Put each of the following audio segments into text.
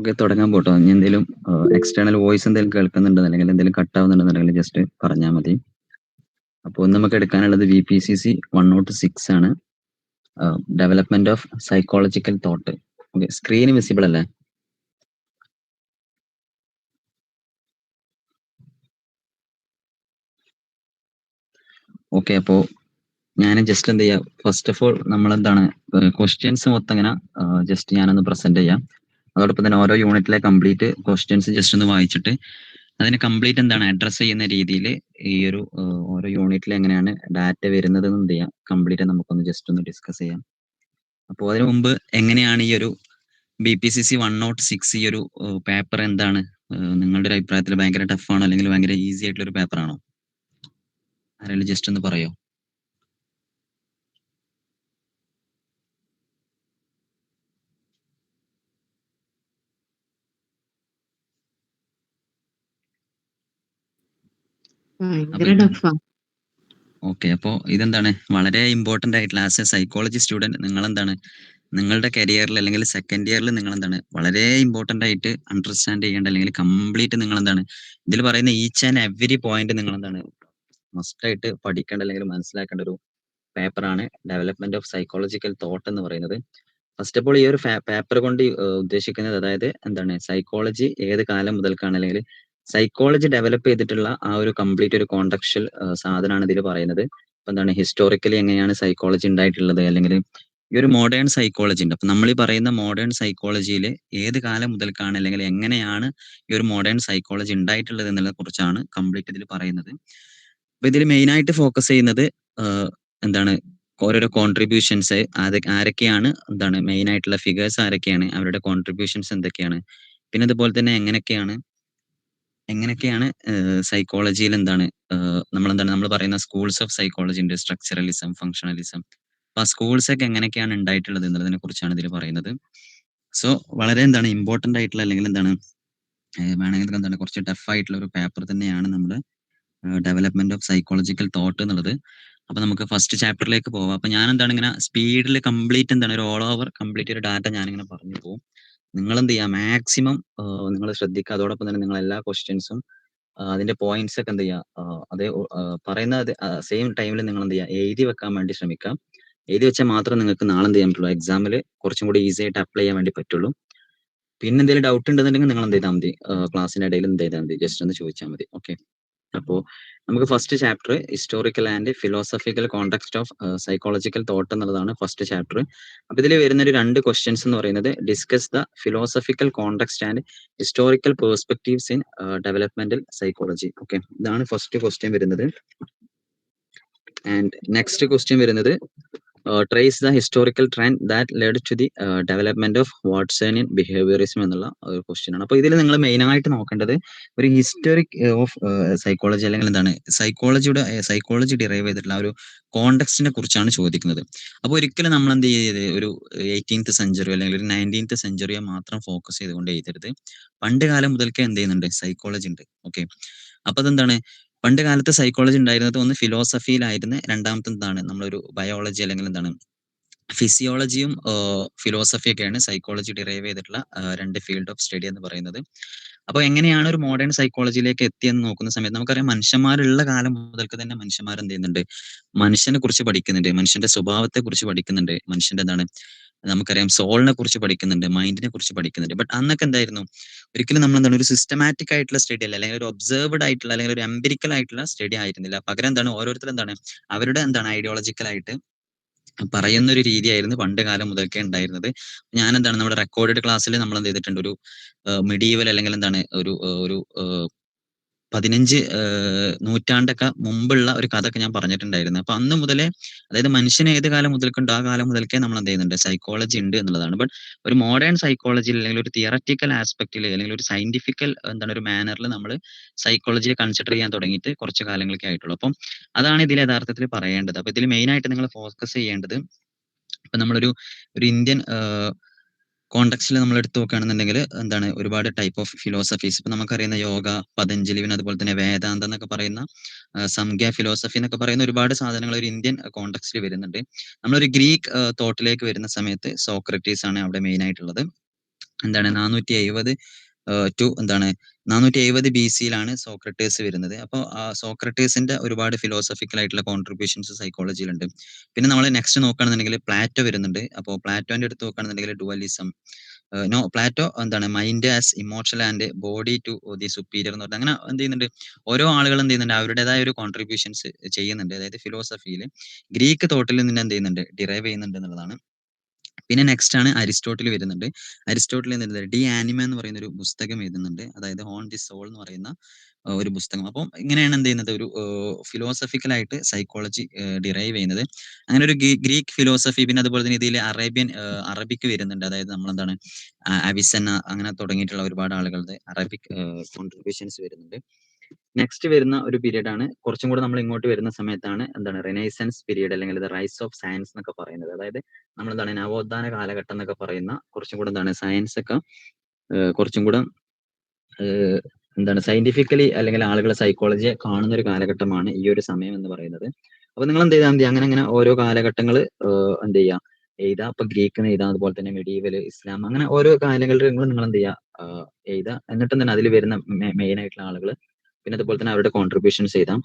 Okay, തുടങ്ങാൻ പോട്ടോ. ഇനി എന്തെങ്കിലും എക്സ്റ്റേണൽ വോയിസ് എന്തെങ്കിലും കേൾക്കുന്നുണ്ടെന്ന് അല്ലെങ്കിൽ എന്തെങ്കിലും കട്ട് ആവുന്നുണ്ടെന്നുണ്ടെങ്കിൽ ജസ്റ്റ് പറഞ്ഞാൽ മതി. അപ്പോൾ ഇന്ന് നമുക്ക് എടുക്കാനുള്ളത് VPCC 106 ആണ്. Development of psychological thought. Okay, screen visible അല്ലേ? ഓക്കെ, അപ്പോൾ ഞാൻ ജസ്റ്റ് എന്ത് ചെയ്യാം, ഫസ്റ്റ് ഓഫ് ഓൾ നമ്മളെന്താണ് ക്വസ്റ്റ്യൻസ് മൊത്തം ഇങ്ങനെ ജസ്റ്റ് ഞാനൊന്ന് പ്രസന്റ് ചെയ്യാം. അതോടൊപ്പം തന്നെ ഓരോ യൂണിറ്റിലെ കംപ്ലീറ്റ് ക്വസ്റ്റ്യൻസ് ജസ്റ്റ് ഒന്ന് വായിച്ചിട്ട് അതിനെ കംപ്ലീറ്റ് എന്താണ് അഡ്രസ്സ് ചെയ്യുന്ന രീതിയിൽ ഈ ഒരു ഓരോ യൂണിറ്റിൽ എങ്ങനെയാണ് ഡാറ്റ വരുന്നത് എന്ന് എന്ത് ചെയ്യാം, കംപ്ലീറ്റ് നമുക്കൊന്ന് ജസ്റ്റ് ഒന്ന് ഡിസ്കസ് ചെയ്യാം. അപ്പോൾ അതിനു മുമ്പ് എങ്ങനെയാണ് ഈ ഒരു BPCC 106 ഈ ഒരു പേപ്പർ എന്താണ് നിങ്ങളുടെ ഒരു അഭിപ്രായത്തിൽ ഭയങ്കര ടഫാണോ അല്ലെങ്കിൽ ഭയങ്കര ഈസി ആയിട്ടുള്ള ഒരു പേപ്പറാണോ? ആരെങ്കിലും ജസ്റ്റ് ഒന്ന് പറയോ? അപ്പൊ ഭയങ്കര ടഫാ. ഓക്കെ, അപ്പോൾ ഇതെന്താണ് വളരെ ഇമ്പോർട്ടന്റ് ആയിട്ടുള്ള ആസ് എ സൈക്കോളജി സ്റ്റുഡന്റ് നിങ്ങൾ എന്താണ് നിങ്ങളുടെ കരിയറിൽ അല്ലെങ്കിൽ സെക്കൻഡ് ഇയറിൽ നിങ്ങൾ എന്താണ് വളരെ ഇമ്പോർട്ടന്റ് ആയിട്ട് അണ്ടർസ്റ്റാൻഡ് ചെയ്യേണ്ട അല്ലെങ്കിൽ കംപ്ലീറ്റ് നിങ്ങൾ എന്താണ് ഇതിൽ പറയുന്ന ഈച്ച് ആൻഡ് എവരി പോയിന്റ് നിങ്ങൾ എന്താണ് മസ്റ്റ് ആയിട്ട് പഠിക്കേണ്ട അല്ലെങ്കിൽ മനസ്സിലാക്കേണ്ട ഒരു പേപ്പറാണ് ഡെവലപ്മെന്റ് ഓഫ് സൈക്കോളജിക്കൽ തോട്ട് എന്ന് പറയുന്നത്. ഫസ്റ്റ് ഓഫ് ഓൾ ഈ ഒരു പേപ്പർ കൊണ്ട് ഉദ്ദേശിക്കുന്നത് അതായത് എന്താണ് സൈക്കോളജി ഏത് കാലം മുതൽക്കാണ് അല്ലെങ്കിൽ സൈക്കോളജി ഡെവലപ്പ് ചെയ്തിട്ടുള്ള ആ ഒരു കംപ്ലീറ്റ് ഒരു കോണ്ടക്ച്വൽ സാധനമാണ് ഇതിൽ പറയുന്നത്. ഇപ്പൊ എന്താണ് ഹിസ്റ്റോറിക്കലി എങ്ങനെയാണ് സൈക്കോളജി ഉണ്ടായിട്ടുള്ളത് അല്ലെങ്കിൽ ഈ ഒരു മോഡേൺ സൈക്കോളജി ഉണ്ട്. അപ്പൊ നമ്മൾ ഈ പറയുന്ന മോഡേൺ സൈക്കോളജിയിൽ ഏത് കാലം മുതൽക്കാണ് അല്ലെങ്കിൽ എങ്ങനെയാണ് ഈ ഒരു മോഡേൺ സൈക്കോളജി ഉണ്ടായിട്ടുള്ളത് എന്നുള്ളതിനെ കുറിച്ചാണ് കംപ്ലീറ്റ് ഇതിൽ പറയുന്നത്. അപ്പൊ ഇതിൽ മെയിൻ ആയിട്ട് ഫോക്കസ് ചെയ്യുന്നത് എന്താണ് ഓരോരോ കോൺട്രിബ്യൂഷൻസ് ആരൊക്കെയാണ്, എന്താണ് മെയിൻ ആയിട്ടുള്ള ഫിഗേഴ്സ് ആരൊക്കെയാണ്, അവരുടെ കോൺട്രിബ്യൂഷൻസ് എന്തൊക്കെയാണ്, പിന്നെ അതുപോലെ തന്നെ എങ്ങനെയൊക്കെയാണ് സൈക്കോളജിയിൽ എന്താണ് നമ്മൾ പറയുന്ന സ്കൂൾസ് ഓഫ് സൈക്കോളജി ഉണ്ട്, സ്ട്രക്ചറലിസം, ഫങ്ഷണലിസം. അപ്പൊ ആ സ്കൂൾസ് ഒക്കെ എങ്ങനെയൊക്കെയാണ് ഉണ്ടായിട്ടുള്ളത് എന്നുള്ളതിനെ കുറിച്ചാണ് ഇതിൽ പറയുന്നത്. സോ വളരെ എന്താണ് ഇമ്പോർട്ടന്റ് ആയിട്ടുള്ള അല്ലെങ്കിൽ എന്താണ് വേണമെങ്കിൽ എന്താണ് കുറച്ച് ടഫ് ആയിട്ടുള്ള ഒരു പേപ്പർ തന്നെയാണ് നമ്മുടെ ഡെവലപ്മെന്റ് ഓഫ് സൈക്കോളജിക്കൽ തോട്ട് എന്നുള്ളത്. അപ്പൊ നമുക്ക് ഫസ്റ്റ് ചാപ്റ്ററിലേക്ക് പോവാം. അപ്പൊ ഞാൻ എന്താണ് ഇങ്ങനെ സ്പീഡിൽ കംപ്ലീറ്റ് എന്താണ് ഒരു ഓൾ ഓവർ കംപ്ലീറ്റ് ഒരു ഡാറ്റ ഞാനിങ്ങനെ പറഞ്ഞു പോകും. നിങ്ങൾ എന്ത് ചെയ്യുക, മാക്സിമം നിങ്ങൾ ശ്രദ്ധിക്കുക. അതോടൊപ്പം തന്നെ നിങ്ങൾ എല്ലാ ക്വസ്റ്റ്യൻസും അതിന്റെ പോയിന്റ്സ് ഒക്കെ എന്ത് ചെയ്യുക, അതേ പറയുന്ന സെയിം ടൈമിൽ നിങ്ങൾ എന്ത് ചെയ്യുക, എഴുതി വെക്കാൻ വേണ്ടി ശ്രമിക്കാം. എഴുതി വെച്ചാൽ മാത്രം നിങ്ങൾക്ക് നാളെ എന്ത് ചെയ്യാൻ പറ്റുള്ളൂ, എക്സാമിൽ കുറച്ചും കൂടി ഈസി ആയിട്ട് അപ്ലൈ ചെയ്യാൻ വേണ്ടി പറ്റുള്ളൂ. പിന്നെ എന്തെങ്കിലും ഡൗട്ട് ഉണ്ടെന്നുണ്ടെങ്കിൽ നിങ്ങൾ എന്ത് ചെയ്താൽ മതി, ക്ലാസ്സിന്റെ ഇടയിൽ എന്ത് ചെയ്താൽ മതി, ജസ്റ്റ് ഒന്ന് ചോദിച്ചാൽ മതി. ഓക്കെ, അപ്പോൾ നമുക്ക് first chapter historical and philosophical context of psychological thought എന്നുള്ളതാണ് ഫസ്റ്റ് ചാപ്റ്റർ. അപ്പൊ ഇതിൽ വരുന്ന ഒരു 2 ക്വസ്റ്റ്യൻസ് എന്ന് പറയുന്നത് discuss the philosophical context and historical perspectives in developmental psychology. Okay, ഇതാണ് ഫസ്റ്റ് ക്വസ്റ്റ്യൻ വരുന്നത്. ആൻഡ് നെക്സ്റ്റ് ക്വസ്റ്റ്യൻ വരുന്നത് trace the historical trend that led to the development of Watsonian behaviourism എന്നുള്ള ഒരു ക്വസ്റ്റ്യൻ ആണ്. അപ്പോൾ ഇതിൽ നിങ്ങൾ മെയിൻ ആയിട്ട് നോക്കേണ്ടത് ഒരു ഹിസ്റ്റോറിക് ഓഫ് സൈക്കോളജി അല്ലെങ്കിൽ എന്താണ് സൈക്കോളജി ഡിറൈവ് ചെയ്തിട്ടുള്ള ആ ഒരു കോണ്ടെക്സ്റ്റിനെ കുറിച്ചാണ് ചോദിക്കുന്നത്. അപ്പോൾ ഒരിക്കലും നമ്മൾ എന്ത് ചെയ്യരുത്, ഒരു 18th സെഞ്ചുറി അല്ലെങ്കിൽ ഒരു 19th സെഞ്ചുറിയെ മാത്രം ഫോക്കസ് ചെയ്തുകൊണ്ട് എഴുതരുത്. പണ്ട് കാലം മുതൽക്കേ എന്ത് ചെയ്യുന്നുണ്ട്, സൈക്കോളജി ഉണ്ട്. ഓക്കെ, അപ്പൊ അതെന്താണ് പണ്ട് കാലത്ത് സൈക്കോളജി ഉണ്ടായിരുന്നത് ഒന്ന് ഫിലോസഫിയിലായിരുന്നു, രണ്ടാമത്തെ എന്താണ് നമ്മളൊരു ബയോളജി അല്ലെങ്കിൽ എന്താണ് ഫിസിയോളജിയും ഫിലോസഫിയൊക്കെയാണ് സൈക്കോളജി ഡിറൈവ് ചെയ്തിട്ടുള്ള 2 ഫീൽഡ് ഓഫ് സ്റ്റഡി എന്ന് പറയുന്നത്. അപ്പോൾ എങ്ങനെയാണ് ഒരു മോഡേൺ സൈക്കോളജിയിലേക്ക് എത്തിയെന്ന് നോക്കുന്ന സമയത്ത് നമുക്കറിയാം, മനുഷ്യന്മാരുള്ള കാലം മുതൽക്ക് തന്നെ മനുഷ്യന്മാർ എന്ത് ചെയ്യുന്നുണ്ട്, മനുഷ്യനെ കുറിച്ച് പഠിക്കുന്നുണ്ട്, മനുഷ്യന്റെ സ്വഭാവത്തെ കുറിച്ച് പഠിക്കുന്നുണ്ട്, മനുഷ്യന്റെ എന്താണ് നമുക്കറിയാം സോളിനെ കുറിച്ച് പഠിക്കുന്നുണ്ട്, മൈൻഡിനെ കുറിച്ച് പഠിക്കുന്നുണ്ട്. ബട്ട് അന്നൊക്കെ എന്തായിരുന്നു, ഒരിക്കലും നമ്മൾ എന്താണ് ഒരു സിസ്റ്റമാറ്റിക് ആയിട്ടുള്ള സ്റ്റഡി അല്ല, അല്ലെങ്കിൽ ഒരു ഒബ്സർവ്ഡ് ആയിട്ടുള്ള അല്ലെങ്കിൽ ഒരു എംപിരിക്കൽ ആയിട്ടുള്ള സ്റ്റഡി ആയിരുന്നില്ല. പകരം എന്താണ് ഓരോരുത്തർ എന്താണ് അവരുടെ എന്താണ് ഐഡിയോളജിക്കൽ ആയിട്ട് പറയുന്ന ഒരു രീതിയായിരുന്നു പണ്ട് കാലം മുതൽക്കേ ഉണ്ടായിരുന്നത്. ഞാൻ എന്താണ് നമ്മുടെ റെക്കോർഡഡ് ക്ലാസ്സിൽ നമ്മൾ എന്ത് ചെയ്തിട്ടുണ്ട്, ഒരു മിഡീവൽ അല്ലെങ്കിൽ എന്താണ് ഒരു 15 നൂറ്റാണ്ടൊക്കെ മുമ്പുള്ള ഒരു കഥയൊക്കെ ഞാൻ പറഞ്ഞിട്ടുണ്ടായിരുന്നു. അപ്പൊ അന്ന് മുതലേ അതായത് മനുഷ്യന് ഏത് കാലം മുതൽക്കുണ്ടോ ആ കാലം മുതൽക്കേ നമ്മൾ എന്ത് ചെയ്യുന്നുണ്ട്, സൈക്കോളജി ഉണ്ട് എന്നുള്ളതാണ്. ബട്ട് ഒരു മോഡേൺ സൈക്കോളജിയിൽ അല്ലെങ്കിൽ ഒരു തിയററ്റിക്കൽ ആസ്പെക്റ്റിൽ അല്ലെങ്കിൽ ഒരു സയന്റിഫിക്കൽ എന്താണ് ഒരു മാനറിൽ നമ്മൾ സൈക്കോളജിയെ കൺസിഡർ ചെയ്യാൻ തുടങ്ങിയിട്ട് കുറച്ച് കാലങ്ങളൊക്കെ ആയിട്ടുള്ളൂ. അപ്പം അതാണ് ഇതിൽ യഥാർത്ഥത്തിൽ പറയേണ്ടത്. അപ്പൊ ഇതിൽ മെയിൻ ആയിട്ട് നിങ്ങൾ ഫോക്കസ് ചെയ്യേണ്ടത്, ഇപ്പൊ നമ്മളൊരു ഇന്ത്യൻ കോണ്ടെക്സ്റ്റിൽ നമ്മൾ എടുത്തു നോക്കുകയാണെന്നുണ്ടെങ്കിൽ എന്താണ് ഒരുപാട് ടൈപ്പ് ഓഫ് ഫിലോസഫീസ് ഇപ്പൊ നമുക്കറിയുന്ന യോഗ, പതഞ്ജലി, പിന്നെ അതുപോലെ തന്നെ വേദാന്തം എന്നൊക്കെ പറയുന്ന സംഖ്യ ഫിലോസഫി എന്നൊക്കെ പറയുന്ന ഒരുപാട് സാധനങ്ങൾ ഒരു ഇന്ത്യൻ കോണ്ടെക്സ്റ്റിൽ വരുന്നുണ്ട്. നമ്മളൊരു ഗ്രീക്ക് തോട്ടിലേക്ക് വരുന്ന സമയത്ത് സോക്രട്ടീസ് ആണ് അവിടെ മെയിൻ ആയിട്ടുള്ളത്. എന്താണ് 470 ടു എന്താണ് 470 BC-യിലാണ് സോക്രട്ടീസ് വരുന്നത്. അപ്പോൾ സോക്രട്ടീസിന്റെ ഒരുപാട് ഫിലോസഫിക്കൽ ആയിട്ടുള്ള കോൺട്രിബ്യൂഷൻസ് സൈക്കോളജിയിലുണ്ട്. പിന്നെ നമ്മൾ നെക്സ്റ്റ് നോക്കുകയാണെന്നുണ്ടെങ്കിൽ പ്ലാറ്റോ വരുന്നുണ്ട്. അപ്പോൾ പ്ലാറ്റോന്റെ അടുത്ത് നോക്കുകയാണെന്നുണ്ടെങ്കിൽ ഡുവലിസം, നോ പ്ലാറ്റോ എന്താണ് mind as emotional and body to the superior എന്ന് പറഞ്ഞാൽ അങ്ങനെ എന്ത് ചെയ്യുന്നുണ്ട്, ഓരോ ആളുകൾ എന്ത് ചെയ്യുന്നുണ്ട്, അവരുടേതായ ഒരു കോൺട്രിബ്യൂഷൻസ് ചെയ്യുന്നുണ്ട്. അതായത് ഫിലോസഫിയിൽ ഗ്രീക്ക് തോട്ടിൽ നിന്ന് എന്ത് ചെയ്യുന്നുണ്ട്, ഡിറൈവ് ചെയ്യുന്നുണ്ട് എന്നുള്ളതാണ്. പിന്നെ നെക്സ്റ്റ് ആണ് അരിസ്റ്റോട്ടിൽ വരുന്നുണ്ട്. അരിസ്റ്റോട്ടിൽ എഴുതുന്നത് ഡി ആനിമ എന്ന് പറയുന്ന ഒരു പുസ്തകം എഴുതുന്നുണ്ട്. അതായത് ഓൺ ദി സോൾ എന്ന് പറയുന്ന ഒരു പുസ്തകം. അപ്പം ഇങ്ങനെയാണ് എന്ത് ചെയ്യുന്നത്, ഒരു ഫിലോസഫിക്കൽ ആയിട്ട് സൈക്കോളജി ഡിറൈവ് ചെയ്യുന്നത്. അങ്ങനെ ഒരു ഗ്രീക്ക് ഫിലോസഫി, പിന്നെ അതുപോലെ തന്നെ ഇതിൽ അറബിക്ക് വരുന്നുണ്ട്. അതായത് നമ്മളെന്താണ് അവിസന്ന അങ്ങനെ തുടങ്ങിയിട്ടുള്ള ഒരുപാട് ആളുകളുടെ അറബിക് കോൺട്രിബ്യൂഷൻസ് വരുന്നുണ്ട്. നെക്സ്റ്റ് വരുന്ന ഒരു പീരീഡ് ആണ്, കുറച്ചും കൂടെ നമ്മൾ ഇങ്ങോട്ട് വരുന്ന സമയത്താണ് എന്താണ് റിനൈസൻസ് പീരീഡ് അല്ലെങ്കിൽ റൈസ് ഓഫ് സയൻസ് എന്നൊക്കെ പറയുന്നത്. അതായത് നമ്മൾ എന്താണ് നവോത്ഥാന കാലഘട്ടം എന്നൊക്കെ പറയുന്ന കുറച്ചും കൂടെ എന്താണ് സയൻസ് ഒക്കെ കുറച്ചും കൂടെ ഏഹ് എന്താണ് സയന്റിഫിക്കലി അല്ലെങ്കിൽ ആളുകൾ സൈക്കോളജിയെ കാണുന്ന ഒരു കാലഘട്ടമാണ് ഈ ഒരു സമയം എന്ന് പറയുന്നത്. അപ്പൊ നിങ്ങൾ എന്ത് ചെയ്താൽ മതി, അങ്ങനെ അങ്ങനെ ഓരോ കാലഘട്ടങ്ങൾ എന്ത് ചെയ്യുക, എഴുതാ. ഇപ്പൊ ഗ്രീക്ക് എഴുതാം, അതുപോലെ തന്നെ മെഡീവൽ, ഇസ്ലാം, അങ്ങനെ ഓരോ കാലഘട്ടങ്ങളും നിങ്ങൾ എന്ത് ചെയ്യുക, എഴുതാ. എന്നിട്ടും തന്നെ അതിൽ വരുന്ന മെയിൻ ആയിട്ടുള്ള ആളുകൾ, പിന്നെ അതുപോലെ തന്നെ അവരുടെ കോൺട്രിബ്യൂഷൻസ് എഴുതാം.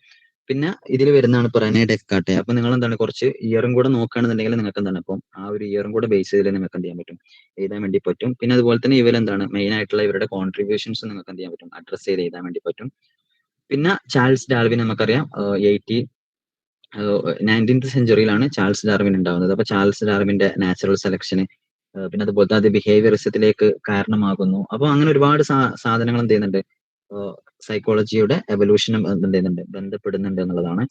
പിന്നെ ഇതിൽ വരുന്നതാണ് ഇപ്പൊ റെനെ ഡെക്കാർട്ട്. അപ്പൊ നിങ്ങൾ എന്താണ് കുറച്ച് ഇയറും കൂടെ നോക്കുകയാണെന്നുണ്ടെങ്കിൽ നിങ്ങൾക്ക് എന്താണ് ഇപ്പം ആ ഒരു ഇയറും കൂടെ ബേസ് ചെയ്ത് നിങ്ങൾക്ക് എന്ത് ചെയ്യാൻ പറ്റും, എഴുതാൻ വേണ്ടി പറ്റും. പിന്നെ അതുപോലെ തന്നെ ഇവരെന്താണ് മെയിൻ ആയിട്ടുള്ള ഇവരുടെ കോൺട്രിബ്യൂഷൻസ് നിങ്ങൾക്ക് എന്ത് ചെയ്യാൻ പറ്റും, അഡ്രസ് ചെയ്ത് എഴുതാൻ വേണ്ടി പറ്റും. പിന്നെ ചാൾസ് ഡാർവിൻ നമുക്കറിയാം, 19th സെഞ്ചുറിയിലാണ് ചാൾസ് ഡാർവിൻ ഉണ്ടാവുന്നത്. അപ്പൊ ചാൾസ് ഡാർവിന്റെ നാച്ചുറൽ സെലക്ഷൻ, പിന്നെ അതുപോലെ തന്നെ അത് ബിഹേവിയറിസത്തിലേക്ക് കാരണമാകുന്നു. അപ്പൊ അങ്ങനെ ഒരുപാട് സാധനങ്ങൾ എന്ത് ചെയ്യുന്നുണ്ട്, സൈക്കോളജിയുടെ എവല്യൂഷനും എന്ത് ചെയ്യുന്നുണ്ട്, ബന്ധപ്പെടുന്നുണ്ട് എന്നുള്ളതാണ്.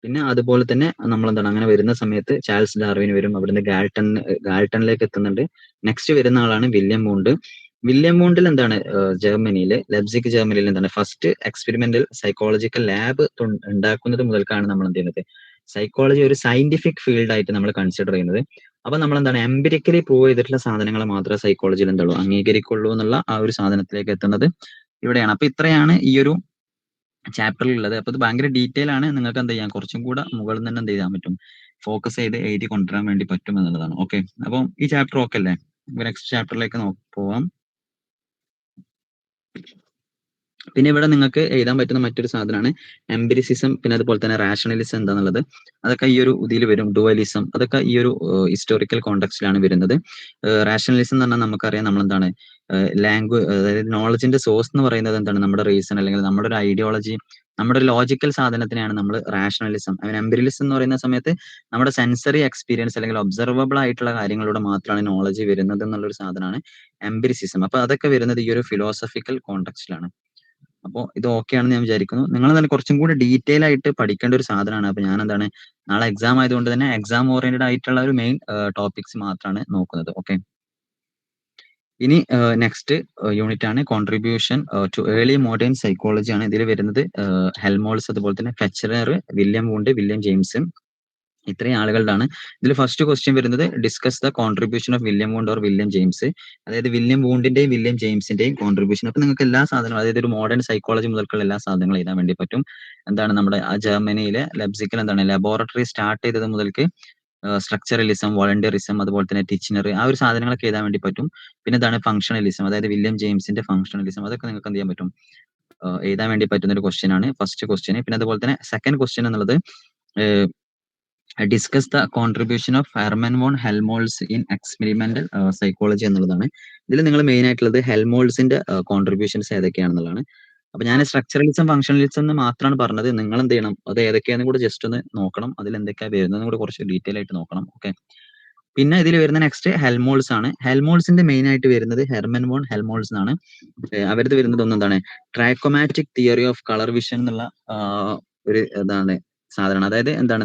പിന്നെ അതുപോലെ തന്നെ നമ്മൾ എന്താണ് അങ്ങനെ വരുന്ന സമയത്ത് ചാൾസ് ഡാർവിൻ വരും, അവിടുന്ന് ഗാൾട്ടണിലേക്ക് എത്തുന്നുണ്ട്. നെക്സ്റ്റ് വരുന്ന ആളാണ് വില്യം വൂണ്ട്. വില്യം വൂണ്ടിൽ എന്താണ് ജർമ്മനിയിലെ ലെപ്സിക് ജർമ്മനിയിൽ എന്താണ് ഫസ്റ്റ് എക്സ്പെരിമെന്റൽ സൈക്കോളജിക്കൽ ലാബ് ഉണ്ടാക്കുന്നത് മുതൽക്കാണ് നമ്മൾ എന്ത് ചെയ്യുന്നത്, സൈക്കോളജി ഒരു സയന്റിഫിക് ഫീൽഡ് ആയിട്ട് നമ്മൾ കൺസിഡർ ചെയ്യുന്നത്. അപ്പൊ നമ്മൾ എന്താണ് എംപിരിക്കലി പ്രൂവ് ചെയ്തിട്ടുള്ള സാധനങ്ങൾ മാത്രമേ സൈക്കോളജിയിൽ എന്തുള്ളൂ അംഗീകരിക്കുള്ളൂ എന്നുള്ള ആ ഒരു സാധനത്തിലേക്ക് എത്തുന്നത് ഇവിടെയാണ്. അപ്പൊ ഇത്രയാണ് ഈ ഒരു ചാപ്റ്ററിൽ ഉള്ളത്. അപ്പൊ ഇത് ഭയങ്കര ഡീറ്റെയിൽ ആണ്. നിങ്ങൾക്ക് എന്ത് ചെയ്യാം, കുറച്ചും കൂടെ മുകളിൽ തന്നെ എന്ത് ചെയ്യാൻ പറ്റും, ഫോക്കസ് ചെയ്ത് എഴുതി കൊണ്ടുവരാൻ വേണ്ടി പറ്റും എന്നുള്ളതാണ്. ഓക്കെ, അപ്പം ഈ ചാപ്റ്റർ ഓക്കെ അല്ലേ? നെക്സ്റ്റ് ചാപ്റ്ററിലേക്ക് പോവാം. പിന്നെ ഇവിടെ നിങ്ങൾക്ക് എഴുതാൻ പറ്റുന്ന മറ്റൊരു സാധനമാണ് എംപിരിസിസം, പിന്നെ അതുപോലെ തന്നെ റാഷണലിസം എന്താന്നുള്ളത്. അതൊക്കെ ഈ ഒരു ഇതിൽ വരും. ഡുവലിസം, അതൊക്കെ ഈ ഒരു ഹിസ്റ്റോറിക്കൽ കോണ്ടെക്സ്റ്റിലാണ് വരുന്നത്. റാഷണലിസം എന്ന് പറഞ്ഞാൽ നമുക്കറിയാം നമ്മൾ എന്താണ് ലാംഗ്വേജ്, അതായത് നോളജിന്റെ സോഴ്സ് എന്ന് പറയുന്നത് എന്താണ്, നമ്മുടെ റീസൺ അല്ലെങ്കിൽ നമ്മുടെ ഒരു ഐഡിയോളജി, നമ്മുടെ ഒരു ലോജിക്കൽ സാധനത്തിനെയാണ് നമ്മൾ റാഷണലിസം. എംപിരിലിസം എന്ന് പറയുന്ന സമയത്ത് നമ്മുടെ സെൻസറി എക്സ്പീരിയൻസ് അല്ലെങ്കിൽ ഒബ്സർവബിൾ ആയിട്ടുള്ള കാര്യങ്ങളിലൂടെ മാത്രമാണ് നോളജ് വരുന്നത് എന്നുള്ളൊരു സാധനമാണ് എംപിരിസിസം. അപ്പൊ അതൊക്കെ വരുന്നത് ഈ ഒരു ഫിലോസഫിക്കൽ കോണ്ടെക്സ്റ്റിലാണ്. അപ്പോൾ ഇത് ഓക്കെ ആണെന്ന് ഞാൻ വിചാരിക്കുന്നു. നിങ്ങൾ തന്നെ കുറച്ചും കൂടി ഡീറ്റെയിൽ ആയിട്ട് പഠിക്കേണ്ട ഒരു സാധനമാണ്. അപ്പൊ ഞാൻ എന്താണ് നാളെ എക്സാം ആയതുകൊണ്ട് തന്നെ എക്സാം ഓറിയന്റഡ് ആയിട്ടുള്ള ഒരു മെയിൻ ടോപ്പിക്സ് മാത്രമാണ് നോക്കുന്നത്. ഓക്കെ, ഇനി നെക്സ്റ്റ് യൂണിറ്റ് ആണ് contribution to early modern psychology ആണ്. ഇതിൽ വരുന്നത് ഹെൽമോൾസ്, അതുപോലെ തന്നെ Fechner, William Wundt, William James, ഇത്രയും ആളുകളുടെ. ഇതിൽ ഫസ്റ്റ് ക്വസ്റ്റ്യൻ വരുന്നത് discuss the contribution of William Wundt or William James. അതായത് വില്യം വൂണ്ടിന്റെയും വില്യം ജെയിംസിന്റെയും കോൺട്രിബ്യൂഷൻ. അപ്പൊ നിങ്ങൾക്ക് എല്ലാ സാധനങ്ങളും, അതായത് ഒരു മോഡേൺ സൈക്കോളജി മുതൽക്കുള്ള എല്ലാ സാധനങ്ങളും എഴുതാൻ വേണ്ടി പറ്റും. എന്താണ് നമ്മുടെ ആ ജർമ്മനിയിലെ ലെപ്സിക്കിൽ എന്താണ് ലബോറട്ടറി സ്റ്റാർട്ട് ചെയ്തത് മുതൽക്ക് സ്ട്രക്ചറലിസം, വോളണ്ടിയറിസം, അതുപോലെ തന്നെ ടിച്ചിനർ, ആ ഒരു സാധനങ്ങളൊക്കെ എഴുതാൻ വേണ്ടി പറ്റും. പിന്നെ എന്താണ് ഫംഗ്ഷണലിസം, അതായത് വില്യം ജെയിംസിന്റെ ഫംഗ്ഷണലിസം, അതൊക്കെ നിങ്ങൾക്ക് എന്ത് ചെയ്യാൻ പറ്റും, എഴുതാൻ വേണ്ടി പറ്റുന്ന ഒരു ക്വസ്റ്റ്യൻ ആണ് ഫസ്റ്റ് ക്വസ്റ്റ്യൻ. പിന്നെ അതുപോലെ തന്നെ സെക്കൻഡ് ക്വസ്റ്റ്യൻ എന്നുള്ളത് discuss the contribution of Hermann von Helmholtz in experimental psychology എന്നുള്ളതാണ്. ഇതിൽ നിങ്ങൾ മെയിൻ ആയിട്ടുള്ളത് ഹെൽമോൾസിന്റെ കോൺട്രിബ്യൂഷൻസ് ഏതൊക്കെയാണെന്നുള്ളതാണ്. അപ്പൊ ഞാൻ സ്ട്രക്ചറലിസം ഫംഗ്ഷണലിസം എന്ന് മാത്രമാണ് പറഞ്ഞത്. നിങ്ങൾ എന്ത് ചെയ്യണം, അത് ഏതൊക്കെയാണെന്ന് കൂടെ ജസ്റ്റ് ഒന്ന് നോക്കണം. അതിൽ എന്തൊക്കെയാണ് വരുന്നത് കൂടെ കുറച്ച് ഡീറ്റെയിൽ ആയിട്ട് നോക്കണം. ഓക്കെ, പിന്നെ ഇതിൽ വരുന്ന നെക്സ്റ്റ് ഹെൽമോൾസ് ആണ്. ഹെൽമോൾസിന്റെ മെയിൻ ആയിട്ട് വരുന്നത് ഹെർമൻ വോൺ ഹെൽമോൾസ് എന്നാണ്. അവരത് വരുന്നത് എന്താണ് ട്രൈക്കോമാറ്റിക് തിയറി ഓഫ് കളർ വിഷൻ എന്നുള്ള ഒരു ഇതാണ് സാധനമാണ്. അതായത് എന്താണ്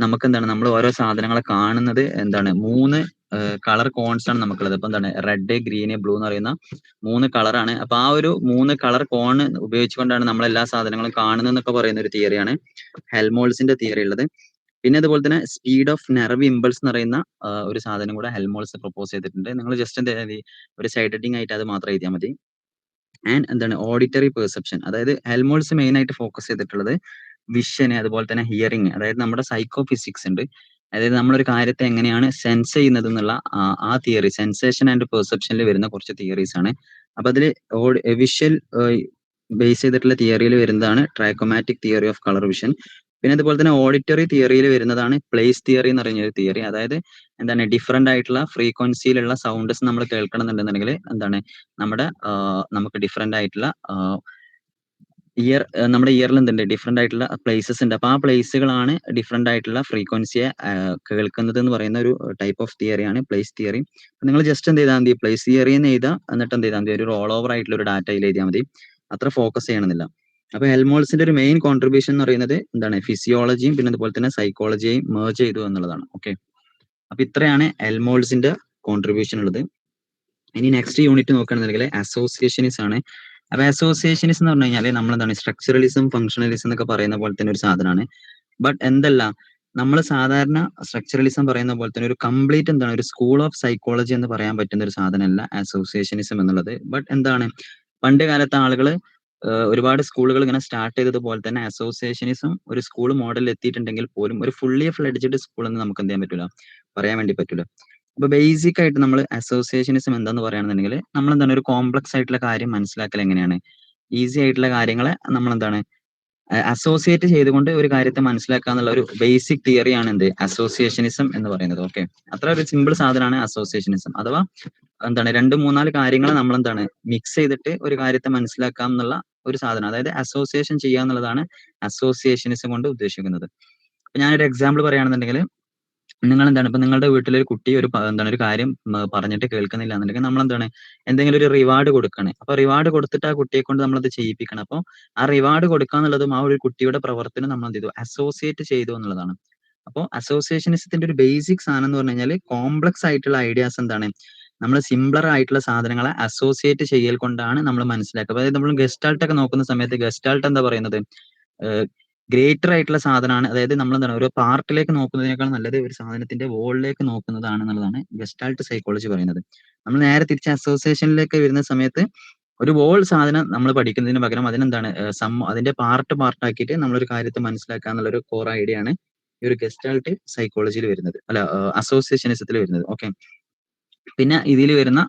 നമുക്ക് എന്താണ് നമ്മൾ ഓരോ സാധനങ്ങളെ കാണുന്നത് എന്താണ് മൂന്ന് കളർ കോൺസ് ആണ് നമുക്കുള്ളത്. അപ്പൊ എന്താണ് റെഡ്, ഗ്രീന്, ബ്ലൂ എന്ന് പറയുന്ന മൂന്ന് കളറാണ്. അപ്പൊ ആ ഒരു മൂന്ന് കളർ കോൺ ഉപയോഗിച്ചുകൊണ്ടാണ് നമ്മൾ എല്ലാ സാധനങ്ങളും കാണുന്നത് എന്നൊക്കെ പറയുന്ന ഒരു തിയറിയാണ് ഹെൽമോൾസിന്റെ തിയറി ഉള്ളത്. പിന്നെ അതുപോലെ തന്നെ സ്പീഡ് ഓഫ് നെർവ് ഇമ്പൾസ് എന്ന് പറയുന്ന ഒരു സാധനം കൂടെ ഹെൽമോൾസ് പ്രപ്പോസ് ചെയ്തിട്ടുണ്ട്. നിങ്ങൾ ജസ്റ്റ് എന്താ ഒരു സൈഡ് ഹെഡിങ് ആയിട്ട് അത് മാത്രം എഴുതിയാൽ മതി. ആൻഡ് എന്താണ് ഓഡിറ്ററി പെർസെപ്ഷൻ, അതായത് ഹെൽമോൾസ് മെയിൻ ആയിട്ട് ഫോക്കസ് ചെയ്തിട്ടുള്ളത് വിഷന്, അതുപോലെ തന്നെ ഹിയറിംഗ്, അതായത് നമ്മുടെ സൈക്കോ ഫിസിക്സ് ഉണ്ട്. അതായത് നമ്മളൊരു കാര്യത്തെ എങ്ങനെയാണ് സെൻസ് ചെയ്യുന്നത് എന്നുള്ള ആ തിയറി, സെൻസേഷൻ ആൻഡ് പെർസെപ്ഷനിൽ വരുന്ന കുറച്ച് തിയറീസ് ആണ്. അപ്പൊ അതില് വിഷ്വൽ ബേസ് ചെയ്തിട്ടുള്ള തിയറിയിൽ വരുന്നതാണ് ട്രൈക്കോമാറ്റിക് തിയറി ഓഫ് കളർ വിഷൻ. പിന്നെ അതുപോലെ തന്നെ ഓഡിറ്ററി തിയറിയിൽ വരുന്നതാണ് പ്ലേസ് തിയറി എന്ന് പറയുന്ന ഒരു തിയറി. അതായത് എന്താണ്, ഡിഫറെന്റ് ആയിട്ടുള്ള ഫ്രീക്വൻസിയിലുള്ള സൗണ്ട്സ് നമ്മൾ കേൾക്കണം എന്നുണ്ടെന്നുണ്ടെങ്കിൽ എന്താണ്, നമുക്ക് ഡിഫറെന്റ് ആയിട്ടുള്ള നമ്മുടെ ഇയറിൽ എന്തുണ്ട്, ഡിഫറെന്റ് ആയിട്ടുള്ള പ്ലേസസ് ഉണ്ട്. അപ്പൊ ആ പ്ലേസുകളാണ് ഡിഫറെന്റ് ആയിട്ടുള്ള ഫ്രീക്വൻസിയെ കേൾക്കുന്നത് എന്ന് പറയുന്ന ഒരു ടൈപ്പ് ഓഫ് തിയറിയാണ് പ്ലേസ് തിയറി. നിങ്ങൾ ജസ്റ്റ് എന്ത് ചെയ്താൽ മതി, പ്ലേസ് തിയറി എന്ന് എഴുതാം, എന്നിട്ട് എന്ത് ചെയ്താൽ മതി, ഒരു റോൾ ഓവർ ആയിട്ടുള്ള ഒരു ഡാറ്റയിൽ എഴുതിയാൽ മതി. അത്ര ഫോക്കസ് ചെയ്യണമെന്നില്ല. അപ്പൊ ഹെൽമോൾസിന്റെ ഒരു മെയിൻ കോൺട്രിബ്യൂഷൻ എന്ന് പറയുന്നത് എന്താണ്, ഫിസിയോളജിയും പിന്നെ അതുപോലെ തന്നെ സൈക്കോളജിയെയും മേർജ് ചെയ്തു എന്നുള്ളതാണ്. ഓക്കെ, അപ്പൊ ഇത്രയാണ് ഹെൽമോൾസിന്റെ കോൺട്രിബ്യൂഷൻ ഉള്ളത്. ഇനി നെക്സ്റ്റ് യൂണിറ്റ് നോക്കുകയാണെന്നുണ്ടെങ്കിൽ അസോസിയേഷനിസ് ആണ്. അപ്പൊ അസോസിയേഷനിസ് എന്ന് പറഞ്ഞു കഴിഞ്ഞാൽ നമ്മളെന്താണ്, സ്ട്രക്ചറലിസം ഫംഗ്ഷണലിസം എന്നൊക്കെ പറയുന്ന പോലെ തന്നെ ഒരു സാധനമാണ്. ബട്ട് എന്തല്ല, നമ്മൾ സാധാരണ സ്ട്രക്ചറലിസം പറയുന്ന പോലെ തന്നെ ഒരു കംപ്ലീറ്റ് എന്താണ്, ഒരു സ്കൂൾ ഓഫ് സൈക്കോളജി എന്ന് പറയാൻ പറ്റുന്ന ഒരു സാധനമല്ല അസോസിയേഷനിസം എന്നുള്ളത്. ബട്ട് എന്താണ്, പണ്ട് കാലത്തെ ആളുകൾ ഒരുപാട് സ്കൂളുകൾ ഇങ്ങനെ സ്റ്റാർട്ട് ചെയ്തതുപോലെ തന്നെ അസോസിയേഷനിസം ഒരു സ്കൂൾ മോഡലിൽ എത്തിയിട്ടുണ്ടെങ്കിൽ പോലും ഒരു ഫുള്ളി ഫ്ലെഡ്ജ്ഡ് സ്കൂൾ എന്ന് നമുക്ക് എന്ത് ചെയ്യാൻ പറ്റില്ല, പറയാൻ വേണ്ടി പറ്റില്ല. അപ്പൊ ബേസിക് ആയിട്ട് നമ്മൾ അസോസിയേഷനിസം എന്താന്ന് പറയുകയാണെന്നുണ്ടെങ്കിൽ നമ്മൾ എന്താണ്, ഒരു കോംപ്ലക്സ് ആയിട്ടുള്ള കാര്യം മനസ്സിലാക്കൽ എങ്ങനെയാണ്, ഈസി ആയിട്ടുള്ള കാര്യങ്ങളെ നമ്മൾ എന്താണ് അസോസിയേറ്റ് ചെയ്തുകൊണ്ട് ഒരു കാര്യത്തെ മനസ്സിലാക്കുക എന്നുള്ള ഒരു ബേസിക് തിയറിയാണ് എന്ത്, അസോസിയേഷനിസം എന്ന് പറയുന്നത്. ഓക്കെ, അത്ര ഒരു സിമ്പിൾ സാധനമാണ് അസോസിയേഷനിസം. അഥവാ എന്താണ്, രണ്ട് മൂന്നാല് കാര്യങ്ങൾ നമ്മൾ എന്താണ് മിക്സ് ചെയ്തിട്ട് ഒരു കാര്യത്തെ മനസ്സിലാക്കാം എന്നുള്ള ഒരു സാധനം, അതായത് അസോസിയേഷൻ ചെയ്യുക എന്നുള്ളതാണ് അസോസിയേഷനിസം കൊണ്ട് ഉദ്ദേശിക്കുന്നത്. അപ്പൊ ഞാനൊരു എക്സാമ്പിൾ പറയുകയാണെന്നുണ്ടെങ്കിൽ, നിങ്ങൾ എന്താണ്, ഇപ്പൊ നിങ്ങളുടെ വീട്ടിലൊരു കുട്ടി എന്താണ് ഒരു കാര്യം പറഞ്ഞിട്ട് കേൾക്കുന്നില്ല എന്നുണ്ടെങ്കിൽ നമ്മൾ എന്താണ്, എന്തെങ്കിലും ഒരു റിവാർഡ് കൊടുക്കണം. അപ്പൊ റിവാർഡ് കൊടുത്തിട്ട് ആ കുട്ടിയെ കൊണ്ട് നമ്മളത് ചെയ്യിപ്പിക്കണം. അപ്പൊ ആ റിവാർഡ് കൊടുക്കുക എന്നുള്ളതും ആ ഒരു കുട്ടിയുടെ പ്രവർത്തനം നമ്മൾ എന്ത് ചെയ്തു, അസോസിയേറ്റ് ചെയ്തു എന്നുള്ളതാണ്. അപ്പോൾ അസോസിയേഷനിസത്തിന്റെ ഒരു ബേസിക് സാധനം എന്ന് പറഞ്ഞു കഴിഞ്ഞാൽ കോംപ്ലക്സ് ആയിട്ടുള്ള ഐഡിയാസ് എന്താണ്, നമ്മൾ സിംപ്ലർ ആയിട്ടുള്ള സാധനങ്ങളെ അസോസിയേറ്റ് ചെയ്യൽ കൊണ്ടാണ് നമ്മൾ മനസ്സിലാക്കുക. അതായത് നമ്മൾ ഗസ്റ്റാൾട്ട് ഒക്കെ നോക്കുന്ന സമയത്ത് ഗസ്റ്റാൾട്ട് എന്താ പറയുന്നത്, ഗ്രേറ്റർ ആയിട്ടുള്ള സാധനമാണ്. അതായത് നമ്മൾ എന്താണ്, ഒരു പാർട്ടിലേക്ക് നോക്കുന്നതിനേക്കാൾ നല്ലത് ഒരു സാധനത്തിന്റെ വോളിലേക്ക് നോക്കുന്നതാണ് എന്നുള്ളതാണ് ഗസ്റ്റാൾട്ട് സൈക്കോളജി പറയുന്നത്. നമ്മൾ നേരെ തിരിച്ച് അസോസിയേഷനിലേക്ക് വരുന്ന സമയത്ത് ഒരു വോൾ സാധനം നമ്മൾ പഠിക്കുന്നതിന് പകരം അതിനെന്താണ്, അതിന്റെ പാർട്ട് ആക്കിയിട്ട് നമ്മളൊരു കാര്യത്തെ മനസ്സിലാക്കുക എന്നുള്ള ഒരു കോർ ഐഡിയ ആണ് ഈ ഒരു ഗസ്റ്റാൾട്ട് സൈക്കോളജിയിൽ വരുന്നത്, അല്ല അസോസിയേഷനിസത്തിൽ വരുന്നത്. ഓക്കെ, പിന്നെ ഇതിൽ വരുന്ന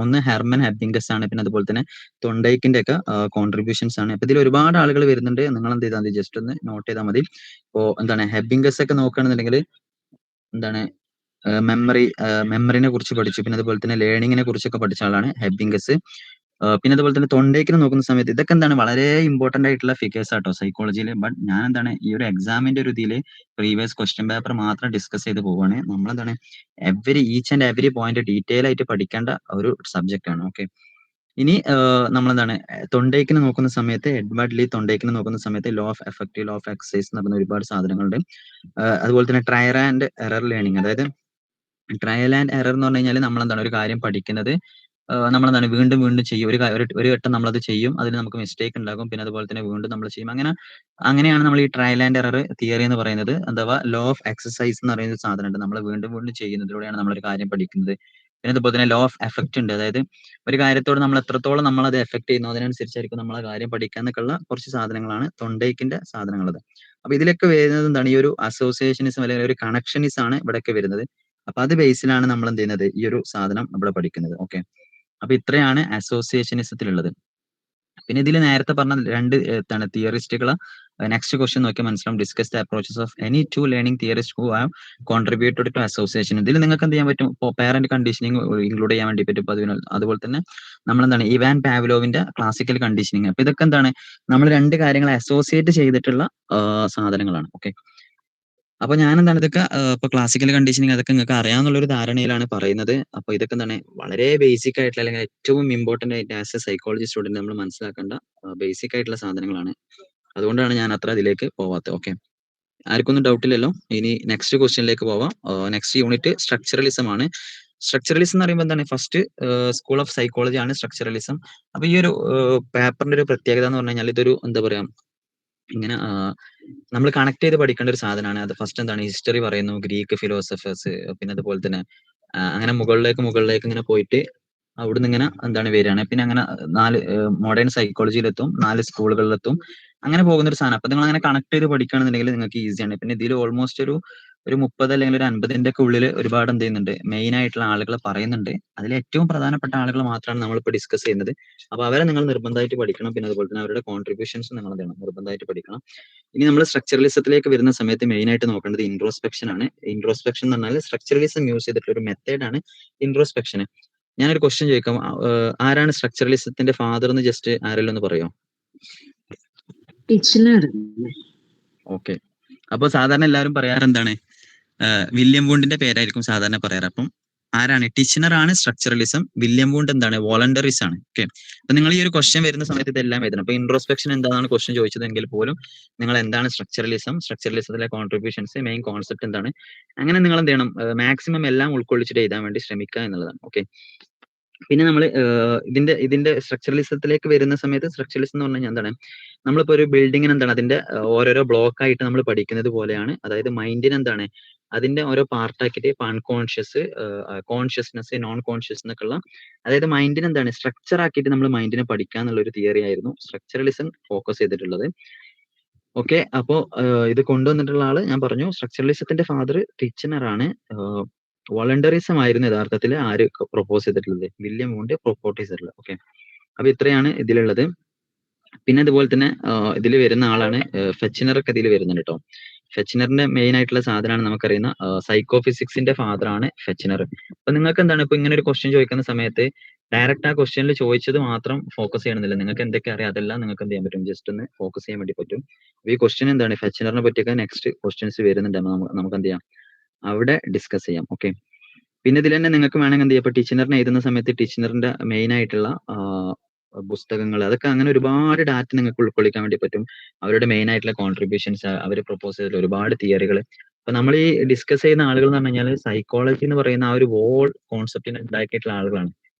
ഒന്ന് ഹെർമൻ ഹെബിംഗസ് ആണ്, പിന്നെ അതുപോലെ തന്നെ തൊണ്ടൈക്കിന്റെ ഒക്കെ കോൺട്രിബ്യൂഷൻസ് ആണ്. അപ്പൊ ഇതിൽ ഒരുപാട് ആളുകൾ വരുന്നുണ്ട്, നിങ്ങൾ എന്ത് ചെയ്താൽ മതി, ജസ്റ്റ് ഒന്ന് നോട്ട് ചെയ്താൽ മതി. ഇപ്പോ എന്താണ്, ഹെബിംഗസ് ഒക്കെ നോക്കുകയാണെന്നുണ്ടെങ്കിൽ എന്താണ്, മെമ്മറിനെ കുറിച്ച് പഠിച്ചു, പിന്നെ അതുപോലെ തന്നെ ലേണിങ്ങിനെ കുറിച്ചൊക്കെ പഠിച്ച ആളാണ് ഹെബിംഗസ്. പിന്നെ അതുപോലെ തന്നെ തൊണ്ടേക്കിന് നോക്കുന്ന സമയത്ത് ഇതൊക്കെ എന്താണ്, വളരെ ഇമ്പോർട്ടന്റ് ആയിട്ടുള്ള ഫിഗേഴ്സ് ആട്ടോ സൈക്കോളജിയിൽ. ബട്ട് ഞാൻ എന്താണ്, ഈ ഒരു എക്സാമിന്റെ ഒരു ഇതിൽ പ്രീവിയസ് ക്വസ്റ്റ്യൻ പേപ്പർ മാത്രം ഡിസ്കസ് ചെയ്ത് പോവുകയാണ്. നമ്മളെന്താണ് each and every point detail ആയിട്ട് പഠിക്കേണ്ട ഒരു സബ്ജക്റ്റ് ആണ്. ഓക്കെ, ഇനി നമ്മളെന്താണ് തൊണ്ടേക്കിന് നോക്കുന്ന സമയത്ത്, എഡ്വേർഡ് ലീ തൊണ്ടേക്കിന് നോക്കുന്ന സമയത്ത് law of effective, law of exercise എന്ന് പറയുന്ന ഒരുപാട് സാധനങ്ങളുണ്ട്. അതുപോലെ തന്നെ ട്രയൽ ആൻഡ് എറർ ലേണിംഗ്, അതായത് ട്രയൽ ആൻഡ് എറർ എന്ന് പറഞ്ഞു കഴിഞ്ഞാൽ നമ്മളെന്താണ് ഒരു കാര്യം പഠിക്കുന്നത്, നമ്മളെന്താണ് വീണ്ടും വീണ്ടും ചെയ്യും. ഒരു വട്ടം നമ്മളത് ചെയ്യും, അതിൽ നമുക്ക് മിസ്റ്റേക്ക് ഉണ്ടാകും, പിന്നെ അതുപോലെ തന്നെ വീണ്ടും നമ്മൾ ചെയ്യും. അങ്ങനെയാണ് നമ്മൾ ഈ ട്രയൽ ആൻഡ് എറർ തിയറി എന്ന് പറയുന്നത്. അഥവാ ലോ ഓഫ് എക്സസൈസ് എന്ന് പറയുന്ന ഒരു സാധനമുണ്ട്, നമ്മൾ വീണ്ടും വീണ്ടും ചെയ്യുന്നതിലൂടെയാണ് നമ്മളൊരു കാര്യം പഠിക്കുന്നത്. പിന്നെ അതുപോലെ തന്നെ ലോ ഓഫ് എഫക്റ്റ് ഉണ്ട്, അതായത് ഒരു കാര്യത്തോട് നമ്മൾ എത്രത്തോളം നമ്മളത് എഫക്ട് ചെയ്യുന്നു അതിനനുസരിച്ചായിരിക്കും നമ്മൾ ആ കാര്യം പഠിക്കാൻ എന്നൊക്കെയുള്ള കുറച്ച് സാധനങ്ങളാണ് തൊണ്ടേക്കിന്റെ സാധനങ്ങളത്. അപ്പൊ ഇതിലൊക്കെ വരുന്നത് എന്താണ്, ഈ ഒരു അസോസിയേഷനിസം അല്ലെങ്കിൽ ഒരു കണക്ഷനിസം ആണ് ഇവിടെയൊക്കെ വരുന്നത്. അപ്പൊ അത് ബേസിലാണ് നമ്മൾ എന്ത് ചെയ്യുന്നത്, ഈ ഒരു സാധനം ഇവിടെ പഠിക്കുന്നത്. ഓക്കെ, അപ്പൊ ഇത്രയാണ് അസോസിയേഷനിസത്തിലുള്ളത്. പിന്നെ ഇതിൽ നേരത്തെ പറഞ്ഞ രണ്ട് എന്താണ് തിയറിസ്റ്റുകൾ, നെക്സ്റ്റ് ക്വസ്റ്റ്യൻ നോക്കിയാൽ മനസ്സിലാവും. Discuss the approaches of any two learning theorist who have contributed to association. ഇതിൽ നിങ്ങൾക്ക് എന്ത് ചെയ്യാൻ പറ്റും, പാരന്റ് കണ്ടീഷനിങ് ഇൻക്ലൂഡ് ചെയ്യാൻ വേണ്ടി പറ്റും. അതുപോലെ തന്നെ നമ്മൾ എന്താണ്, ഇവാൻ പാവ്ലോവിന്റെ ക്ലാസിക്കൽ കണ്ടീഷനിങ്. അപ്പൊ ഇതൊക്കെ എന്താണ്, നമ്മൾ രണ്ട് കാര്യങ്ങളെ അസോസിയേറ്റ് ചെയ്തിട്ടുള്ള സാധനങ്ങളാണ്. ഓക്കെ, അപ്പൊ ഞാൻ എന്താണ് ഇതൊക്കെ ഇപ്പൊ ക്ലാസിക്കൽ കണ്ടീഷനിങ് അതൊക്കെ നിങ്ങൾക്ക് അറിയാവുന്ന ഒരു ധാരണയിലാണ് പറയുന്നത്. അപ്പൊ ഇതൊക്കെ എന്താണ് വളരെ ബേസിക് ആയിട്ടുള്ള അല്ലെങ്കിൽ ഏറ്റവും ഇമ്പോർട്ടന്റ് ആയിട്ട് ആസ് എ സൈക്കോളജി സ്റ്റുഡന്റ് നമ്മൾ മനസ്സിലാക്കേണ്ട ബേസിക് ആയിട്ടുള്ള സാധനങ്ങളാണ്. അതുകൊണ്ടാണ് ഞാൻ അത്ര ഇതിലേക്ക് പോവാത്തത്. ഓക്കെ, ആർക്കൊന്നും ഡൗട്ട് ഇല്ലല്ലോ. ഇനി നെക്സ്റ്റ് ക്വസ്റ്റ്യനിലേക്ക് പോവാം. നെക്സ്റ്റ് യൂണിറ്റ് സ്ട്രക്ചറലിസം ആണ്. സ്ട്രക്ചറലിസം എന്ന് പറയുമ്പോൾ എന്താണ്, ഫസ്റ്റ് സ്കൂൾ ഓഫ് സൈക്കോളജി ആണ് സ്ട്രക്ചറലിസം. അപ്പൊ ഈ ഒരു പേപ്പറിന്റെ ഒരു പ്രത്യേകത എന്ന് പറഞ്ഞു കഴിഞ്ഞാൽ ഇതൊരു എന്താ പറയാ, ഇങ്ങനെ നമ്മൾ കണക്ട് ചെയ്ത് പഠിക്കേണ്ട ഒരു സാധനമാണ്. അത് ഫസ്റ്റ് എന്താണ്, ഹിസ്റ്ററി പറയുന്നു, ഗ്രീക്ക് ഫിലോസഫേഴ്സ്, പിന്നെ അതുപോലെ തന്നെ അങ്ങനെ മുകളിലേക്ക് ഇങ്ങനെ പോയിട്ട് അവിടുന്ന് ഇങ്ങനെ എന്താണ് വരികയാണ്. പിന്നെ അങ്ങനെ നാല് മോഡേൺ സൈക്കോളജിയിലെത്തും, നാല് സ്കൂളുകളിലെത്തും. അങ്ങനെ പോകുന്ന ഒരു സാധനം. അപ്പൊ നിങ്ങൾ അങ്ങനെ കണക്ട് ചെയ്ത് പഠിക്കുകയാണെന്നുണ്ടെങ്കിൽ നിങ്ങൾക്ക് ഈസിയാണ്. പിന്നെ ഇതിൽ ഓൾമോസ്റ്റ് ഒരു 30 അല്ലെങ്കിൽ ഒരു 50ന്റെ ഒക്കെ ഉള്ളിൽ ഒരുപാട് എന്ത് ചെയ്യുന്നുണ്ട്, മെയിൻ ആയിട്ടുള്ള ആളുകൾ പറയുന്നുണ്ട്. അതിൽ ഏറ്റവും പ്രധാനപ്പെട്ട ആളുകൾ മാത്രമാണ് നമ്മളിപ്പോൾ ഡിസ്കസ് ചെയ്യുന്നത്. അപ്പൊ അവരെ നിങ്ങൾ നിർബന്ധമായിട്ട് പഠിക്കണം. പിന്നെ അതുപോലെ തന്നെ അവരുടെ കോൺട്രിബ്യൂഷൻസ് നിങ്ങൾ എന്ത് ചെയ്യണം, നിർബന്ധമായിട്ട് പഠിക്കണം. ഇനി നമ്മൾ സ്ട്രക്ചറലിസത്തിലേക്ക് വരുന്ന സമയത്ത് മെയിൻ ആയിട്ട് നോക്കേണ്ടത് ഇൻട്രോസ്പെക്ഷൻ ആണ്. ഇൻട്രോസ്പെക്ഷൻ എന്ന് പറഞ്ഞാൽ സ്ട്രക്ചറലിസം യൂസ് ചെയ്തിട്ടുള്ള ഒരു മെത്തേഡാണ് ഇൻട്രോസ്പെക്ഷൻ. ഞാനൊരു ക്വസ്റ്റ്യൻ ചോദിക്കാം, ആരാണ് സ്ട്രക്ചറലിസത്തിന്റെ ഫാദർ എന്ന് ജസ്റ്റ് ആരെല്ലാം ഒന്ന് പറയോ? ടിച്ച്നർ. ഓക്കെ. അപ്പൊ സാധാരണ എല്ലാവരും പറയാറ് എന്താണ്, വില്യം വൂണ്ടിന്റെ പേരായിരിക്കും സാധാരണ പറയാറ്. അപ്പം ആരാണ്? ടിച്ച്നർ ആണ് സ്ട്രക്ചറലിസം, വില്യം വൂണ്ട് എന്താണ്, വോളണ്ടറീസ് ആണ്. ഓക്കെ. അപ്പൊ നിങ്ങൾ ഈ ഒരു ക്വസ്റ്റ്യൻ വരുന്ന സമയത്ത് ഇതെല്ലാം എഴുതണം. അപ്പൊ ഇൻട്രോസ്പെക്ഷൻ എന്താണെന്ന് ക്വസ്റ്റ്യൻ ചോദിച്ചതെങ്കിൽ പോലും നിങ്ങൾ എന്താണ് സ്ട്രക്ചറലിസം, സ്ട്രക്ചറലിസത്തിലെ കോൺട്രിബ്യൂഷൻസ്, മെയിൻ കോൺസെപ്റ്റ് എന്താണ്, അങ്ങനെ നിങ്ങൾ എന്ത് ചെയ്യണം, മാക്സിമം എല്ലാം ഉൾക്കൊള്ളിച്ചിട്ട് എഴുതാൻ വേണ്ടി ശ്രമിക്കുക എന്നുള്ളതാണ്. ഓക്കെ. പിന്നെ നമ്മൾ ഇതിന്റെ സ്ട്രക്ചറലിസത്തിലേക്ക് വരുന്ന സമയത്ത് സ്ട്രക്ചറലിസം എന്ന് പറഞ്ഞാൽ എന്താണ്, നമ്മളിപ്പോ ഒരു ബിൽഡിങ്ങിന് എന്താണ് അതിന്റെ ഓരോരോ ബ്ലോക്ക് ആയിട്ട് നമ്മൾ പഠിക്കുന്നത് പോലെയാണ്. അതായത് മൈൻഡിന് എന്താണ് അതിന്റെ ഓരോ പാർട്ടാക്കിയിട്ട് അൺകോൺഷ്യസ്, കോൺഷ്യസ്നെസ്, നോൺ കോൺഷ്യസ് എന്നൊക്കെയുള്ള, അതായത് മൈൻഡിന് എന്താണ് സ്ട്രക്ചർ ആക്കിയിട്ട് നമ്മൾ മൈൻഡിനെ പഠിക്കുക എന്നുള്ള ഒരു തിയറി ആയിരുന്നു സ്ട്രക്ചറലിസം ഫോക്കസ് ചെയ്തിട്ടുള്ളത്. ഓക്കെ. അപ്പോ ഇത് കൊണ്ടുവന്നിട്ടുള്ള ആള് ഞാൻ പറഞ്ഞു, സ്ട്രക്ചറലിസത്തിന്റെ ഫാദർ ടിച്ച്നർ ആണ്. വോളണ്ടറിസം ആയിരുന്നു യഥാർത്ഥത്തിൽ ആര് പ്രൊപ്പോസ് ചെയ്തിട്ടുള്ളത്, വില്യം വൂണ്ട് പ്രൊപ്പോസ് ചെയ്തിട്ടുള്ളത്. ഓക്കെ. അപ്പൊ ഇത്രയാണ് ഇതിലുള്ളത്. പിന്നെ അതുപോലെ തന്നെ ഇതിൽ വരുന്ന ആളാണ് ഫെച്ചിനർ ഒക്കെ ഇതിൽ വരുന്നുണ്ട് കേട്ടോ. ഫെച്ചിനറിന്റെ മെയിൻ ആയിട്ടുള്ള സാധനമാണ് നമുക്കറിയുന്ന സൈക്കോ ഫിസിക്സിന്റെ ഫാദർ ആണ് ഫെച്ചിനർ. അപ്പൊ നിങ്ങൾക്ക് എന്താണ് ഇപ്പൊ ഇങ്ങനെ ഒരു ക്വസ്റ്റ്യൻ ചോദിക്കുന്ന സമയത്ത് ഡയറക്റ്റ് ആ ക്വസ്റ്റ്യനിൽ ചോദിച്ചത് മാത്രം ഫോക്കസ് ചെയ്യണമെന്നില്ല. നിങ്ങൾക്ക് എന്തൊക്കെ അറിയാം അതെല്ലാം നിങ്ങൾക്ക് എന്ത് ചെയ്യാൻ പറ്റും, ജസ്റ്റ് ഒന്ന് ഫോക്കസ് ചെയ്യാൻ വേണ്ടി പറ്റും. ഈ ക്വസ്റ്റ്യൻ എന്താണ് ഫെച്ചിനറിനെ പറ്റിയൊക്കെ നെക്സ്റ്റ് ക്വസ്റ്റ്യൻസ് വരുന്നുണ്ട്, നമുക്ക് എന്ത് ചെയ്യാം, അവിടെ ഡിസ്കസ് ചെയ്യാം. ഓക്കെ. പിന്നെ ഇതിൽ തന്നെ നിങ്ങൾക്ക് വേണമെങ്കിൽ എന്ത് ചെയ്യാം, ഇപ്പൊ ടീച്ചറിനെ എഴുതുന്ന സമയത്ത് ടീച്ചറിന്റെ മെയിൻ ആയിട്ടുള്ള പുസ്തകങ്ങൾ, അതൊക്കെ അങ്ങനെ ഒരുപാട് ഡാറ്റ നിങ്ങൾക്ക് ഉൾക്കൊള്ളിക്കാൻ വേണ്ടി പറ്റും. അവരുടെ മെയിൻ ആയിട്ടുള്ള കോൺട്രിബ്യൂഷൻസ്, അവർ പ്രൊപ്പോസ് ചെയ്തിട്ടുള്ള ഒരുപാട് തിയറികൾ. അപ്പൊ നമ്മൾ ഈ ഡിസ്കസ് ചെയ്യുന്ന ആളുകൾ എന്ന് പറഞ്ഞു കഴിഞ്ഞാൽ സൈക്കോളജി എന്ന് പറയുന്ന ആ ഒരു വോൾ കോൺസെപ്റ്റിനെ ഉണ്ടാക്കിയിട്ടുള്ള ആളുകളാണ്.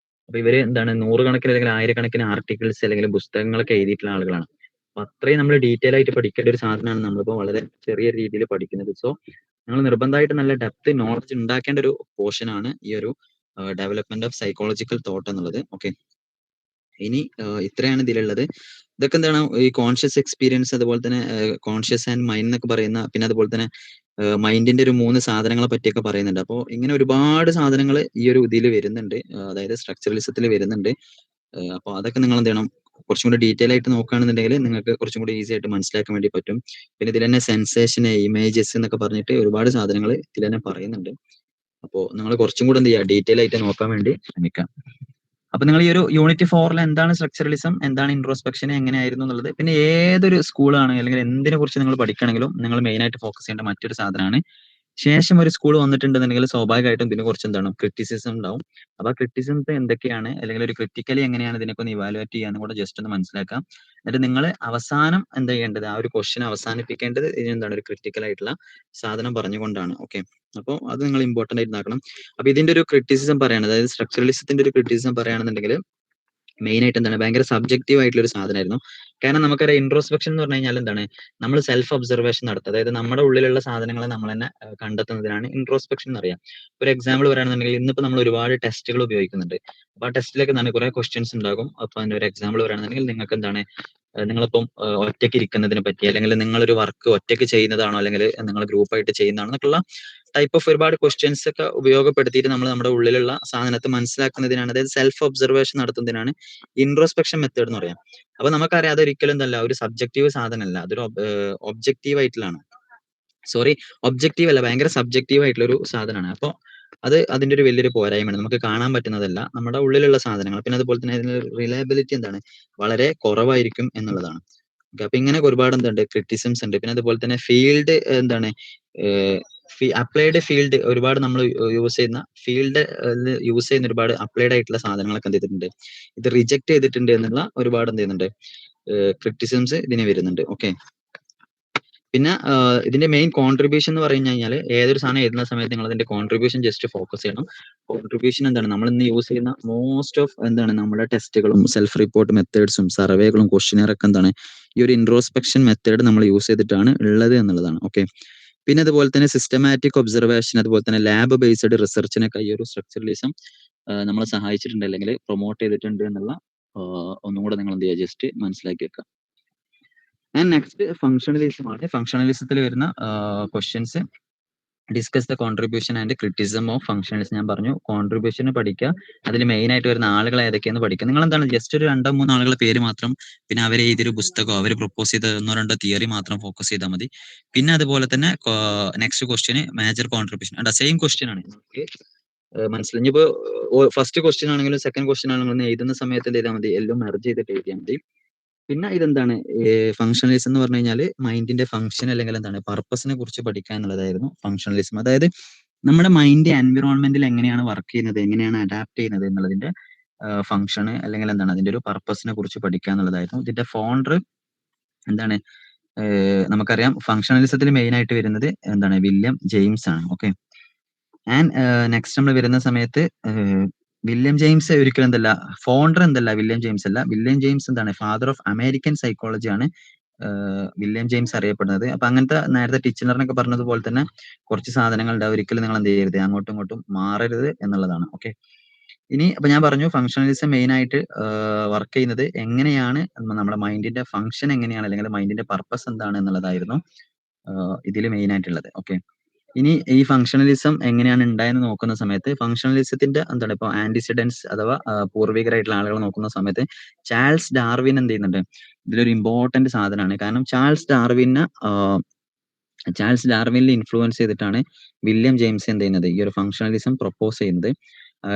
അപ്പൊ ഇവര് എന്താണ് നൂറുകണക്കിന് അല്ലെങ്കിൽ ആയിരക്കണക്കിന് ആർട്ടിക്കിൾസ് അല്ലെങ്കിൽ പുസ്തകങ്ങളൊക്കെ എഴുതിയിട്ടുള്ള ആളുകളാണ്. അപ്പൊ അത്രയും നമ്മൾ ഡീറ്റെയിൽ ആയിട്ട് പഠിക്കേണ്ട ഒരു സാധനമാണ് നമ്മളിപ്പോ വളരെ ചെറിയ രീതിയിൽ പഠിക്കുന്നത്. സോ നിങ്ങൾ നിർബന്ധമായിട്ട് നല്ല ഡെപ്ത് നോളജ് ഉണ്ടാക്കേണ്ട ഒരു പോർഷൻ ആണ് ഈ ഒരു ഡെവലപ്മെന്റ് ഓഫ് സൈക്കോളജിക്കൽ തോട്ട് എന്നുള്ളത്. ഓക്കെ. ഇനി ഇത്രയാണ് ഇതിലുള്ളത്. ഇതൊക്കെ എന്താണ് ഈ കോൺഷ്യസ് എക്സ്പീരിയൻസ്, അതുപോലെ തന്നെ കോൺഷ്യസ് ആൻഡ് മൈൻഡ് എന്നൊക്കെ പറയുന്ന, പിന്നെ അതുപോലെ തന്നെ മൈൻഡിന്റെ ഒരു 3 സാധനങ്ങളെ പറ്റിയൊക്കെ പറയുന്നുണ്ട്. അപ്പോൾ ഇങ്ങനെ ഒരുപാട് സാധനങ്ങൾ ഈ ഒരു ഇതിൽ വരുന്നുണ്ട്, അതായത് സ്ട്രക്ചറലിസത്തിൽ വരുന്നുണ്ട്. അപ്പോൾ അതൊക്കെ നിങ്ങൾ എന്ത് ചെയ്യണം, കുറച്ചും കൂടി ഡീറ്റെയിൽ ആയിട്ട് നോക്കുകയാണെന്നുണ്ടെങ്കിൽ നിങ്ങൾക്ക് കുറച്ചും കൂടി ഈസി ആയിട്ട് മനസ്സിലാക്കാൻ വേണ്ടി പറ്റും. പിന്നെ ഇതിൽ തന്നെ സെൻസേഷൻ, ഇമേജസ് എന്നൊക്കെ പറഞ്ഞിട്ട് ഒരുപാട് സാധനങ്ങൾ ഇതിൽ തന്നെ പറയുന്നുണ്ട്. അപ്പോൾ നിങ്ങൾ കുറച്ചും കൂടി എന്ത് ചെയ്യുക, ഡീറ്റെയിൽ ആയിട്ട് നോക്കാൻ വേണ്ടി ശ്രമിക്കാം. അപ്പൊ നിങ്ങൾ ഈ ഒരു യൂണിറ്റ് 4 എന്താണ് സ്ട്രക്ചറലിസം, എന്താണ് ഇൻട്രോസ്പെക്ഷൻ, എങ്ങനെയായിരുന്നു എന്നുള്ളത്, പിന്നെ ഏതൊരു സ്കൂളാണ് അല്ലെങ്കിൽ എന്തിനെ കുറിച്ച് നിങ്ങൾ പഠിക്കണമെങ്കിലും നിങ്ങൾ മെയിൻ ആയിട്ട് ഫോക്കസ് ചെയ്യേണ്ട മറ്റൊരു സാധനമാണ്, ശേഷം ഒരു സ്കൂൾ വന്നിട്ടുണ്ടെന്നുണ്ടെങ്കിൽ സ്വാഭാവികമായിട്ടും ഇതിനെ കുറിച്ച് എന്താണ് ക്രിറ്റിസിസം ഉണ്ടാവും. അപ്പൊ ആ ക്രിറ്റിസിസത്തെ എന്തൊക്കെയാണ്, അല്ലെങ്കിൽ ഒരു ക്രിറ്റിക്കലി എങ്ങനെയാണ് ഇതിനൊക്കെ ഒന്ന് ഇവാലുവേറ്റ് ചെയ്യാന്ന് കൂടെ ജസ്റ്റ് ഒന്ന് മനസ്സിലാക്കാം. എന്നിട്ട് നിങ്ങൾ അവസാനം എന്താ ചെയ്യേണ്ടത്, ആ ഒരു ക്വസ്റ്റ്യൻ അവസാനിപ്പിക്കേണ്ടത് എന്താണ്, ഒരു ക്രിറ്റിക്കൽ ആയിട്ടുള്ള സാധനം പറഞ്ഞുകൊണ്ടാണ്. ഓക്കെ. അപ്പോൾ അത് നിങ്ങൾ ഇമ്പോർട്ടന്റ് ആയിട്ട് നോക്കണം. അപ്പൊ ഇതിന്റെ ഒരു ക്രിറ്റിസിസം പറയാണ്, അതായത് സ്ട്രക്ചറലിസത്തിന്റെ ഒരു ക്രിറ്റിസിസം പറയുകയാണെന്നുണ്ടെങ്കിൽ മെയിൻ ആയിട്ട് എന്താണ് ഭയങ്കര സബ്ജക്റ്റീവ് ആയിട്ടുള്ള ഒരു സാധനമായിരുന്നു. കാരണം നമുക്കറിയാം ഇൻട്രോസ്പെക്ഷൻ എന്ന് പറഞ്ഞു കഴിഞ്ഞാൽ എന്താണ്, നമ്മൾ സെൽഫ് ഒബ്സർവേഷൻ നടത്തുക, അതായത് നമ്മുടെ ഉള്ളിലുള്ള സാധനങ്ങളെ നമ്മൾ തന്നെ കണ്ടെത്തുന്നതിനാണ് ഇൻട്രോസ്പെക്ഷൻ എന്ന് പറയാം. ഒരു എക്സാമ്പിൾ പറയുകയാണെന്നുണ്ടെങ്കിൽ ഇന്നിപ്പോൾ നമ്മൾ ഒരുപാട് ടെസ്റ്റുകൾ ഉപയോഗിക്കുന്നുണ്ട്. അപ്പൊ ആ ടെസ്റ്റിലേക്ക് എന്താണ് കുറെ ക്വസ്റ്റ്യൻസ് ഉണ്ടാകും. അപ്പൊ അതിന്റെ ഒരു എക്സാമ്പിൾ പറയുകയാണെന്നുണ്ടെങ്കിൽ നിങ്ങൾക്ക് എന്താണ്, നിങ്ങളിപ്പം ഒറ്റയ്ക്ക് ഇരിക്കുന്നതിനെ പറ്റി, അല്ലെങ്കിൽ നിങ്ങളൊരു വർക്ക് ഒറ്റയ്ക്ക് ചെയ്യുന്നതാണോ അല്ലെങ്കിൽ നിങ്ങൾ ഗ്രൂപ്പായിട്ട് ചെയ്യുന്നതാണോ എന്നൊക്കെയുള്ള ടൈപ്പ് ഓഫ് ഒരുപാട് ക്വസ്റ്റ്യൻസ് ഒക്കെ ഉപയോഗപ്പെടുത്തിയിട്ട് നമ്മൾ നമ്മുടെ ഉള്ളിലുള്ള സാധനത്തെ മനസ്സിലാക്കുന്നതിനാണ്, അതായത് സെൽഫ് ഒബ്സർവേഷൻ നടത്തുന്നതിനാണ് ഇൻട്രോസ്പെക്ഷൻ മെത്തേഡ് എന്ന് പറയാം. അപ്പൊ നമുക്കറിയാം അതൊരിക്കലും എന്തല്ല ഒരു സബ്ജക്റ്റീവ് സാധനമല്ല, അതൊരു ഒബ്ജക്റ്റീവ് ആയിട്ടുള്ളതാണ്. സോറി, ഒബ്ജക്റ്റീവ് അല്ല, ഭയങ്കര സബ്ജക്റ്റീവ് ആയിട്ടുള്ള ഒരു സാധനമാണ്. അപ്പോൾ അത് അതിന്റെ ഒരു വലിയൊരു പോരായ്മയാണ്, നമുക്ക് കാണാൻ പറ്റുന്നതല്ല നമ്മുടെ ഉള്ളിലുള്ള സാധനങ്ങൾ. പിന്നെ അതുപോലെ തന്നെ അതിന്റെ റിലയബിലിറ്റി എന്താണ്, വളരെ കുറവായിരിക്കും എന്നുള്ളതാണ്. അപ്പൊ ഇങ്ങനെ ഒരുപാട് എന്തുണ്ട്, ക്രിറ്റിസിംസ് ഉണ്ട്. പിന്നെ അതുപോലെ തന്നെ ഫീൽഡ് എന്താണ്, അപ്ലൈഡ് ഫീൽഡ്, ഒരുപാട് നമ്മൾ യൂസ് ചെയ്യുന്ന ഫീൽഡ് യൂസ് ചെയ്യുന്ന ഒരുപാട് അപ്ലൈഡ് ആയിട്ടുള്ള സാധനങ്ങളൊക്കെ എന്ത് ചെയ്തിട്ടുണ്ട്, ഇത് റിജക്ട് ചെയ്തിട്ടുണ്ട് എന്നുള്ള ഒരുപാട് എന്ത് ചെയ്യുന്നുണ്ട്, ക്രിറ്റിസിംസ് ഇതിന് വരുന്നുണ്ട്. ഓക്കെ. പിന്നെ ഇതിന്റെ മെയിൻ കോൺട്രിബ്യൂഷൻ എന്ന് പറഞ്ഞു കഴിഞ്ഞാൽ ഏതൊരു സാധനം എഴുതുന്ന സമയത്ത് നിങ്ങൾ അതിന്റെ കോൺട്രിബ്യൂഷൻ ജസ്റ്റ് ഫോക്കസ് ചെയ്യണം. കോൺട്രിബ്യൂഷൻ എന്താണ്, നമ്മൾ ഇന്ന് യൂസ് ചെയ്യുന്ന മോസ്റ്റ് ഓഫ് എന്താണ് നമ്മുടെ ടെസ്റ്റുകളും സെൽഫ് റിപ്പോർട്ട് മെത്തേഡ്സും സർവേകളും ക്വസ്റ്റ്യനെയറൊക്കെ എന്താണ് ഈ ഒരു ഇൻട്രോസ്പെക്ഷൻ മെത്തേഡ് നമ്മൾ യൂസ് ചെയ്തിട്ടാണ് ഉള്ളത് എന്നുള്ളതാണ്. ഓക്കെ. പിന്നെ അതുപോലെ തന്നെ സിസ്റ്റമാറ്റിക് ഒബ്സർവേഷൻ, അതുപോലെ തന്നെ ലാബ് ബേസ്ഡ് റിസർച്ചിനൊക്കെ ഈ ഒരു സ്ട്രക്ചറലിസം നമ്മളെ സഹായിച്ചിട്ടുണ്ട് അല്ലെങ്കിൽ പ്രൊമോട്ട് ചെയ്തിട്ടുണ്ട് എന്നുള്ള ഒന്നും കൂടെ നിങ്ങൾ എന്ത് ചെയ്യുക, ജസ്റ്റ് മനസ്സിലാക്കി വെക്കുക. ആൻഡ് നെക്സ്റ്റ് ഫങ്ഷണലിസം ആണ്. ഫങ്ഷണലിസത്തിൽ വരുന്ന questions discuss the contribution and criticism of functionalism. ഞാൻ പറഞ്ഞു കോൺട്രിബ്യൂഷൻ പഠിക്കുക, അതിൽ മെയിൻ ആയിട്ട് വരുന്ന ആളുകൾ ഏതൊക്കെയെന്ന് പഠിക്കുക. നിങ്ങൾ എന്താണ് ജസ്റ്റ് ഒരു 2-3 ആളുകളുടെ പേര് മാത്രം, പിന്നെ അവർ എഴുതിയൊരു പുസ്തകമോ അവർ പ്രൊപ്പോസ് ചെയ്ത 1-2 തിയറി മാത്രം ഫോക്കസ് ചെയ്താൽ മതി. പിന്നെ അതുപോലെ തന്നെ നെക്സ്റ്റ് ക്വസ്റ്റ്യൻ മേജർ കോൺട്രിബ്യൂഷൻ അല്ല സെയിം ക്വസ്റ്റ്യൻ ആണ്. നമുക്ക് മനസ്സിലായി. ഇനിയിപ്പോ ഫസ്റ്റ് ക്വസ്റ്റ്യൻ ആണെങ്കിലും സെക്കൻഡ് ക്വസ്റ്റ്യൻ ആണെങ്കിലും എഴുതുന്ന സമയത്ത് എന്ത് ചെയ്താൽ മതി, എല്ലാം മെർജ് ചെയ്തിട്ട് എഴുതിയാൽ മതി. പിന്നെ ഇതെന്താണ് ഫങ്ഷണലിസം എന്ന് പറഞ്ഞു കഴിഞ്ഞാൽ മൈൻഡിന്റെ ഫംഗ്ഷൻ അല്ലെങ്കിൽ എന്താണ് പർപ്പസിനെ കുറിച്ച് പഠിക്കുക എന്നുള്ളതായിരുന്നു ഫങ്ഷണലിസം. അതായത് നമ്മുടെ മൈൻഡ് എൻവിറോൺമെന്റിൽ എങ്ങനെയാണ് വർക്ക് ചെയ്യുന്നത്, എങ്ങനെയാണ് അഡാപ്റ്റ് ചെയ്യുന്നത് എന്നുള്ളതിന്റെ ഫംഗ്ഷൻ അല്ലെങ്കിൽ എന്താണ് അതിന്റെ ഒരു പർപ്പസിനെ കുറിച്ച് പഠിക്കുക എന്നുള്ളതായിരുന്നു. ഇതിന്റെ ഫോണ്ടർ എന്താണ്, നമുക്കറിയാം ഫങ്ഷണലിസത്തിൽ മെയിൻ ആയിട്ട് വരുന്നത് എന്താണ് വില്യം ജെയിംസ് ആണ്. ഓക്കെ. ആൻഡ് നെക്സ്റ്റ് നമ്മൾ വരുന്ന സമയത്ത് വില്യം ജെയിംസ് ഒരിക്കലും എന്തല്ല, ഫോണ്ടർ എന്തല്ല വില്യം ജെയിംസ് അല്ല. വില്യം ജെയിംസ് എന്താണ് ഫാദർ ഓഫ് അമേരിക്കൻ സൈക്കോളജി ആണ് വില്യം ജെയിംസ് അറിയപ്പെടുന്നത്. അപ്പൊ അങ്ങനത്തെ നേരത്തെ ടിച്ചറിനൊക്കെ പറഞ്ഞതുപോലെ തന്നെ കുറച്ച് സാധനങ്ങളുണ്ട്, ഒരിക്കലും നിങ്ങൾ എന്ത് ചെയ്യരുത്, അങ്ങോട്ടും ഇങ്ങോട്ടും മാറരുത് എന്നുള്ളതാണ്. ഓക്കെ. ഇനി അപ്പൊ ഞാൻ പറഞ്ഞു ഫങ്ഷണലിസം മെയിൻ ആയിട്ട് വർക്ക് ചെയ്യുന്നത് എങ്ങനെയാണ്, നമ്മുടെ മൈൻഡിന്റെ ഫംഗ്ഷൻ എങ്ങനെയാണ് അല്ലെങ്കിൽ മൈൻഡിന്റെ പർപ്പസ് എന്താണ് എന്നുള്ളതായിരുന്നു ഇതിൽ മെയിൻ ആയിട്ടുള്ളത്. ഓക്കെ. ഇനി ഈ ഫങ്ഷണലിസം എങ്ങനെയാണ് ഉണ്ടായെന്ന് നോക്കുന്ന സമയത്ത് ഫങ്ഷണലിസത്തിന്റെ എന്താണ് ഇപ്പൊ ആന്റിസിഡൻസ് അഥവാ പൂർവികരായിട്ടുള്ള ആളുകൾ നോക്കുന്ന സമയത്ത് ചാൾസ് ഡാർവിൻ എന്ത് ചെയ്യുന്നുണ്ട്, ഇതിലൊരു ഇമ്പോർട്ടന്റ് സാധനമാണ്. കാരണം ചാൾസ് ഡാർവിനിൽ ഇൻഫ്ലുവൻസ് ചെയ്തിട്ടാണ് വില്യം ജെയിംസ് എന്ത് ചെയ്യുന്നത് ഈ ഒരു ഫങ്ഷണലിസം പ്രൊപ്പോസ് ചെയ്യുന്നത്.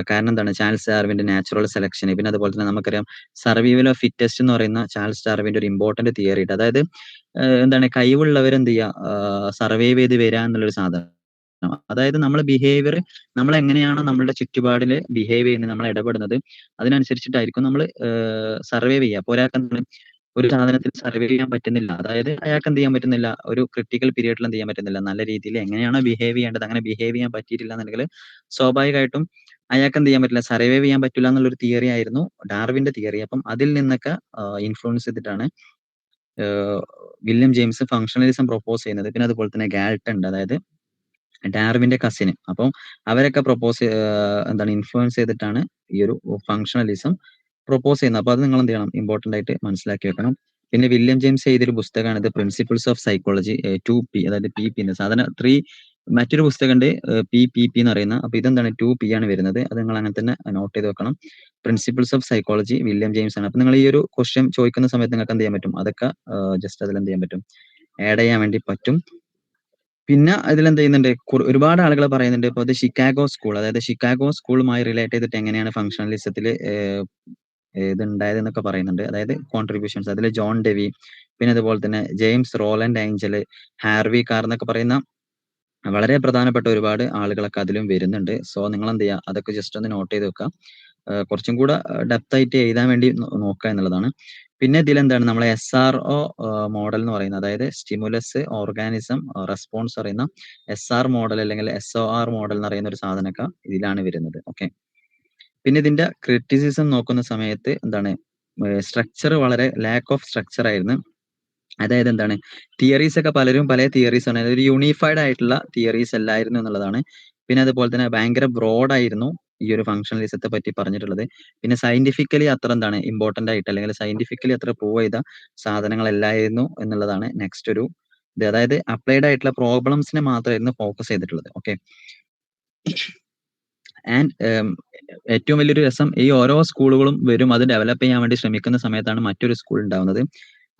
കാരണം എന്താണ്, ചാൾസ് ഡാർവിന്റെ നാച്ചുറൽ സെലക്ഷൻ, പിന്നെ അതുപോലെ തന്നെ നമുക്കറിയാം സർവൈവൽ ഓഫ് ഫിറ്റസ്റ്റ് എന്ന് പറയുന്ന ചാൾസ് ഡാർവിന്റെ ഒരു ഇമ്പോർട്ടന്റ് തിയറി ഉണ്ട്. അതായത് എന്താണ് കഴിവുള്ളവർ എന്ത് ചെയ്യുക, സർവൈവ് ചെയ്ത് വരിക എന്നുള്ളൊരു സാധനം. അതായത് നമ്മളെ ബിഹേവിയർ, നമ്മൾ എങ്ങനെയാണോ നമ്മളുടെ ചുറ്റുപാടിൽ ബിഹേവ് ചെയ്യുന്നത്, നമ്മൾ ഇടപെടുന്നത്, അതിനനുസരിച്ചിട്ടായിരിക്കും നമ്മൾ സർവൈവ് ചെയ്യുക. അപ്പോൾ ഒരാൾക്ക് എന്താണ് ഒരു സാധനത്തിൽ സർവൈവ് ചെയ്യാൻ പറ്റുന്നില്ല, അതായത് അയാൾക്ക് എന്ത് ചെയ്യാൻ പറ്റുന്നില്ല, ഒരു ക്രിട്ടിക്കൽ പീരിയഡിൽ എന്ത് ചെയ്യാൻ പറ്റുന്നില്ല, നല്ല രീതിയിൽ എങ്ങനെയാണോ ബിഹേവ് ചെയ്യേണ്ടത് അങ്ങനെ ബിഹേവ് ചെയ്യാൻ പറ്റിയിട്ടില്ല എന്നുണ്ടെങ്കിൽ സ്വാഭാവികമായിട്ടും അയാൾക്ക് എന്ത് ചെയ്യാൻ പറ്റില്ല, സർവൈവ് ചെയ്യാൻ പറ്റില്ല എന്നുള്ളൊരു തിയറി ആയിരുന്നു ഡാർവിന്റെ തിയറി. അപ്പം അതിൽ നിന്നൊക്കെ ഇൻഫ്ലുവൻസ് ചെയ്തിട്ടാണ് വില്യം ജെയിംസ് ഫങ്ഷണലിസം പ്രൊപ്പോസ് ചെയ്യുന്നത്. പിന്നെ അതുപോലെ തന്നെ ഗാൽട്ടൺ ഉണ്ട്, അതായത് ഡാർവിന്റെ കസിന്. അപ്പം അവരൊക്കെ എന്താണ് ഇൻഫ്ലുവൻസ് ചെയ്തിട്ടാണ് ഈ ഒരു ഫങ്ഷണലിസം പ്രൊപ്പോസ് ചെയ്യുന്നത്. അപ്പൊ അത് നിങ്ങൾ എന്ത് ചെയ്യണം, ഇമ്പോർട്ടന്റ് ആയിട്ട് മനസ്സിലാക്കി വെക്കണം. പിന്നെ വില്യം ജെയിംസ് എഴുതിയൊരു പുസ്തകമാണ് ഇത് പ്രിൻസിപ്പിൾസ് ഓഫ് സൈക്കോളജി 2P, അതായത് PP എന്ന് സാധാരണ 3. മറ്റൊരു പുസ്തകമുണ്ട് PPP എന്ന് പറയുന്ന. അപ്പൊ ഇതെന്താണ് 2P ആണ് വരുന്നത്. അത് നിങ്ങൾ അങ്ങനെ തന്നെ നോട്ട് ചെയ്ത് വെക്കണം. Principles of psychology William James ആണ്. അപ്പൊ നിങ്ങൾ ഈ ഒരു ക്വസ്റ്റ്യൻ ചോദിക്കുന്ന സമയത്ത് നിങ്ങൾക്ക് എന്ത് ചെയ്യാൻ പറ്റും, അതൊക്കെ ജസ്റ്റ് അതിൽ എന്ത് ചെയ്യാൻ പറ്റും, ആഡ് ചെയ്യാൻ വേണ്ടി പറ്റും. പിന്നെ അതിലെന്ത് ചെയ്യുന്നുണ്ട്, ഒരുപാട് ആളുകൾ പറയുന്നുണ്ട്. ഇപ്പൊ അത് ഷിക്കാഗോ സ്കൂൾ, അതായത് ഷിക്കാഗോ സ്കൂളുമായി റിലേറ്റ് ചെയ്തിട്ട് എങ്ങനെയാണ് ഫങ്ഷണലിസത്തിൽ ഇത് ഉണ്ടായത് എന്നൊക്കെ പറയുന്നുണ്ട്. അതായത് കോൺട്രിബ്യൂഷൻസ് അതിൽ ജോൺ ഡെവി, പിന്നെ അതുപോലെ തന്നെ ജെയിംസ് റോലൻഡ് ഏഞ്ചൽ, ഹാർവി കാർ എന്നൊക്കെ പറയുന്ന വളരെ പ്രധാനപ്പെട്ട ഒരുപാട് ആളുകളൊക്കെ അതിലും വരുന്നുണ്ട്. സോ നിങ്ങൾ എന്ത് ചെയ്യുക, അതൊക്കെ ജസ്റ്റ് ഒന്ന് നോട്ട് ചെയ്ത് വെക്കുക. കുറച്ചും കൂടെ ഡെപ്ത് ആയിട്ട് എഴുതാൻ വേണ്ടി നോക്കുക എന്നുള്ളതാണ്. പിന്നെ ഇതിലെന്താണ് നമ്മളെ SRO മോഡൽ എന്ന് പറയുന്നത്, അതായത് സ്റ്റിമുലസ് ഓർഗാനിസം റെസ്പോൺസ് പറയുന്ന SR മോഡൽ അല്ലെങ്കിൽ SOR മോഡൽ എന്ന് പറയുന്ന ഒരു സാധനമൊക്കെ ഇതിലാണ് വരുന്നത്. ഓക്കെ. പിന്നെ ഇതിന്റെ ക്രിറ്റിസിസം നോക്കുന്ന സമയത്ത് എന്താണ്, സ്ട്രക്ചർ വളരെ ലാക്ക് ഓഫ് സ്ട്രക്ചർ ആയിരുന്നു. അതായത് എന്താണ്, തിയറീസ് ഒക്കെ പലരും പല തിയറീസ് ആണ്, ഒരു യൂണിഫൈഡ് ആയിട്ടുള്ള തിയറീസ് അല്ലായിരുന്നു എന്നുള്ളതാണ്. പിന്നെ അതുപോലെ തന്നെ ഭയങ്കര ബ്രോഡ് ആയിരുന്നു ഈ ഒരു ഫങ്ഷണലിസത്തെ പറ്റി പറഞ്ഞിട്ടുള്ളത്. പിന്നെ സയന്റിഫിക്കലി അത്ര എന്താണ് ഇമ്പോർട്ടന്റ് ആയിട്ട് അല്ലെങ്കിൽ സയന്റിഫിക്കലി അത്ര പ്രൂവ് ചെയ്ത സാധനങ്ങളല്ലായിരുന്നു എന്നുള്ളതാണ് നെക്സ്റ്റ് ഒരു ഇത്. അതായത് അപ്ലൈഡ് ആയിട്ടുള്ള പ്രോബ്ലംസിനെ മാത്രമായിരുന്നു ഫോക്കസ് ചെയ്തിട്ടുള്ളത്. ഓക്കെ. ആൻഡ് ഏറ്റവും വലിയൊരു രസം, ഈ ഓരോ സ്കൂളുകളും വരും അത് ഡെവലപ്പ് ചെയ്യാൻ വേണ്ടി ശ്രമിക്കുന്ന സമയത്താണ് മറ്റൊരു സ്കൂൾ ഉണ്ടാവുന്നത്.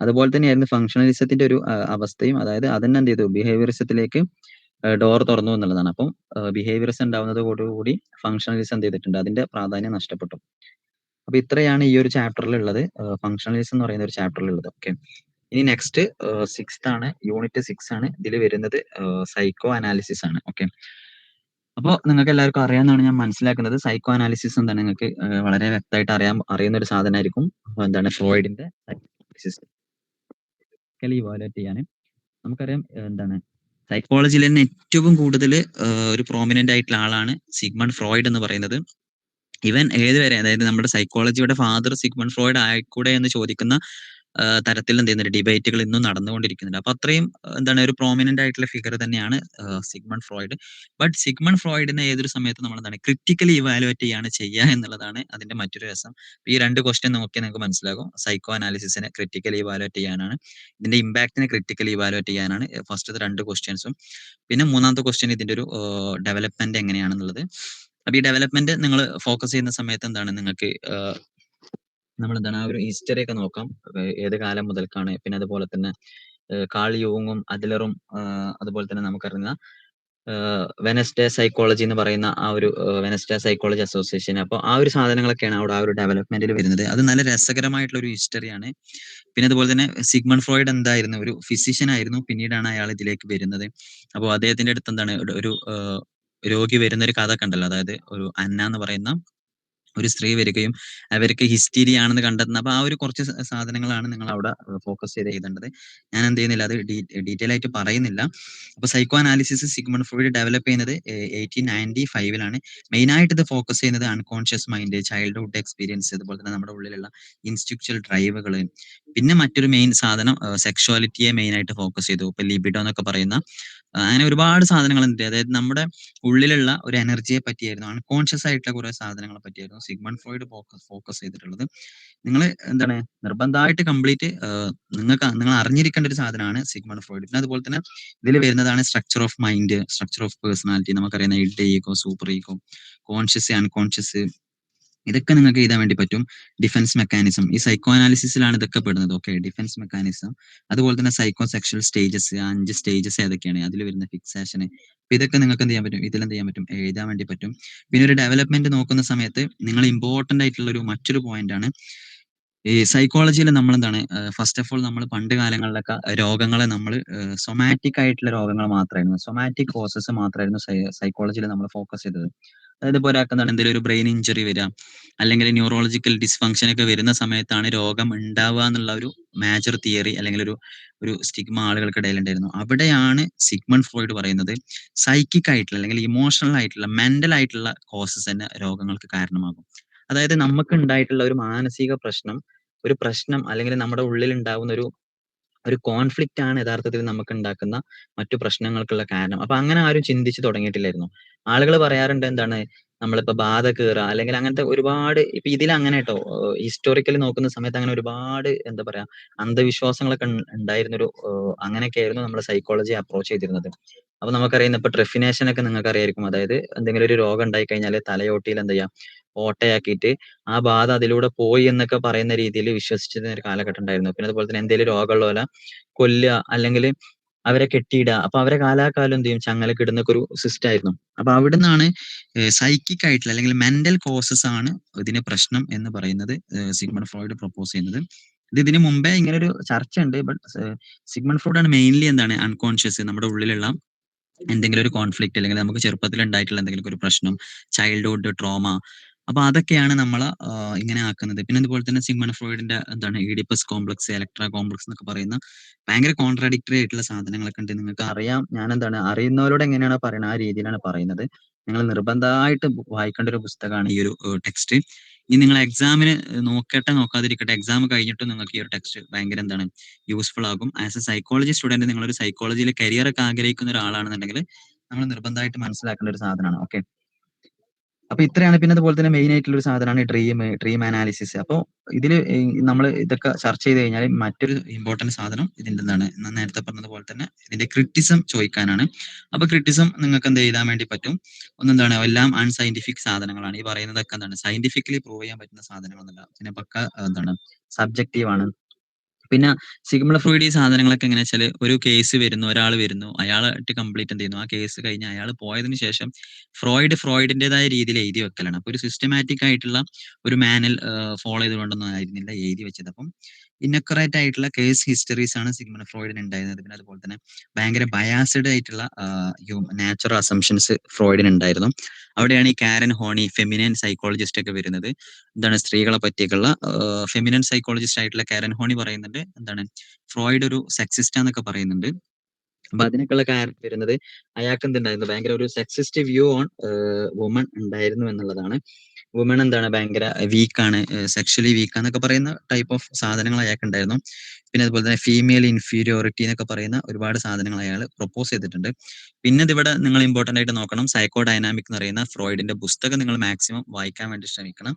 അതുപോലെ തന്നെയായിരുന്നു ഫങ്ഷണലിസത്തിന്റെ ഒരു അവസ്ഥയും. അതായത് അതിനെ എന്ത് ചെയ്തു, ബിഹേവിയറിസത്തിലേക്ക് ഡോർ തുറന്നു എന്നുള്ളതാണ്. അപ്പം ബിഹേവിയറിസം ഉണ്ടാവുന്നതോടുകൂടി ഫങ്ഷണലിസം എന്ത് ചെയ്തിട്ടുണ്ട്, അതിന്റെ പ്രാധാന്യം നഷ്ടപ്പെട്ടു. അപ്പൊ ഇത്രയാണ് ഈ ഒരു ചാപ്റ്ററിൽ ഉള്ളത്, ഫങ്ഷണലിസം എന്ന് പറയുന്ന ഒരു ചാപ്റ്ററിൽ ഉള്ളത്. ഓക്കെ. ഇനി നെക്സ്റ്റ് 6th ആണ്, യൂണിറ്റ് 6 ആണ്. ഇതിൽ വരുന്നത് സൈക്കോ അനാലിസിസ് ആണ്. ഓക്കെ. അപ്പോൾ നിങ്ങൾക്ക് എല്ലാവർക്കും അറിയാമെന്നാണ് ഞാൻ മനസ്സിലാക്കുന്നത്. സൈക്കോ അനാലിസിസ് എന്താണ്, നിങ്ങൾക്ക് വളരെ വ്യക്തമായിട്ട് അറിയുന്ന ഒരു സാധനമായിരിക്കും. എന്താണ് ഫ്രോയിഡിന്റെ സൈക്കോഅനാലിസിസ് ഇവാലുവേറ്റ് ചെയ്യാൻ. നമുക്കറിയാം എന്താണ് സൈക്കോളജിയിൽ തന്നെ ഏറ്റവും കൂടുതൽ ഒരു പ്രോമിനന്റ് ആയിട്ടുള്ള ആളാണ് സിഗ്മണ്ട് ഫ്രോയിഡ് എന്ന് പറയുന്നത്. ഇവൻ ഏതുവരെ, അതായത് നമ്മുടെ സൈക്കോളജിയുടെ ഫാദർ സിഗ്മണ്ട് ഫ്രോയിഡ് ആയിക്കൂടെ എന്ന് ചോദിക്കുന്ന തരത്തിൽ എന്ത് ചെയ്യുന്നുണ്ട്, ഡിബേറ്റുകൾ ഇന്നും നടന്നുകൊണ്ടിരിക്കുന്നുണ്ട്. അപ്പൊ അത്രയും എന്താണ് ഒരു പ്രോമിനന്റ് ആയിട്ടുള്ള ഫിഗർ തന്നെയാണ് സിഗ്മണ്ട് ഫ്രോയിഡ്. ബട്ട് സിഗ്മണ്ട് ഫ്രോയിഡിനെ ഏതൊരു സമയത്ത് നമ്മൾ എന്താണ് ക്രിറ്റിക്കലി ഇവാലുവേറ്റ് ചെയ്യാണ് ചെയ്യുക എന്നുള്ളതാണ് അതിന്റെ മറ്റൊരു രസം. ഈ രണ്ട് ക്വസ്റ്റ്യൻ നോക്കിയാൽ നിങ്ങൾക്ക് മനസ്സിലാകും. സൈക്കോ അനാലിസിസിനെ ക്രിറ്റിക്കലി ഇവാലുവേറ്റ് ചെയ്യാനാണ്, ഇതിന്റെ ഇമ്പാക്റ്റിനെ ക്രിറ്റിക്കലി ഇവാലുവേറ്റ് ചെയ്യാനാണ് ഫസ്റ്റത്തെ രണ്ട് ക്വസ്റ്റ്യൻസും. പിന്നെ മൂന്നാമത്തെ ക്വസ്റ്റ്യൻ ഇതിന്റെ ഒരു ഡെവലപ്മെന്റ് എങ്ങനെയാണെന്നുള്ളത്. അപ്പൊ ഈ ഡെവലപ്മെന്റ് നിങ്ങൾ ഫോക്കസ് ചെയ്യുന്ന സമയത്ത് എന്താണ് നിങ്ങൾക്ക് നമ്മളെന്താണ് ആ ഒരു ഹിസ്റ്ററി ഒക്കെ നോക്കാം. ഏത് കാലം മുതൽക്കാണ്. പിന്നെ അതുപോലെ തന്നെ കാൾ യൂങ്ങും അഡ്ലറും അതുപോലെ തന്നെ നമുക്കറിയുന്ന വെനസ്ഡേ സൈക്കോളജി എന്ന് പറയുന്ന ആ ഒരു വെനസ്ഡേ സൈക്കോളജി അസോസിയേഷൻ. അപ്പോൾ ആ ഒരു സാധനങ്ങളൊക്കെയാണ് അവിടെ ആ ഒരു ഡെവലപ്മെന്റിൽ വരുന്നത്. അത് നല്ല രസകരമായിട്ടുള്ള ഒരു ഹിസ്റ്ററിയാണ്. പിന്നെ അതുപോലെ തന്നെ സിഗ്മണ്ട് ഫ്രോയിഡ് എന്തായിരുന്നു, ഒരു ഫിസിഷ്യൻ ആയിരുന്നു. പിന്നീടാണ് അയാൾ ഇതിലേക്ക് വരുന്നത്. അപ്പോൾ അദ്ദേഹത്തിന്റെ അടുത്ത് എന്താണ് ഒരു രോഗി വരുന്ന ഒരു കഥ ഒക്കെ ഉണ്ടല്ലോ, അതായത് ഒരു അന്ന എന്ന് പറയുന്ന ഒരു സ്ത്രീ വരികയും അവർക്ക് ഹിസ്റ്റീരിയ ആണെന്ന് കണ്ടെത്തുന്നത്. അപ്പൊ ആ ഒരു കുറച്ച് സാധനങ്ങളാണ് നിങ്ങൾ അവിടെ ഫോക്കസ് ചെയ്ത് എഴുതേണ്ടത്. ഞാൻ എന്ത് ചെയ്യുന്നില്ല, അത് ഡീറ്റെയിൽ ആയിട്ട് പറയുന്നില്ല. അപ്പൊ psycho analysis Sigmund Freud develop ചെയ്യുന്നത് 1895 മെയിൻ ആയിട്ട് ഇത് ഫോക്കസ് ചെയ്യുന്നത് അൺകോൺഷ്യസ് മൈൻഡ്, ചൈൽഡ്ഹുഡ് എക്സ്പീരിയൻസ്, അതുപോലെ തന്നെ നമ്മുടെ ഉള്ളിലുള്ള ഇൻസ്റ്റിക്ച്വൽ ഡ്രൈവുകൾ. പിന്നെ മറ്റൊരു മെയിൻ സാധനം സെക്ഷുവാലിറ്റിയെ മെയിൻ ആയിട്ട് ഫോക്കസ് ചെയ്തു. ഇപ്പൊ ലിബിഡോ എന്നൊക്കെ പറയുന്ന അങ്ങനെ ഒരുപാട് സാധനങ്ങൾ ഉണ്ട്. അതായത് നമ്മുടെ ഉള്ളിലുള്ള ഒരു എനർജിയെ പറ്റിയായിരുന്നു, അൺകോൺഷ്യസ് ആയിട്ടുള്ള കുറെ സാധനങ്ങളെ പറ്റിയായിരുന്നു സിഗ്മണ്ട് ഫ്രോയിഡ് ഫോക്കസ് ചെയ്തിട്ടുള്ളത്. നിങ്ങൾ എന്താണ് നിർബന്ധമായിട്ട് കംപ്ലീറ്റ് നിങ്ങൾ അറിഞ്ഞിരിക്കേണ്ട ഒരു സാധനമാണ് സിഗ്മണ്ട് ഫ്രോയിഡ്. പിന്നെ അതുപോലെ തന്നെ ഇതിൽ വരുന്നതാണ് structure of mind, structure of personality. നമുക്കറിയുന്ന id ego, super ego, conscious, unconscious, ഇതൊക്കെ നിങ്ങൾക്ക് എഴുതാൻ വേണ്ടി പറ്റും. ഡിഫൻസ് മെക്കാനിസം, ഈ സൈക്കോ അനാലിസിസിലാണ് ഇതൊക്കെ പെടുന്നത്. Okay, defence mechanism. അതുപോലെ തന്നെ സൈക്കോ സെക്ഷൽ സ്റ്റേജസ്, 5 സ്റ്റേജസ് ഏതൊക്കെയാണ്, അതിൽ വരുന്ന ഫിക്സേഷൻ. അപ്പൊ ഇതൊക്കെ നിങ്ങൾക്ക് എന്ത് ചെയ്യാൻ പറ്റും, ഇതിലെന്ത് ചെയ്യാൻ പറ്റും, എഴുതാൻ വേണ്ടി പറ്റും. പിന്നെ ഒരു ഡെവലപ്മെന്റ് നോക്കുന്ന സമയത്ത് നിങ്ങൾ ഇമ്പോർട്ടന്റ് ആയിട്ടുള്ള ഒരു മറ്റൊരു പോയിന്റ് ആണ് ഈ സൈക്കോളജിയിൽ നമ്മൾ എന്താണ് ഫസ്റ്റ് ഓഫ് ഓൾ നമ്മൾ പണ്ട് കാലങ്ങളിലൊക്കെ രോഗങ്ങളെ നമ്മൾ സൊമാറ്റിക് ആയിട്ടുള്ള രോഗങ്ങൾ മാത്രമായിരുന്നു, സൊമാറ്റിക് കോസസ് മാത്രമായിരുന്നു സൈക്കോളജിയിൽ നമ്മൾ ഫോക്കസ് ചെയ്തത്. അതായത് ഇപ്പോൾ ഒരാൾക്ക് എന്താണ് എന്തെങ്കിലും ഒരു ബ്രെയിൻ ഇഞ്ചുറി വരിക, അല്ലെങ്കിൽ ന്യൂറോളജിക്കൽ ഡിസ്ഫങ്ഷൻ ഒക്കെ വരുന്ന സമയത്താണ് രോഗം ഉണ്ടാവുക എന്നുള്ള ഒരു മേജർ തിയറി അല്ലെങ്കിൽ ഒരു ഒരു സ്റ്റിഗ്മ ആളുകൾക്കിടയിൽ ഉണ്ടായിരുന്നു. അവിടെയാണ് സിഗ്മണ്ട് ഫ്രോയിഡ് പറയുന്നത് സൈക്കിക് ആയിട്ടുള്ള അല്ലെങ്കിൽ ഇമോഷണൽ ആയിട്ടുള്ള മെന്റൽ ആയിട്ടുള്ള കോസസ് തന്നെ രോഗങ്ങൾക്ക് കാരണമാകും. അതായത് നമുക്ക് ഉണ്ടായിട്ടുള്ള ഒരു മാനസിക പ്രശ്നം, ഒരു പ്രശ്നം അല്ലെങ്കിൽ നമ്മുടെ ഉള്ളിൽ ഉണ്ടാവുന്ന ഒരു ഒരു കോൺഫ്ലിക്റ്റ് ആണ് യഥാർത്ഥത്തിൽ നമുക്ക് ഉണ്ടാക്കുന്ന മറ്റു പ്രശ്നങ്ങൾക്കുള്ള കാരണം. അപ്പൊ അങ്ങനെ ആരും ചിന്തിച്ചു തുടങ്ങിയിട്ടില്ലായിരുന്നു. ആളുകൾ പറയാറുണ്ട് എന്താണ്, നമ്മളിപ്പോ ബാധ കയറുക അല്ലെങ്കിൽ അങ്ങനത്തെ ഒരുപാട്, ഇപ്പൊ ഇതിൽ അങ്ങനെ കേട്ടോ ഹിസ്റ്റോറിക്കലി നോക്കുന്ന സമയത്ത് അങ്ങനെ ഒരുപാട് എന്താ പറയാ അന്ധവിശ്വാസങ്ങളൊക്കെ ഉണ്ടായിരുന്നൊരു അങ്ങനെയൊക്കെ ആയിരുന്നു നമ്മൾ സൈക്കോളജി അപ്രോച്ച് ചെയ്തിരുന്നത്. അപ്പൊ നമുക്കറിയുന്ന ഇപ്പൊ ട്രെഫിനേഷൻ ഒക്കെ നിങ്ങൾക്ക് അറിയായിരിക്കും. അതായത് എന്തെങ്കിലും ഒരു രോഗം ഉണ്ടായി കഴിഞ്ഞാൽ തലയോട്ടിയിൽ എന്താ ചെയ്യാ, ഓട്ടയാക്കിയിട്ട് ആ ബാധ അതിലൂടെ പോയി എന്നൊക്കെ പറയുന്ന രീതിയിൽ വിശ്വസിച്ചിരുന്ന ഒരു കാലഘട്ടം ഉണ്ടായിരുന്നു. പിന്നെ അതുപോലെ തന്നെ എന്തെങ്കിലും രോഗമുള്ള കൊല്ലുക അല്ലെങ്കിൽ അവരെ കെട്ടിയിടുക. അപ്പൊ അവരെ കാലാകാലം എന്ത് ചെയ്യും, ചങ്ങലക്കിടുന്നൊക്കെ ഒരു സിസ്റ്റം ആയിരുന്നു. അപ്പൊ അവിടുന്നാണ് സൈക്കിക് ആയിട്ടുള്ള അല്ലെങ്കിൽ മെന്റൽ കോസസ് ആണ് ഇതിന് പ്രശ്നം എന്ന് പറയുന്നത് സിഗ്മണ്ട് ഫ്രോയിഡ് പ്രൊപ്പോസ് ചെയ്യുന്നത്. ഇത് ഇതിന് മുമ്പേ ഇങ്ങനെ ഒരു ചർച്ച ഉണ്ട്. ബട്ട് സിഗ്മണ്ട് ഫ്രോയിഡ് ആണ് മെയിൻലി എന്താണ് അൺകോൺഷ്യസ്, നമ്മുടെ ഉള്ളിലുള്ള എന്തെങ്കിലും ഒരു കോൺഫ്ലിക്റ്റ് അല്ലെങ്കിൽ നമുക്ക് ചെറുപ്പത്തിൽ ഉണ്ടായിട്ടുള്ള എന്തെങ്കിലും ഒരു പ്രശ്നം, ചൈൽഡ്ഹുഡ് ട്രോമ, അപ്പൊ അതൊക്കെയാണ് നമ്മൾ ഇങ്ങനെ ആക്കുന്നത്. പിന്നെ അതുപോലെ തന്നെ സിഗ്മണ്ട് ഫ്രോയിഡിന്റെ എന്താണ് ഈഡിപ്പസ് കോംപ്ലക്സ്, ഇലക്ട്ര കോംപ്ലക്സ് എന്നൊക്കെ പറയുന്ന ഭയങ്കര കോൺട്രാഡിക്ടറി ആയിട്ടുള്ള സാധനങ്ങളൊക്കെ ഉണ്ട്. നിങ്ങൾക്ക് അറിയാം, ഞാൻ എന്താണ് അറിയുന്നവരോട് എങ്ങനെയാണ് പറയുന്നത് ആ രീതിയിലാണ് പറയുന്നത്. നിങ്ങൾ നിർബന്ധമായിട്ട് വായിക്കേണ്ട ഒരു പുസ്തകമാണ് ഈ ഒരു ടെക്സ്റ്റ്. ഇനി നിങ്ങൾ എക്സാമിന് നോക്കട്ടെ നോക്കാതിരിക്കട്ടെ, എക്സാം കഴിഞ്ഞിട്ട് നിങ്ങൾക്ക് ഈ ഒരു ടെക്സ്റ്റ് ഭയങ്കര എന്താണ് യൂസ്ഫുൾ ആകും. ആസ് എ സൈക്കോളജി സ്റ്റുഡന്റ് നിങ്ങളൊരു സൈക്കോളജിയിൽ കരിയർ ഒക്കെ ആഗ്രഹിക്കുന്ന ഒരാളാണെന്നുണ്ടെങ്കിൽ നമ്മൾ നിർബന്ധമായിട്ട് മനസ്സിലാക്കേണ്ട ഒരു സാധനമാണ്. ഓക്കെ, അപ്പൊ ഇത്രയാണ്. പിന്നെ അതുപോലെ തന്നെ മെയിൻ ആയിട്ടുള്ള ഒരു സാധനമാണ് ഡ്രീം അനാലിസിസ്. അപ്പോൾ ഇതിൽ നമ്മൾ ഇതൊക്കെ ചർച്ച ചെയ്ത് കഴിഞ്ഞാൽ മറ്റൊരു ഇമ്പോർട്ടന്റ് സാധനം ഇതിന്റെ എന്താണ്, ഞാൻ നേരത്തെ പറഞ്ഞതുപോലെ തന്നെ ഇതിന്റെ ക്രിറ്റിസം ചോദിക്കാനാണ്. അപ്പൊ ക്രിറ്റിസം നിങ്ങൾക്ക് എന്ത് എഴുതാൻ വേണ്ടി പറ്റും, ഒന്നെന്താണ് എല്ലാം അൺസയന്റിഫിക് സാധനങ്ങളാണ്. ഈ പറയുന്നതൊക്കെ എന്താണ് സയന്റിഫിക്കലി പ്രൂവ് ചെയ്യാൻ പറ്റുന്ന സാധനങ്ങളൊന്നുമല്ല. പിന്നെ പക്ക എന്താണ് സബ്ജക്റ്റീവ് ആണ്. പിന്നെ സിഗ്മണ്ട് ഫ്രോയിഡ് ഈ സാധനങ്ങളൊക്കെ എങ്ങനെ വെച്ചാൽ, ഒരു കേസ് വരുന്നു, ഒരാൾ വരുന്നു, അയാളായിട്ട് കംപ്ലീറ്റ് എന്ത് ചെയ്യുന്നു, ആ കേസ് കഴിഞ്ഞ് അയാൾ പോയതിനു ശേഷം ഫ്രോയിഡിന്റേതായ രീതിയിൽ എഴുതി വെക്കലാണ്. അപ്പൊ ഒരു സിസ്റ്റമാറ്റിക് ആയിട്ടുള്ള ഒരു മാനുവൽ ഫോളോ ചെയ്തുകൊണ്ടൊന്നും ആയിരുന്നില്ല എഴുതി വെച്ചത്. അപ്പം ഇന്നക്കറേറ്റ് ആയിട്ടുള്ള കേസ് ഹിസ്റ്ററീസ് ആണ് സിഗ്മണ്ട് ഫ്രോയിഡിന് ഉണ്ടായിരുന്നത്. പിന്നെ അതുപോലെ തന്നെ ഭയങ്കര ബയാസ്ഡ് ആയിട്ടുള്ള നാച്ചുറൽ അസംഷൻസ് ഫ്രോയിഡിന് ഉണ്ടായിരുന്നു. അവിടെയാണ് ഈ കാരൻ ഹോണി, ഫെമിനൈൻ സൈക്കോളജിസ്റ്റ് ഒക്കെ വരുന്നത്. എന്താണ് സ്ത്രീകളെ പറ്റിയൊക്കെയുള്ള ഫെമിനൻ സൈക്കോളജിസ്റ്റ് ആയിട്ടുള്ള കാരൻ ഹോണി പറയുന്നുണ്ട് എന്താണ് ഫ്രോയിഡ് ഒരു സെക്സിസ്റ്റ് എന്നൊക്കെ പറയുന്നുണ്ട്. അപ്പൊ അതിനൊക്കെയുള്ള കാരണം വരുന്നത് അയാൾക്ക് എന്തുണ്ടായിരുന്നു, ഭയങ്കര ഒരു സെക്സിസ്റ്റ് വ്യൂ ഓൺ വുമൺ ഉണ്ടായിരുന്നു എന്നുള്ളതാണ്. വുമൺ എന്താണ് ഭയങ്കര വീക്കാണ്, സെക്ഷലി വീക്ക് എന്നൊക്കെ പറയുന്ന ടൈപ്പ് ഓഫ് സാധനങ്ങൾ അയാൾക്ക് ഉണ്ടായിരുന്നു. പിന്നെ അതുപോലെ തന്നെ ഫീമെയിൽ ഇൻഫീരിയോറിറ്റി എന്നൊക്കെ പറയുന്ന ഒരുപാട് സാധനങ്ങൾ അയാൾ പ്രൊപ്പോസ് ചെയ്തിട്ടുണ്ട്. പിന്നെ ഇതിവിടെ നിങ്ങൾ ഇമ്പോർട്ടന്റ് ആയിട്ട് നോക്കണം, സൈക്കോ ഡൈനാമിക് എന്ന് പറയുന്ന ഫ്രോയിഡിന്റെ പുസ്തകം നിങ്ങൾ മാക്സിമം വായിക്കാൻ വേണ്ടി ശ്രമിക്കണം.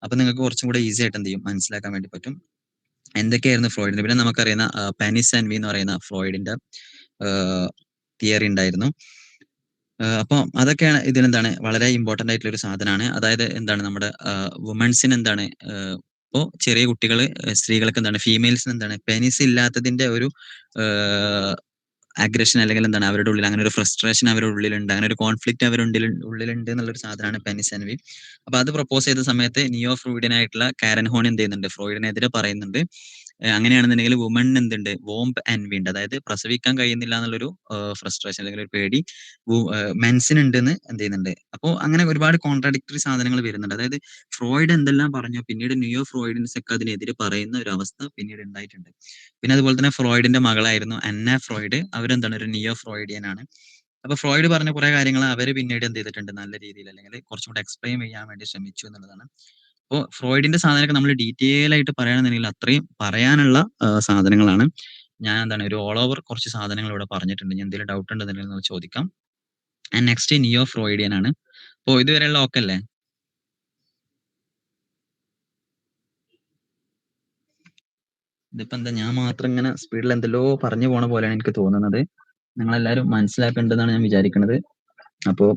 അപ്പൊ നിങ്ങൾക്ക് കുറച്ചും കൂടെ ഈസി ആയിട്ട് എന്ത് ചെയ്യും, മനസ്സിലാക്കാൻ വേണ്ടി പറ്റും എന്തൊക്കെയായിരുന്നു ഫ്രോയിഡിന്റെ. പിന്നെ നമുക്കറിയുന്ന പെനിസ് ആൻഡ് വി എന്ന് പറയുന്ന ഫ്രോയിഡിന്റെ തിയറി ഉണ്ടായിരുന്നു. അപ്പോൾ അതൊക്കെയാണ് ഇതിനെന്താണ് വളരെ ഇമ്പോർട്ടന്റ് ആയിട്ടുള്ള ഒരു സാധനമാണ്. അതായത് എന്താണ് നമ്മുടെ വുമൺസിന് എന്താണ് ഇപ്പോൾ ചെറിയ കുട്ടികൾ, സ്ത്രീകൾക്ക് എന്താണ്, ഫീമെയിൽസിന് എന്താണ് പെനിസ് ഇല്ലാത്തതിന്റെ ഒരു അഗ്രഷൻ, അല്ലെങ്കിൽ എന്താണ് അവരുടെ ഉള്ളിൽ അങ്ങനെ ഒരു ഫ്രസ്ട്രേഷൻ അവരുടെ ഉള്ളിലുണ്ട്, അങ്ങനെ ഒരു കോൺഫ്ലിക്റ്റ് അവരുടെ ഉള്ളിലുണ്ട് എന്നുള്ളൊരു സാധനമാണ് പെനിസ് ആൻഡ് വി. അപ്പൊ അത് പ്രപ്പോസ് ചെയ്ത സമയത്ത് നിയോ ഫ്രൂയിഡിനായിട്ടുള്ള കാരൻ ഹോൺ എന്ത് ചെയ്യുന്നുണ്ട്, ഫ്രോയിഡിനെതിരെ പറയുന്നുണ്ട്, അങ്ങനെയാണെന്നുണ്ടെങ്കിൽ വുമൺ എന്തുണ്ട്, വോംബ് ആൻഡ് ഉണ്ട്, അതായത് പ്രസവിക്കാൻ കഴിയുന്നില്ല എന്നുള്ളൊരു ഫ്രസ്ട്രേഷൻ അല്ലെങ്കിൽ ഒരു പേടി മെൻസിനുണ്ടെന്ന് എന്ത് ചെയ്യുന്നുണ്ട്. അപ്പോൾ അങ്ങനെ ഒരുപാട് കോൺട്രാഡിക്ടറി സാധനങ്ങൾ വരുന്നുണ്ട്. അതായത് ഫ്രോയിഡ് എന്തെല്ലാം പറഞ്ഞു, പിന്നീട് നിയോ ഫ്രോയിഡിൻസ് ഒക്കെ അതിനെതിരെ പറയുന്ന ഒരു അവസ്ഥ പിന്നീട് ഉണ്ടായിട്ടുണ്ട്. പിന്നെ അതുപോലെ തന്നെ ഫ്രോയിഡിന്റെ മകളായിരുന്നു അന്ന ഫ്രോയിഡ്, അവരെന്താണ് ഒരു നിയോ ഫ്രോയിഡിയൻ ആണ്. അപ്പൊ ഫ്രോയിഡ് പറഞ്ഞ കുറെ കാര്യങ്ങൾ അവർ പിന്നീട് എന്ത് ചെയ്തിട്ടുണ്ട്, നല്ല രീതിയിൽ അല്ലെങ്കിൽ കുറച്ചും കൂടെ എക്സ്പ്ലെയിൻ ചെയ്യാൻ വേണ്ടി ശ്രമിച്ചു എന്നുള്ളതാണ്. അപ്പോൾ ഫ്രോയിഡിന്റെ സാധനമൊക്കെ നമ്മൾ ഡീറ്റെയിൽ ആയിട്ട് പറയുകയാണെന്നുണ്ടെങ്കിൽ അത്രയും പറയാനുള്ള സാധനങ്ങളാണ്. ഞാൻ എന്താണ് ഒരു ഓൾ ഓവർ കുറച്ച് സാധനങ്ങൾ ഇവിടെ പറഞ്ഞിട്ടുണ്ട്. ഞാൻ എന്തെങ്കിലും ഡൗട്ട് ഉണ്ടെന്നുണ്ടെങ്കിൽ നിങ്ങൾ ചോദിക്കാം. ആൻഡ് നെക്സ്റ്റ് നിയോ ഫ്രോയിഡിയൻ ആണ്. അപ്പോൾ ഇതുവരെയുള്ള ഓക്കെ അല്ലേ? ഇതിപ്പോ എന്താ ഞാൻ മാത്രം ഇങ്ങനെ സ്പീഡിൽ എന്തെല്ലോ പറഞ്ഞു പോണ പോലെയാണ് എനിക്ക് തോന്നുന്നത്. നിങ്ങളെല്ലാവരും മനസ്സിലാക്കേണ്ടതാണ് ഞാൻ വിചാരിക്കുന്നത്. അപ്പോൾ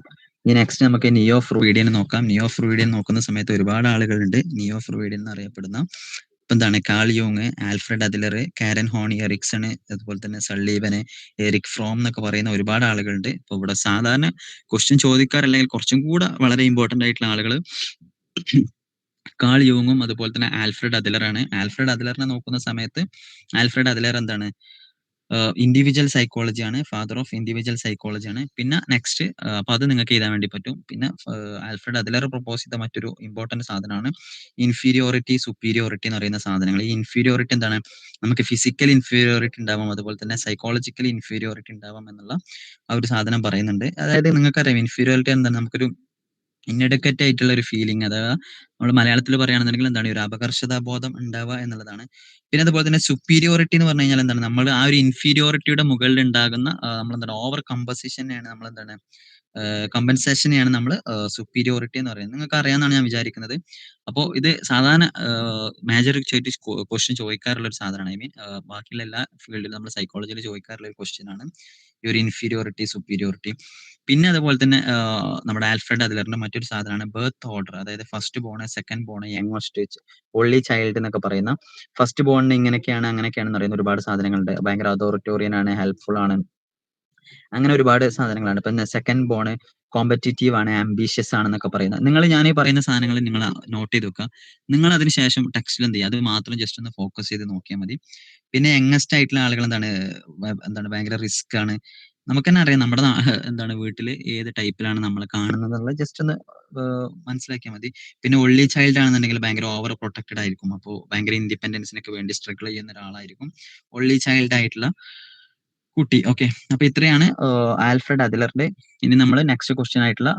ഇനി നെക്സ്റ്റ് നമുക്ക് നിയോ ഫ്രൂയിഡിയൻ നോക്കാം. നിയോ ഫ്രൂയിഡിയൻ നോക്കുന്ന സമയത്ത് ഒരുപാട് ആളുകളുണ്ട് നിയോ ഫ്രൂയിഡിയൻ എന്നറിയപ്പെടുന്ന. ഇപ്പൊ എന്താണ് കാൾ യൂങ്, ആൽഫ്രഡ് അദ്ലർ, കാരൻ ഹോൺ എറിക്സൺ, അതുപോലെ തന്നെ സള്ളീവന്, എറിക് ഫ്രോം എന്നൊക്കെ പറയുന്ന ഒരുപാട് ആളുകളുണ്ട്. ഇപ്പൊ ഇവിടെ സാധാരണ ക്വസ്റ്റ്യൻ ചോദിക്കാറില്ലെങ്കിൽ കുറച്ചും കൂടെ വളരെ ഇമ്പോർട്ടന്റ് ആയിട്ടുള്ള ആളുകൾ കാൾ യൂങ്ങും അതുപോലെ തന്നെ ആൽഫ്രഡ് അദ്ലറാണ്. ആൽഫ്രഡ് അദ്ലറിനെ നോക്കുന്ന സമയത്ത് ആൽഫ്രഡ് അദ്ലർ എന്താണ് ഇൻഡിവിജ്വൽ സൈക്കോളജി ആണ്, ഫാദർ ഓഫ് ഇൻഡിവിജ്വൽ സൈക്കോളജി ആണ്. പിന്നെ നെക്സ്റ്റ് അപ്പൊ അത് നിങ്ങൾക്ക് എഴുതാൻ വേണ്ടി പറ്റും. പിന്നെ ആൽഫ്രഡ് അദ്ലർ പ്രൊപ്പോസ് ചെയ്ത മറ്റൊരു ഇമ്പോർട്ടന്റ് സാധനമാണ് ഇൻഫീരിയോറിറ്റി സുപ്പീരിയോറിറ്റി എന്ന് പറയുന്ന സാധനങ്ങൾ. ഈ ഇൻഫീരിയോറിറ്റി എന്താണ്, നമുക്ക് ഫിസിക്കൽ ഇൻഫീരിയോറിറ്റി ഉണ്ടാവാം, അതുപോലെ തന്നെ സൈക്കോളജിക്കൽ ഇൻഫീരിയോറിറ്റി ഉണ്ടാവാം എന്നുള്ള ആ ഒരു സാധനം പറയുന്നുണ്ട്. അതായത് നിങ്ങൾക്കറിയാം ഇൻഫീരിയോറിറ്റി എന്താണ്, നമുക്കൊരു ഇന്നഡക്കറ്റ് ആയിട്ടുള്ള ഒരു ഫീലിംഗ്, അഥവാ നമ്മൾ മലയാളത്തിൽ പറയുകയാണെന്നുണ്ടെങ്കിൽ എന്താണ് ഒരു അപകർഷതാ ബോധം ഉണ്ടാവുക എന്നുള്ളതാണ്. പിന്നെ അതുപോലെ തന്നെ സുപ്പീരിയോറിറ്റി എന്ന് പറഞ്ഞു കഴിഞ്ഞാൽ എന്താണ്, നമ്മൾ ആ ഒരു ഇൻഫീരിയോറിറ്റിയുടെ മുകളിൽ ഉണ്ടാകുന്ന നമ്മളെന്താണ് ഓവർ കമ്പസിഷനെയാണ് നമ്മളെന്താണ് കമ്പൻസേഷനെയാണ് നമ്മൾ സുപ്പീരിയോറിറ്റി എന്ന് പറയുന്നത്. നിങ്ങൾക്ക് അറിയാമെന്നാണ് ഞാൻ വിചാരിക്കുന്നത്. അപ്പോൾ ഇത് സാധാരണ മേജർ ആയിട്ട് ക്വസ്റ്റ്യൻ ചോദിക്കാറുള്ള ഒരു സാധനമാണ്. ഐ മീൻ ബാക്കിയുള്ള എല്ലാ ഫീൽഡിലും നമ്മൾ സൈക്കോളജിയിൽ ചോദിക്കാറുള്ള ഒരു ക്വസ്റ്റ്യൻ ആണ് ഈ ഒരു ഇൻഫീരിയോറിറ്റി സുപ്പീരിയോറിറ്റി. പിന്നെ അതുപോലെ തന്നെ നമ്മുടെ ആൽഫ്രഡ് അദ്ലറിന്റെ മറ്റൊരു സാധനമാണ് ബർത്ത് ഓർഡർ. അതായത് first born, second born, youngest, only child എന്നൊക്കെ പറയുന്ന, ഫസ്റ്റ് ബോണിന് ഇങ്ങനെയൊക്കെയാണ് അങ്ങനെയൊക്കെയാണെന്ന് പറയുന്ന ഒരുപാട് സാധനങ്ങളുണ്ട്. ഭയങ്കര അതോറിറ്റോറിയൻ ആണ്, ഹെൽപ്ഫുൾ ആണ്, അങ്ങനെ ഒരുപാട് സാധനങ്ങളാണ്. ഇപ്പൊ സെക്കൻഡ് ബോൺ കോമ്പറ്റീറ്റീവ് ആണ്, ആംബീഷ്യസ് ആണെന്നൊക്കെ പറയുന്നത്. ഞാൻ ഈ പറയുന്ന സാധനങ്ങൾ നിങ്ങൾ നോട്ട് ചെയ്ത് വെക്കുക. നിങ്ങൾ അതിനുശേഷം ടെക്സ്റ്റിൽ എന്ത് ചെയ്യുക, അത് മാത്രം ജസ്റ്റ് ഒന്ന് ഫോക്കസ് ചെയ്ത് നോക്കിയാൽ മതി. പിന്നെ യങ്ങസ്റ്റ് ആയിട്ടുള്ള ആളുകൾ എന്താണ് ഭയങ്കര റിസ്ക് ആണ്. നമുക്ക് തന്നെ അറിയാം നമ്മുടെ എന്താണ് വീട്ടിൽ ഏത് ടൈപ്പിലാണ് നമ്മൾ കാണുന്നത് എന്നുള്ളത് ജസ്റ്റ് ഒന്ന് മനസ്സിലാക്കിയാൽ മതി. പിന്നെ ഒള്ളി ചൈൽഡ് ആണെന്നുണ്ടെങ്കിൽ ഭയങ്കര ഓവർ പ്രൊട്ടക്റ്റഡ് ആയിരിക്കും. അപ്പോൾ ഭയങ്കര ഇൻഡിപെൻഡൻസിനൊക്കെ വേണ്ടി സ്ട്രഗിൾ ചെയ്യുന്ന ഒരാളായിരിക്കും ഒള്ളി ചൈൽഡ് ആയിട്ടുള്ള കുട്ടി. ഓക്കെ, അപ്പൊ ഇത്രയാണ് ആൽഫ്രഡ് അദ്ലറിന്റെ. ഇനി നമ്മൾ നെക്സ്റ്റ് ക്വസ്റ്റ്യൻ ആയിട്ടുള്ള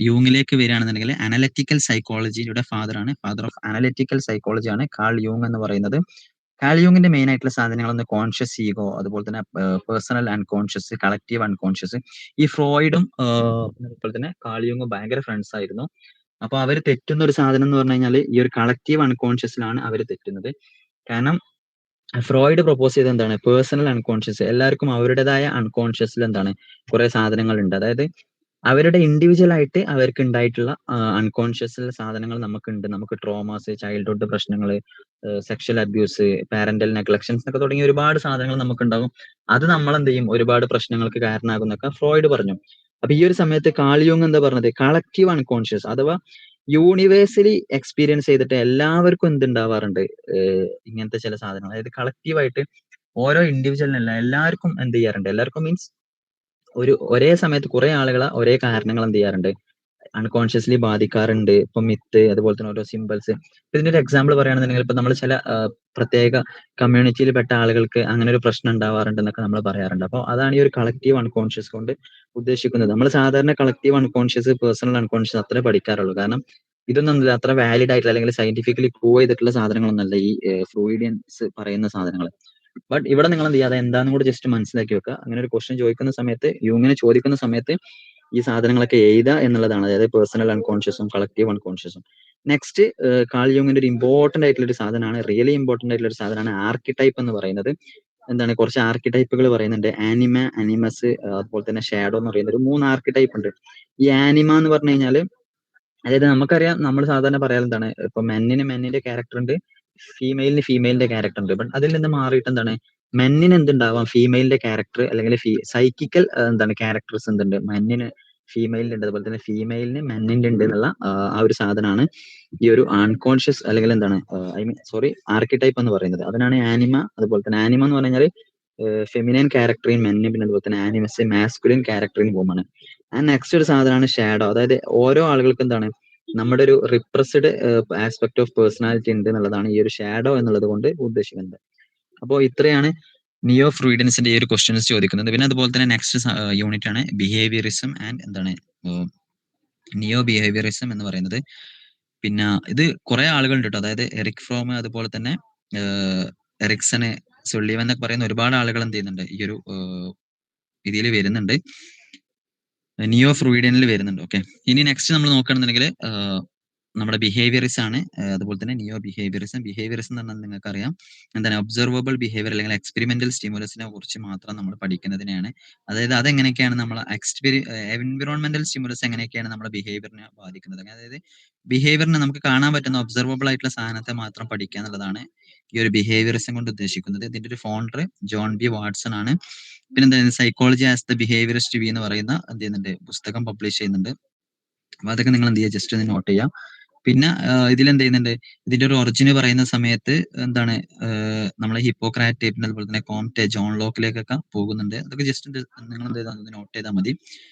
യൂങ്ങിലേക്ക് വരികയാണെന്നുണ്ടെങ്കിൽ അനലറ്റിക്കൽ സൈക്കോളജിയുടെ ഫാദർ ഓഫ് അനലറ്റിക്കൽ സൈക്കോളജി ആണ് കാൾ യൂങ് എന്ന് പറയുന്നത്. കാൾ യൂങ്ങിന്റെ മെയിൻ ആയിട്ടുള്ള സാധനങ്ങളൊന്ന് കോൺഷ്യസ് ഈഗോ, അതുപോലെ തന്നെ പേഴ്സണൽ അൺകോൺഷ്യസ്, കളക്റ്റീവ് അൺകോൺഷ്യസ്. ഈ ഫ്രോയിഡും അതുപോലെ തന്നെ കാൾ യൂങ്ങും ഭയങ്കര ഫ്രണ്ട്സ് ആയിരുന്നു. അപ്പൊ അവർ തെറ്റുന്ന ഒരു സാധനം എന്ന് പറഞ്ഞു കഴിഞ്ഞാൽ ഈ ഒരു കളക്റ്റീവ് അൺകോൺഷ്യസിലാണ് അവർ തെറ്റുന്നത്. കാരണം ഫ്രോയിഡ് പ്രൊപ്പോസ് ചെയ്ത് എന്താണ് പേഴ്സണൽ അൺകോൺഷ്യസ്, എല്ലാവർക്കും അവരുടേതായ അൺകോൺഷ്യസിൽ എന്താണ് കുറെ സാധനങ്ങൾ ഉണ്ട്. അതായത് അവരുടെ ഇൻഡിവിജ്വൽ ആയിട്ട് അവർക്ക് ഉണ്ടായിട്ടുള്ള അൺകോൺഷ്യസ് സാധനങ്ങൾ നമുക്കുണ്ട്. നമുക്ക് ട്രോമാസ്, ചൈൽഡ്ഹുഡ് പ്രശ്നങ്ങൾ, സെക്ഷൽ അബ്യൂസ്, പാരന്റൽ നെഗ്ലക്ഷൻസ് എന്നൊക്കെ തുടങ്ങിയ ഒരുപാട് സാധനങ്ങൾ നമുക്കുണ്ടാകും. അത് നമ്മൾ എന്ത് ചെയ്യും, ഒരുപാട് പ്രശ്നങ്ങൾക്ക് കാരണമാകുന്നൊക്കെ ഫ്രോയിഡ് പറഞ്ഞു. അപ്പൊ ഈ ഒരു സമയത്ത് കാൾ യൂങ് എന്താ പറഞ്ഞത്, കളക്റ്റീവ് അൺകോൺഷ്യസ് അഥവാ യൂണിവേഴ്സലി എക്സ്പീരിയൻസ് ചെയ്തിട്ട് എല്ലാവർക്കും എന്തുണ്ടാവാറുണ്ട്, ഇങ്ങനത്തെ ചില സാധനങ്ങൾ. അതായത് കളക്റ്റീവായിട്ട് ഓരോ ഇൻഡിവിജ്വലിനല്ല എല്ലാവർക്കും എന്ത് ചെയ്യാറുണ്ട്, എല്ലാവർക്കും മീൻസ് ഒരേ സമയത്ത് കുറെ ആളുകൾ ഒരേ കാരണങ്ങൾ എന്ത് ചെയ്യാറുണ്ട്, അൺകോൺഷ്യസ്ലി ബാധിക്കാറുണ്ട്. ഇപ്പൊ മിത്ത്, അതുപോലെ തന്നെ ഓരോ സിമ്പിൾസ്. ഇതിന്റെ ഒരു എക്സാമ്പിൾ പറയുകയാണെന്നുണ്ടെങ്കിൽ ഇപ്പൊ നമ്മൾ ചില പ്രത്യേക കമ്മ്യൂണിറ്റിയിൽ പെട്ട ആളുകൾക്ക് അങ്ങനെ ഒരു പ്രശ്നം ഉണ്ടാവാറുണ്ട് എന്നൊക്കെ നമ്മൾ പറയാറുണ്ട്. അപ്പോൾ അതാണ് ഈ ഒരു കളക്റ്റീവ് അൺകോൺഷ്യസ് കൊണ്ട് ഉദ്ദേശിക്കുന്നത്. നമ്മൾ സാധാരണ കളക്റ്റീവ് അൺകോൺഷ്യസ്, പേഴ്സണൽ അൺകോൺഷ്യസ് അത്രേ പഠിക്കാറുള്ളൂ. കാരണം ഇതൊന്നും അത്ര വാലിഡ് ആയിട്ടുള്ള അല്ലെങ്കിൽ സയന്റിഫിക്കലി പ്രൂവ് ചെയ്തിട്ടുള്ള സാധനങ്ങളൊന്നല്ല ഈ ഫ്രൂയിഡിയൻസ് പറയുന്ന സാധനങ്ങൾ. ബട്ട് ഇവിടെ നിങ്ങൾ എന്ത് ചെയ്യുക, അത് എന്താണെന്ന് കൂടി ജസ്റ്റ് മനസ്സിലാക്കി വെക്കുക. അങ്ങനെ ഒരു ക്വസ്റ്റ്യൻ ചോദിക്കുന്ന സമയത്ത്, യൂങ്ങിനെ ചോദിക്കുന്ന സമയത്ത് ഈ സാധനങ്ങളൊക്കെ എഴുതുക എന്നുള്ളതാണ്. അതായത് പേഴ്സണൽ അൺകോൺഷ്യസും കളക്റ്റീവ് അൺകോൺഷ്യസും. നെക്സ്റ്റ്, കാൾ യൂങ്ങിന്റെ ഒരു ഇമ്പോർട്ടന്റ് ആയിട്ടുള്ള ഒരു സാധനമാണ്, റിയലി ഇമ്പോർട്ടന്റ് ആയിട്ടുള്ള ഒരു സാധനമാണ് ആർക്കിടൈപ്പ് എന്ന് പറയുന്നത്. എന്താണ്, കുറച്ച് ആർക്കിടൈപ്പുകൾ പറയുന്നുണ്ട്. ആനിമ, അനിമസ്, അതുപോലെ തന്നെ ഷാഡോ എന്ന് പറയുന്ന ഒരു 3 ആർക്കിടൈപ്പ് ഉണ്ട്. ഈ ആനിമ എന്ന് പറഞ്ഞു കഴിഞ്ഞാല്, അതായത് നമുക്കറിയാം, നമ്മൾ സാധാരണ പറയാൻ എന്താണ്, ഇപ്പൊ മെന്നിന് മെന്നിന്റെ ക്യാരക്ടർ ഉണ്ട്, ഫീമെയിലിന് ഫീമെയിലിന്റെ ക്യാരക്ടർ ഉണ്ട്. ബട്ട് അതിൽ നിന്ന് മാറിയിട്ട് എന്താണ്, മെന്നിന് എന്തുണ്ടാവാം, ഫീമെയിലിന്റെ ക്യാരക്ടർ അല്ലെങ്കിൽ സൈക്കിക്കൽ എന്താണ് ക്യാരക്ടേഴ്സ് എന്തുണ്ട്, മെന്നിന് ഫീമെയിലിന്റെ ഉണ്ട്, അതുപോലെ തന്നെ ഫീമെയിലിന് മെന്നിന്റെ ഉണ്ട് എന്നുള്ള ആ ഒരു സാധനമാണ് ഈ ഒരു അൺകോൺഷ്യസ് അല്ലെങ്കിൽ എന്താണ്, ഐ മീൻ സോറി, ആർക്കിടൈപ്പ് എന്ന് പറയുന്നത്. അതിനാണ് ആനിമ. അതുപോലെ തന്നെ ആനിമ എന്ന് പറഞ്ഞാൽ ഫെമിനൈൻ ക്യാരക്ടറിൻ മെന്ന്, പിന്നെ അതുപോലെ തന്നെ ആനിമസ് മാസ്കുലിൻ ക്യാരക്ടറിൻ വുമൺ. ആൻഡ് നെക്സ്റ്റ് ഒരു സാധനമാണ് ഷാഡോ. അതായത് ഓരോ ആളുകൾക്കും എന്താണ്, നമ്മുടെ ഒരു റിപ്രസ്ഡ് ആസ്പെക്ട് ഓഫ് പേഴ്സണാലിറ്റി ഉണ്ട് എന്നുള്ളതാണ് ഈ ഒരു ഷാഡോ എന്നുള്ളത് കൊണ്ട് ഉദ്ദേശിക്കുന്നത്. അപ്പോൾ ഇത്രയാണ് നിയോ ഫ്രൂയിഡൻസിന്റെ ഈ ഒരു ക്വസ്റ്റ്യൻസ് ചോദിക്കുന്നത്. പിന്നെ അതുപോലെ തന്നെ നെക്സ്റ്റ് യൂണിറ്റ് ആണ് ബിഹേവിയറിസം ആൻഡ് എന്താണ് നിയോ ബിഹേവിയറിസം എന്ന് പറയുന്നത്. പിന്നെ ഇത് കുറെ ആളുകളുണ്ട് കേട്ടോ. അതായത് എറിക് ഫ്രോം, അതുപോലെ തന്നെ എറിക്സന്, സുള്ളിവൻ എന്നൊക്കെ പറയുന്ന ഒരുപാട് ആളുകൾ എന്ത് ചെയ്യുന്നുണ്ട് ഈ ഒരു ഇതിൽ വരുന്നുണ്ട്, നിയോ ഫ്രൂയിഡിയനിൽ വരുന്നുണ്ട്. ഓക്കെ, ഇനി നെക്സ്റ്റ് നമ്മൾ നോക്കുകയാണെന്നുണ്ടെങ്കിൽ നമ്മുടെ ബിഹേവിയറിസം ആണ്. അതുപോലെ തന്നെ നിയോ ബിഹേവിയറിസം. ബിഹേവിയറിസം എന്ന് പറഞ്ഞാൽ നിങ്ങൾക്ക് അറിയാം എന്താണ്, ഒബ്സർവബിൾ ബിഹേവിയർ അല്ലെങ്കിൽ എക്സ്പെരിമെന്റൽ സ്റ്റിമുലസിനെ കുറിച്ച് മാത്രം നമ്മൾ പഠിക്കുന്നതിനെയാണ്. അതായത് അതെങ്ങനെയൊക്കെയാണ് നമ്മൾ എൻവിറോൺമെന്റൽ സ്റ്റിമുലസ് എങ്ങനെയൊക്കെയാണ് നമ്മുടെ ബിഹേവിയറിനെ ബാധിക്കുന്നത്. അതായത് ബിഹേവിയറിനെ നമുക്ക് കാണാൻ പറ്റുന്ന ഒബ്സർവബിൾ ആയിട്ടുള്ള സാധനത്തെ മാത്രം പഠിക്കുക എന്നുള്ളതാണ് ഈ ഒരു ബിഹേവിയറിസം കൊണ്ട് ഉദ്ദേശിക്കുന്നത്. ഇതിന്റെ ഒരു ഫൗണ്ടർ ജോൺ ബി വാട്സൺ ആണ്. പിന്നെ എന്താ, psychology as the behaviourist view എന്ന് പറയുന്ന എന്ത് ചെയ്യുന്നുണ്ട്, പുസ്തകം പബ്ലിഷ് ചെയ്യുന്നുണ്ട്. അപ്പൊ അതൊക്കെ നിങ്ങൾ എന്ത് ചെയ്യുക, ജസ്റ്റ് ഒന്ന് നോട്ട് ചെയ്യാം. പിന്നെ ഇതിലെന്ത് ചെയ്യുന്നുണ്ട്, ഇതിന്റെ ഒരു ഒറിജിന് പറയുന്ന സമയത്ത് എന്താണ്, നമ്മളെ ഹിപ്പോക്രാറ്റ്, പിന്നെ അതുപോലെ തന്നെ കോംറ്റെ, ജോൺ ലോക്കിലേക്കൊക്കെ പോകുന്നുണ്ട്. അതൊക്കെ ജസ്റ്റ് നിങ്ങൾ എന്ത് ചെയ്താൽ നോട്ട് ചെയ്താൽ മതി.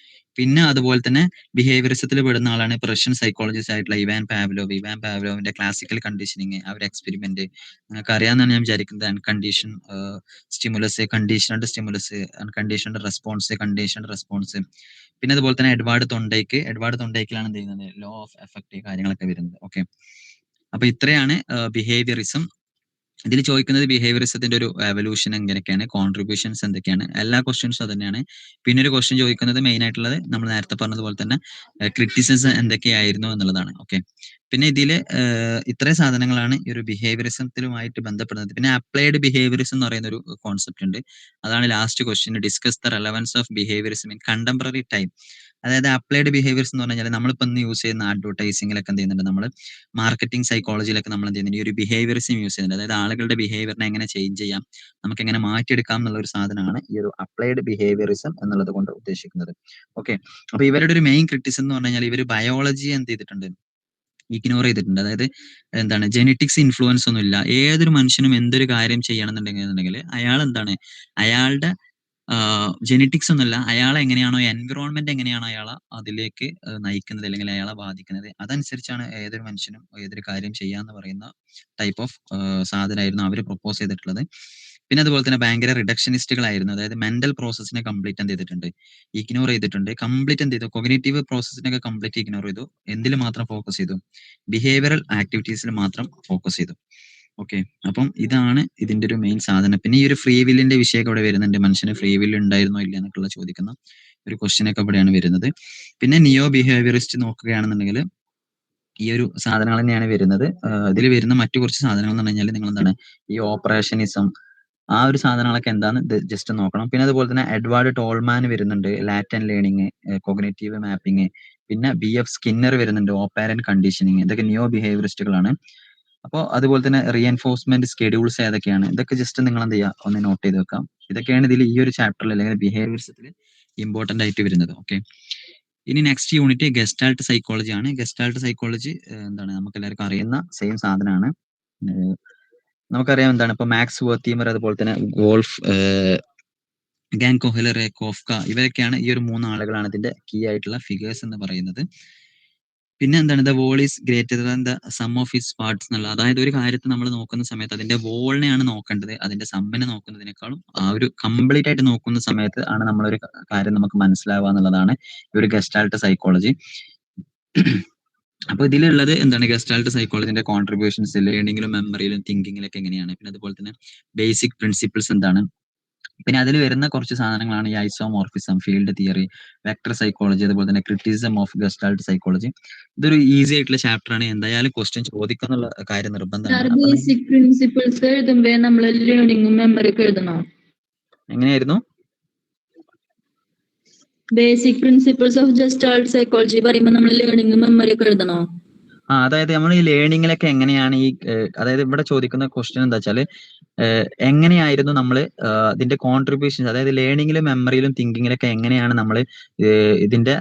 പിന്നെ അതുപോലെ തന്നെ ബിഹേവിയറിസത്തിൽ പെടുന്ന ആളാണ് പ്രഷ്യൻ സൈക്കോളജിസ്റ്റ് ആയിട്ടുള്ള ഇവാൻ പാവ്ലോവ്. ഇവാൻ പാവ്ലോവിന്റെ ക്ലാസിക്കൽ കണ്ടീഷനിങ്, ആ ഒരു എക്സ്പെരിമെന്റ് നിങ്ങൾക്ക് അറിയാമെന്നാണ് ഞാൻ വിചാരിക്കുന്നത്. Unconditioned stimulus, conditioned stimulus, unconditioned response, conditioned response. പിന്നെ അതുപോലെ തന്നെ എഡ്വാർഡ് തൊണ്ടേക്കിലാണ് എന്ത് ചെയ്യുന്നത്, ലോ ഓഫ് എഫക്റ്റ് കാര്യങ്ങളൊക്കെ വരുന്നത്. ഓക്കെ, അപ്പൊ ഇത്രയാണ് ബിഹേവിയറിസം. ഇതിൽ ചോദിക്കുന്നത് ബിഹേവിയറിസത്തിന്റെ ഒരു എവല്യൂഷൻ എങ്ങനെയൊക്കെയാണ്, കോൺട്രിബ്യൂഷൻസ് എന്തൊക്കെയാണ്, എല്ലാ ക്വസ്റ്റ്യൻസും അത് തന്നെയാണ്. പിന്നെ ഒരു ക്വസ്റ്റ്യൻ ചോദിക്കുന്നത് മെയിൻ ആയിട്ടുള്ളത് നമ്മൾ നേരത്തെ പറഞ്ഞതുപോലെ തന്നെ ക്രിറ്റിസിസം എന്തൊക്കെയായിരുന്നു എന്നുള്ളതാണ്. ഓക്കെ, പിന്നെ ഇതിൽ ഇത്രയും സാധനങ്ങളാണ് ഈ ഒരു ബിഹേവിയറിസത്തിലുമായിട്ട് ബന്ധപ്പെടുന്നത്. പിന്നെ അപ്ലൈഡ് ബിഹേവിയറിസം എന്ന് പറയുന്ന ഒരു കോൺസെപ്റ്റ് ഉണ്ട്. അതാണ് last question, discuss the relevance of behaviourism in contemporary time. അതായത് അപ്ലൈഡ് ബിഹേവിയർസ് എന്ന് പറഞ്ഞാൽ നമ്മളിപ്പോൾ ഇന്ന് യൂസ് ചെയ്യുന്ന അഡ്വർടൈസിങ്ങിലൊക്കെ എന്ത് ചെയ്യുന്നുണ്ട്, നമ്മൾ മാർക്കറ്റിംഗ് സൈക്കോളജിയിലൊക്കെ നമ്മൾ എന്ത് ചെയ്യുന്നുണ്ട്, ഈ ഒരു ബിഹേവിയറിസം യൂസ് ചെയ്യുന്നുണ്ട്. അതായത് ആളുകളുടെ ബിഹേവിയറിനെ എങ്ങനെ ചേഞ്ച് ചെയ്യാം, നമുക്ക് എങ്ങനെ മാറ്റിയെടുക്കാം എന്നുള്ള ഒരു സാധനമാണ് ഈ ഒരു അപ്ലൈഡ് ബിഹേവിയറിസം എന്നുള്ളത് കൊണ്ട് ഉദ്ദേശിക്കുന്നത്. ഓക്കെ, അപ്പൊ ഇവരുടെ ഒരു മെയിൻ ക്രിറ്റിസം എന്ന് പറഞ്ഞു കഴിഞ്ഞാൽ ഇവർ ബയോളജി എന്ത് ചെയ്തിട്ടുണ്ട്, ഇഗ്നോർ ചെയ്തിട്ടുണ്ട്. അതായത് എന്താണ്, ജെനറ്റിക്സ് ഇൻഫ്ലുവൻസ് ഒന്നും ഇല്ല. ഏതൊരു മനുഷ്യനും എന്തൊരു കാര്യം ചെയ്യണമെന്നുണ്ടെങ്കിൽ അയാൾ എന്താണ്, അയാളുടെ ജെനറ്റിക്സ് ഒന്നുമല്ല, അയാളെ എങ്ങനെയാണോ എൻവിറോൺമെന്റ് എങ്ങനെയാണോ അയാളെ അതിലേക്ക് നയിക്കുന്നത് അല്ലെങ്കിൽ അയാളെ ബാധിക്കുന്നത്, അതനുസരിച്ചാണ് ഏതൊരു മനുഷ്യനും ഏതൊരു കാര്യം ചെയ്യാന്ന് പറയുന്ന ടൈപ്പ് ഓഫ് സാധനമായിരുന്നു അവർ പ്രൊപ്പോസ് ചെയ്തിട്ടുള്ളത്. പിന്നെ അതുപോലെ തന്നെ ഭയങ്കര റിഡക്ഷനിസ്റ്റുകളായിരുന്നു. അതായത് മെന്റൽ പ്രോസസ്സിനെ കംപ്ലീറ്റ് എന്ത് ചെയ്തിട്ടുണ്ട്, ഇഗ്നോർ ചെയ്തിട്ടുണ്ട്. കംപ്ലീറ്റ് എന്ത് ചെയ്തു, കൊഗ്നേറ്റീവ് പ്രോസസ്സിനൊക്കെ കംപ്ലീറ്റ് ഇഗ്നോർ ചെയ്തു. എന്തിൽ മാത്രം ഫോക്കസ് ചെയ്തു, ബിഹേവിയറൽ ആക്ടിവിറ്റീസിൽ മാത്രം ഫോക്കസ് ചെയ്തു. ഓക്കെ, അപ്പം ഇതാണ് ഇതിന്റെ ഒരു മെയിൻ സാധനം. പിന്നെ ഈ ഒരു ഫ്രീ വില്ലിന്റെ വിഷയമൊക്കെ ഇവിടെ വരുന്നുണ്ട്. മനുഷ്യന് ഫ്രീ വില്ല് ഉണ്ടായിരുന്നോ ഇല്ല എന്നൊക്കെയുള്ള ചോദിക്കുന്ന ഒരു ക്വസ്റ്റ്യൻ ഒക്കെ ഇവിടെയാണ് വരുന്നത്. പിന്നെ നിയോ ബിഹേവിയറിസ്റ്റ് നോക്കുകയാണെന്നുണ്ടെങ്കിൽ ഈ ഒരു സാധനങ്ങൾ തന്നെയാണ് വരുന്നത്. ഇതിൽ വരുന്ന മറ്റു കുറച്ച് സാധനങ്ങൾ എന്ന് പറഞ്ഞു കഴിഞ്ഞാൽ നിങ്ങൾ എന്താണ്, ഈ ഓപ്പറേഷനിസം, ആ ഒരു സാധനങ്ങളൊക്കെ എന്താന്ന് ജസ്റ്റ് നോക്കണം. പിന്നെ അതുപോലെ തന്നെ എഡ്വാർഡ് ടോൾമാൻ വരുന്നുണ്ട്, ലാറ്റൻ ലേണിംഗ്, കോഗ്നേറ്റീവ് മാപ്പിംഗ്. പിന്നെ ബി എഫ് സ്കിന്നർ വരുന്നുണ്ട്, ഓപ്പാരന്റ് കണ്ടീഷനിങ്. ഇതൊക്കെ നിയോ ബിഹേവിയറിസ്റ്റുകളാണ്. അപ്പോൾ അതുപോലെ തന്നെ റീഎൻഫോഴ്സ്മെന്റ് സ്കെഡ്യൂൾസ് ഏതൊക്കെയാണ്, ഇതൊക്കെ ജസ്റ്റ് നിങ്ങൾ എന്ത് ചെയ്യുക, ഒന്ന് നോട്ട് ചെയ്ത് വെക്കാം. ഇതൊക്കെയാണ് ഇതിൽ ഈ ഒരു ചാപ്റ്ററിൽ അല്ലെങ്കിൽ ബിഹേവിയറിസത്തിൽ ഇമ്പോർട്ടന്റ് ആയിട്ട് വരുന്നത്. ഓക്കെ, ഇനി നെക്സ്റ്റ് യൂണിറ്റ് ഗസ്റ്റാൾട്ട് സൈക്കോളജി ആണ്. ഗസ്റ്റാൾട്ട് സൈക്കോളജി എന്താണ്, നമുക്ക് എല്ലാവർക്കും അറിയുന്ന സെയിം സാധനമാണ്. നമുക്കറിയാം എന്താണ്, ഇപ്പൊ മാക്സ് വെർത്തീമർ, അതുപോലെ തന്നെ ഗോൾഫ് ഗാൻ കൊഹ്ലർ, കോഫ്ക, ഇവരൊക്കെയാണ് ഈ ഒരു 3 ആളുകളാണ് ഇതിന്റെ കീ ആയിട്ടുള്ള ഫിഗേഴ്സ് എന്ന് പറയുന്നത്. പിന്നെ എന്താണ് the whole is greater than the sum of his parts എന്നുള്ള, അതായത് ഒരു കാര്യത്തെ നമ്മൾ നോക്കുന്ന സമയത്ത് അതിന്റെ വോളിനെയാണ് നോക്കേണ്ടത്, അതിന്റെ സമ്മിനെ നോക്കുന്നതിനേക്കാളും ആ ഒരു കംപ്ലീറ്റ് ആയിട്ട് നോക്കുന്ന സമയത്ത് ആണ് നമ്മളൊരു കാര്യം നമുക്ക് മനസ്സിലാവുക എന്നുള്ളതാണ് ഈ ഒരു ഗസ്റ്റാൾട്ട് സൈക്കോളജി. അപ്പൊ ഇതിലുള്ളത് എന്താണ് ഗസ്റ്റാൾട്ട് സൈക്കോളജിന്റെ കോൺട്രിബ്യൂഷൻസ് ലേണിംഗിലും മെമ്മറിയിലും തിങ്കിങ്ങിലൊക്കെ എങ്ങനെയാണ്, പിന്നെ അതുപോലെ തന്നെ ബേസിക് പ്രിൻസിപ്പിൾസ് എന്താണ്, പിന്നെ അതിൽ വരുന്ന കുറച്ച് സാധനങ്ങളാണ് ഈ isomorphism, field theory, vector psychology, അതുപോലെ തന്നെ ക്രിറ്റിസിസം ഓഫ് ഗസ്റ്റാൾട്ട് സൈക്കോളജി. ഇതൊരു ഈസി ആയിട്ടുള്ള ചാപ്റ്റർ ആണ്, എന്തായാലും ക്വസ്റ്റ്യൻ ചോദിക്കുന്നുള്ള കാര്യം നിർബന്ധമാണ്. അപ്പൊ ബേസിക് പ്രിൻസിപ്പിൾസ് എഴുതുമ്പോ നമ്മൾ ലേണിംഗും മെമ്മറി ഒക്കെ എഴുതണോ? എങ്ങനെയായിരുന്നു? Basic principles of gestalt psychology പറയുമ്പോൾ നമ്മൾ ലേണിംഗും മെമ്മറി ഒക്കെ എഴുതണോ? അതായത് നമ്മൾ ഈ ലേണിങ്ങിലൊക്കെ എങ്ങനെയാണ് ഈ അതായത് ഇവിടെ ചോദിക്കുന്ന ക്വസ്റ്റ്യൻ എന്താ വെച്ചാല് എങ്ങനെയായിരുന്നു നമ്മൾ ഇതിന്റെ കോൺട്രിബ്യൂഷൻസ്, അതായത് ലേണിങ്ങിലും മെമ്മറിയിലും തിങ്കിങ്ങിലൊക്കെ എങ്ങനെയാണ് നമ്മൾ ഇതിന്റെ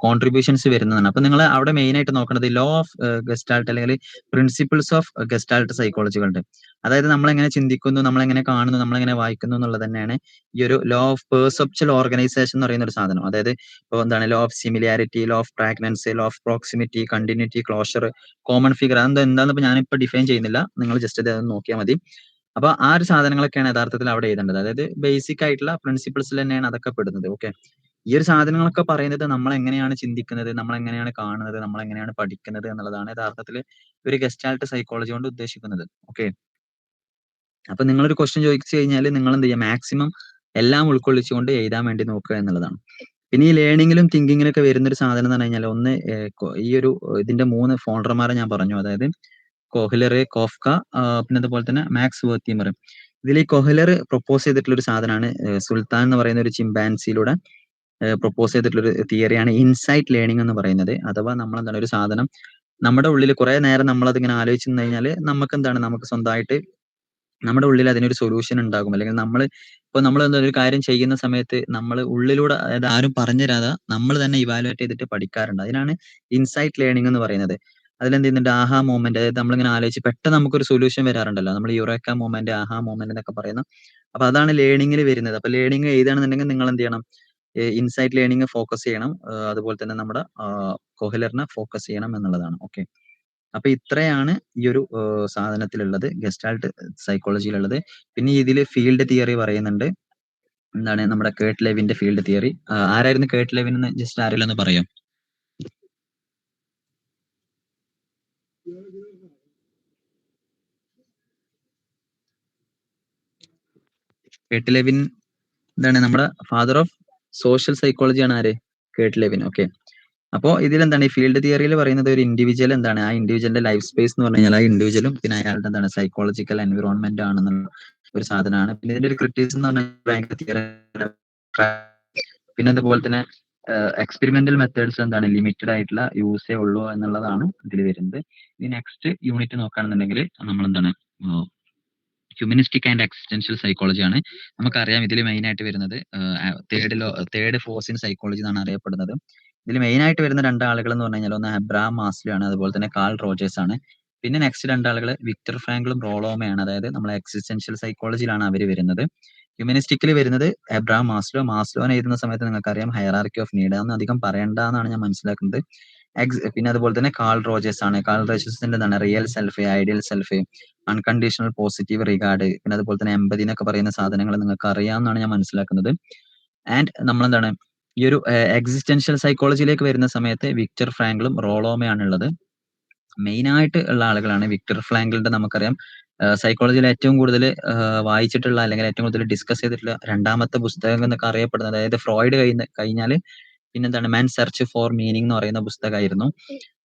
കോൺട്രിബ്യൂഷൻസ് വരുന്നതാണ്. അപ്പൊ നിങ്ങൾ അവിടെ മെയിൻ ആയിട്ട് നോക്കേണ്ടത് ലോ ഓഫ് ഗസ്റ്റാൾട്ട് അല്ലെങ്കിൽ പ്രിൻസിപ്പിൾസ് ഓഫ് ഗസ്റ്റാൾട്ട് സൈക്കോളജികളുണ്ട്. അതായത് നമ്മൾ എങ്ങനെ ചിന്തിക്കുന്നു, നമ്മൾ എങ്ങനെ കാണുന്നു, നമ്മൾ എങ്ങനെ വായിക്കുന്നു എന്നുള്ളത് തന്നെയാണ് ഈ ഒരു ലോ ഓഫ് പെർസെപ്ച്വൽ ഓർഗനൈസേഷൻ എന്ന് പറയുന്ന ഒരു സാധനം. അതായത് ഇപ്പോൾ എന്താണ് law of similarity, law of pragnanz, law of proximity, continuity, closure, common figure, എന്താണെന്ന് ഇപ്പൊ ഞാനിപ്പോ ഡിഫൈൻ ചെയ്യുന്നില്ല, നിങ്ങൾ ജസ്റ്റ് ഇത് നോക്കിയാൽ മതി. അപ്പൊ ആ ഒരു സാധനങ്ങളൊക്കെയാണ് യഥാർത്ഥത്തിൽ അവിടെ എഴുതേണ്ടത്. അതായത് ബേസിക് ആയിട്ടുള്ള പ്രിൻസിപ്പിൾസിൽ തന്നെയാണ് അതൊക്കെ പെടുന്നത്. ഓക്കെ, ഈ ഒരു സാധനങ്ങളൊക്കെ പറയുന്നത് നമ്മൾ എങ്ങനെയാണ് ചിന്തിക്കുന്നത്, നമ്മൾ എങ്ങനെയാണ് കാണുന്നത്, നമ്മൾ എങ്ങനെയാണ് പഠിക്കുന്നത് എന്നുള്ളതാണ് യഥാർത്ഥത്തിൽ ഒരു ഗസ്റ്റാൾട്ട് സൈക്കോളജി കൊണ്ട് ഉദ്ദേശിക്കുന്നത്. ഓക്കെ, അപ്പൊ നിങ്ങളൊരു ക്വസ്റ്റ്യൻ ചോദിച്ചു കഴിഞ്ഞാൽ നിങ്ങൾ എന്ത് ചെയ്യുക, മാക്സിമം എല്ലാം ഉൾക്കൊള്ളിച്ചുകൊണ്ട് എഴുതാൻ വേണ്ടി നോക്കുക എന്നുള്ളതാണ്. പിന്നെ ഈ ലേണിങ്ങിലും തിങ്കിങ്ങിലും ഒക്കെ വരുന്ന ഒരു സാധനം എന്ന് പറഞ്ഞു കഴിഞ്ഞാൽ ഒന്ന് ഈ ഒരു ഇതിന്റെ 3 ഫോൾഡർമാരെ ഞാൻ പറഞ്ഞു, അതായത് കൊഹ്ലർ, കോഫ്ക, പിന്നെ അതുപോലെ തന്നെ മാക്സ് വെർത്തിമർ. ഇതിൽ ഈ കൊഹ്ലർ പ്രൊപ്പോസ് ചെയ്തിട്ടുള്ള ഒരു സാധനമാണ് സുൽത്താൻ എന്ന് പറയുന്ന ഒരു ചിമ്പാൻസിയിലൂടെ പ്രൊപ്പോസ് ചെയ്തിട്ടുള്ള ഒരു തിയറിയാണ് ഇൻസൈറ്റ് ലേണിംഗ് എന്ന് പറയുന്നത്. അഥവാ നമ്മൾ എന്താണ് ഒരു സാധനം നമ്മുടെ ഉള്ളിൽ കുറെ നേരം നമ്മൾ അതിങ്ങനെ ആലോചിച്ച് നിന്ന് കഴിഞ്ഞാൽ നമുക്ക് എന്താണ്, നമുക്ക് സ്വന്തമായിട്ട് നമ്മുടെ ഉള്ളിൽ അതിനൊരു സൊല്യൂഷൻ ഉണ്ടാകും. അല്ലെങ്കിൽ നമ്മൾ എന്താ ഒരു കാര്യം ചെയ്യുന്ന സമയത്ത് നമ്മൾ ഉള്ളിലൂടെ, അതായത് ആരും പറഞ്ഞു തരാതെ നമ്മൾ തന്നെ ഇവാലുവേറ്റ് ചെയ്തിട്ട് പഠിക്കാറുണ്ട്. അതിനാണ് ഇൻസൈറ്റ് ലേണിംഗ് എന്ന് പറയുന്നത്. അതിലെന്ത് ചെയ്യുന്നുണ്ട്, ആഹാ മൊമെന്റ്, അതായത് നമ്മളിങ്ങനെ ആലോചിച്ച് പെട്ടെന്ന് നമുക്കൊരു സൊല്യൂഷൻ വരാറുണ്ടല്ലോ, നമ്മൾ യുറേക്ക മൊമെന്റ്, ആഹാ മൊമെന്റ് എന്നൊക്കെ പറയുന്ന. അപ്പൊ അതാണ് ലേണിംഗിൽ വരുന്നത്. അപ്പൊ ലേണിംഗ് എഴുതുകയാണെന്നുണ്ടെങ്കിൽ നിങ്ങൾ എന്ത് ചെയ്യണം, ഇൻസൈറ്റ് ലേണിംഗ് ഫോക്കസ് ചെയ്യണം, അതുപോലെ തന്നെ നമ്മുടെ കൊഹ്ലറിനെ ഫോക്കസ് ചെയ്യണം എന്നുള്ളതാണ്. ഓക്കെ, അപ്പൊ ഇത്രയാണ് ഈ ഒരു സാധനത്തിലുള്ളത്, ഗസ്റ്റാൾട്ട് സൈക്കോളജിയിലുള്ളത്. പിന്നെ ഇതിൽ ഫീൽഡ് തിയറി പറയുന്നുണ്ട്. എന്താണ് നമ്മുടെ കേർട്ട് ലെവിന്റെ ഫീൽഡ് തിയറി. ആരായിരുന്നു കേർട്ട് ലെവിൻ എന്ന് ജസ്റ്റ് ആരെങ്കിലും ഒന്ന് പറയാം? കേർട്ട് ലെവിൻ എന്താണ് നമ്മുടെ ഫാദർ ഓഫ് സോഷ്യൽ സൈക്കോളജി ആണ് ആര്? Kurt Levin. ഓക്കെ, അപ്പോൾ ഇതിലെന്താണ് ഈ ഫീൽഡ് തിയറിയിൽ പറയുന്നത്, ഒരു ഇൻഡിവിജ്വൽ എന്താണ്, ആ ഇൻഡിവിജ്വലിന്റെ ലൈഫ് സ്പേസ് എന്ന് പറഞ്ഞു കഴിഞ്ഞാൽ ആ ഇൻഡിവിജ്വലും പിന്നെ അയാളുടെ എന്താണ് സൈക്കോളജിക്കൽ എൻവിറോൺമെന്റ് ആണെന്നുള്ള ഒരു സാധനമാണ്. പിന്നെ ഇതിന്റെ ഒരു ക്രിറ്റിസിസം എന്ന് പറഞ്ഞാൽ പിന്നെ അതുപോലെ തന്നെ എക്സ്പെരിമെന്റൽ മെത്തേഡ്സ് എന്താണ് ലിമിറ്റഡ് ആയിട്ടുള്ള യൂസേ ഉള്ളൂ എന്നുള്ളതാണ് ഇതിൽ വരുന്നത്. ഇനി നെക്സ്റ്റ് യൂണിറ്റ് നോക്കുകയാണെന്നുണ്ടെങ്കിൽ നമ്മൾ എന്താണ് ഹ്യൂമനിസ്റ്റിക് ആൻഡ് എക്സിസ്റ്റൻഷ്യൽ സൈക്കോളജി ആണ്. നമുക്കറിയാം ഇതിൽ മെയിൻ ആയിട്ട് വരുന്നത് തേർഡ് ഫോഴ്സ് ഇൻ സൈക്കോളജി എന്നാണ് അറിയപ്പെടുന്നത്. ഇതിൽ മെയിൻ ആയിട്ട് വരുന്ന 2 ആളുകൾ എന്ന് പറഞ്ഞു കഴിഞ്ഞാൽ ഒന്ന് അബ്രഹാം മാസ്ലോ ആണ്, അതുപോലെ തന്നെ കാൾ റോജേഴ്സ് ആണ്. പിന്നെ നെക്സ്റ്റ് 2 ആളുകൾ വിക്ടർ ഫ്രാങ്ക്ലും റോളോമയാണ്. അതായത് നമ്മളെ എക്സിസ്റ്റൻഷ്യൽ സൈക്കോളജിയിലാണ് അവർ വരുന്നത്. ഹ്യൂമനിസ്റ്റിക്കിൽ വരുന്നത് അബ്രഹാം മാസ്ലോ. മാസ്ലോനെ എഴുതുന്ന സമയത്ത് നിങ്ങൾക്കറിയാം ഹയറാർക്കി ഓഫ് നീഡ്, അതൊന്നും അധികം പറയണ്ട എന്നാണ് ഞാൻ മനസ്സിലാക്കുന്നത്. പിന്നെ അതുപോലെ തന്നെ കാൾ റോജേഴ്സ് ആണ്. കാൾ റോജേഴ്സിന്റെ എന്താണ് real self, ideal self, unconditional positive regard, പിന്നെ അതുപോലെ തന്നെ എമ്പതി എന്നൊക്കെ പറയുന്ന സാധനങ്ങൾ നിങ്ങൾക്ക് അറിയാമെന്നാണ് ഞാൻ മനസ്സിലാക്കുന്നത്. ആൻഡ് നമ്മളെന്താണ് ഈ ഒരു എക്സിസ്റ്റൻഷ്യൽ സൈക്കോളജിയിലേക്ക് വരുന്ന സമയത്ത് വിക്ടർ ഫ്രാങ്ക്ലും റോളോമയാണ് ഉള്ളത്. മെയിൻ ആയിട്ട് ഉള്ള ആളുകളാണ്. വിക്ടർ ഫ്രാങ്ക്ലിന്റെ നമുക്കറിയാം സൈക്കോളജിയിൽ ഏറ്റവും കൂടുതൽ വായിച്ചിട്ടുള്ള അല്ലെങ്കിൽ ഏറ്റവും കൂടുതൽ ഡിസ്കസ് ചെയ്തിട്ടുള്ള 2ാമത്തെ പുസ്തകം എന്നൊക്കെ അറിയപ്പെടുന്നത്, അതായത് ഫ്രോയിഡ് കഴിഞ്ഞാൽ പിന്നെന്താണ് മാൻ സെർച്ച് ഫോർ മീനിങ് എന്ന് പറയുന്ന പുസ്തകമായിരുന്നു.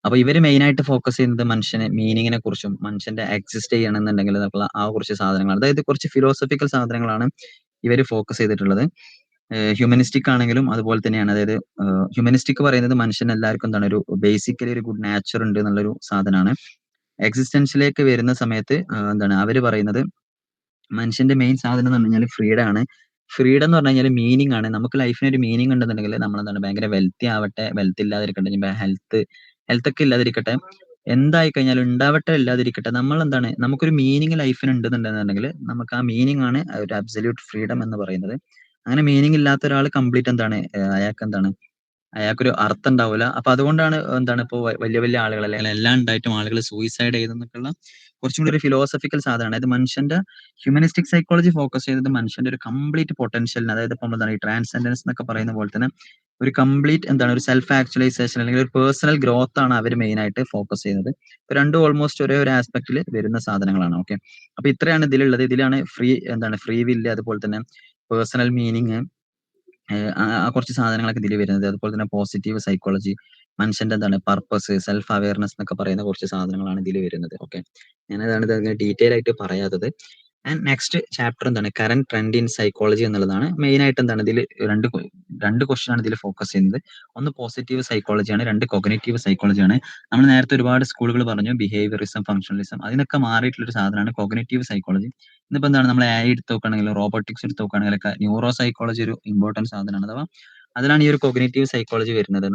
അപ്പൊ ഇവര് മെയിൻ ആയിട്ട് ഫോക്കസ് ചെയ്യുന്നത് മനുഷ്യന് മീനിങ്ങിനെ കുറിച്ചും മനുഷ്യന്റെ എക്സിസ്റ്റ് ചെയ്യണമെന്നുണ്ടെങ്കിൽ ആ കുറച്ച് സാധനങ്ങളാണ്. അതായത് കുറച്ച് ഫിലോസഫിക്കൽ സാധനങ്ങളാണ് ഇവര് ഫോക്കസ് ചെയ്തിട്ടുള്ളത്. ഹ്യൂമനിസ്റ്റിക് ആണെങ്കിലും അതുപോലെ തന്നെയാണ്. അതായത് ഹ്യൂമനിസ്റ്റിക് പറയുന്നത് മനുഷ്യൻ എല്ലാവർക്കും എന്താണ് ഒരു ബേസിക്കലി ഒരു ഗുഡ് നാച്ചർ ഉണ്ട് എന്നുള്ളൊരു സാധനമാണ്. എക്സിസ്റ്റൻസിലേക്ക് വരുന്ന സമയത്ത് എന്താണ് അവര് പറയുന്നത് മനുഷ്യന്റെ മെയിൻ സാധനം എന്ന് പറഞ്ഞു കഴിഞ്ഞാൽ ഫ്രീഡം ആണ്. ഫ്രീഡം എന്ന് പറഞ്ഞു കഴിഞ്ഞാൽ മീനിങ് ആണ്. നമുക്ക് ലൈഫിന് ഒരു മീനിങ് ഉണ്ടെന്നുണ്ടെങ്കിൽ നമ്മൾ എന്താണ് ഭയങ്കര വെൽത്തി ആവട്ടെ, വെൽത്ത് ഇല്ലാതിരിക്കട്ടെ, ഹെൽത്ത് ഒക്കെ ഇല്ലാതിരിക്കട്ടെ, എന്തായി കഴിഞ്ഞാലും ഉണ്ടാവട്ടെ ഇല്ലാതിരിക്കട്ടെ, നമ്മൾ എന്താണ് നമുക്കൊരു മീനിങ് ലൈഫിന് ഉണ്ടെന്നുണ്ടെന്നുണ്ടെങ്കിൽ നമുക്ക് ആ മീനിങ് ആണ് ഒരു അബ്സല്യൂട്ട് ഫ്രീഡം എന്ന് പറയുന്നത്. അങ്ങനെ മീനിങ് ഇല്ലാത്ത ഒരാൾ കംപ്ലീറ്റ് എന്താണ് അയാൾക്ക് എന്താണ് അയാൾക്കൊരു അർത്ഥം ഉണ്ടാവില്ല. അപ്പൊ അതുകൊണ്ടാണ് എന്താണ് ഇപ്പൊ വലിയ വലിയ ആളുകൾ അല്ലെങ്കിൽ എല്ലാം ഉണ്ടായിട്ടും ആളുകൾ സൂയിസൈഡ് ചെയ്തെന്നൊക്കെയുള്ള കുറച്ചും കൂടി ഒരു ഫിലോസഫിക്കൽ സാധനമാണ്. അതായത് മനുഷ്യന്റെ ഹ്യൂമനിസ്റ്റിക് സൈക്കോളജി ഫോക്കസ് ചെയ്തത് മനുഷ്യന്റെ ഒരു കംപ്ലീറ്റ് പൊട്ടൻഷ്യലിന്, അതായത് ഇപ്പൊ എന്താണ് ഈ ട്രാൻസെൻഡൻസ് എന്നൊക്കെ പറയുന്ന പോലെ തന്നെ ഒരു കംപ്ലീറ്റ് എന്താണ് ഒരു സെൽഫ് ആക്ച്വലൈസേഷൻ അല്ലെങ്കിൽ ഒരു പേഴ്സണൽ ഗ്രോത്ത് ആണ് അവർ മെയിൻ ആയിട്ട് ഫോക്കസ് ചെയ്യുന്നത്. ഇപ്പൊ രണ്ടും ഓൾമോസ്റ്റ് ഒരേ ഒരു ആസ്പെക്റ്റിൽ വരുന്ന സാധനങ്ങളാണ്. ഓക്കെ, അപ്പൊ ഇത്രയാണ് ഇതിലുള്ളത്. ഇതിലാണ് ഫ്രീ വില്ല്, അതുപോലെ തന്നെ പേഴ്സണൽ മീനിങ്, കുറച്ച് സാധനങ്ങളൊക്കെ ഇതിൽ വരുന്നത്. അതുപോലെ തന്നെ പോസിറ്റീവ് സൈക്കോളജി, മനുഷ്യന്റെ എന്താണ് പർപ്പസ്, സെൽഫ് അവയർനെസ് എന്നൊക്കെ പറയുന്ന കുറച്ച് സാധനങ്ങളാണ് ഇതിൽ വരുന്നത്. ഓക്കെ, ഞാനതാണ് ഇത് ഡീറ്റെയിൽ ആയിട്ട് പറയാത്തത്. ആൻഡ് നെക്സ്റ്റ് ചാപ്റ്റർ എന്താണ് കറന്റ് ട്രെൻഡ് ഇൻ സൈക്കോളജി എന്നുള്ളതാണ്. മെയിൻ ആയിട്ട് എന്താണ് ഇതിൽ രണ്ട് ക്വസ്റ്റൻ ആണ് ഇതിൽ ഫോക്കസ് ചെയ്യുന്നത്. ഒന്ന് പോസിറ്റീവ് സൈക്കോളജിയാണ്, രണ്ട് കോഗ്നിറ്റീവ് സൈക്കോളജിയാണ്. നമ്മൾ നേരത്തെ ഒരുപാട് സ്കൂളുകൾ പറഞ്ഞു, ബിഹേവിയറിസം, ഫംഗ്ഷണലിസം, അതിനൊക്കെ മാറിയിട്ടുള്ള ഒരു സാധനമാണ് കോഗ്നിറ്റീവ് സൈക്കോളജി. ഇന്നിപ്പോ എന്താണ് നമ്മൾ AI എടുത്ത് നോക്കുകയാണെങ്കിൽ, റോബോട്ടിക്സ് എടുത്ത് നോക്കുകയാണെങ്കിലൊക്കെ ന്യൂറോ സൈക്കോളജി ഒരു ഇമ്പോർട്ടന്റ് സാധനമാണ്. അഥവാ അതിലാണ് ഈ ഒരു കോഗ്നിറ്റീവ് സൈക്കോളജി വരുന്നത്.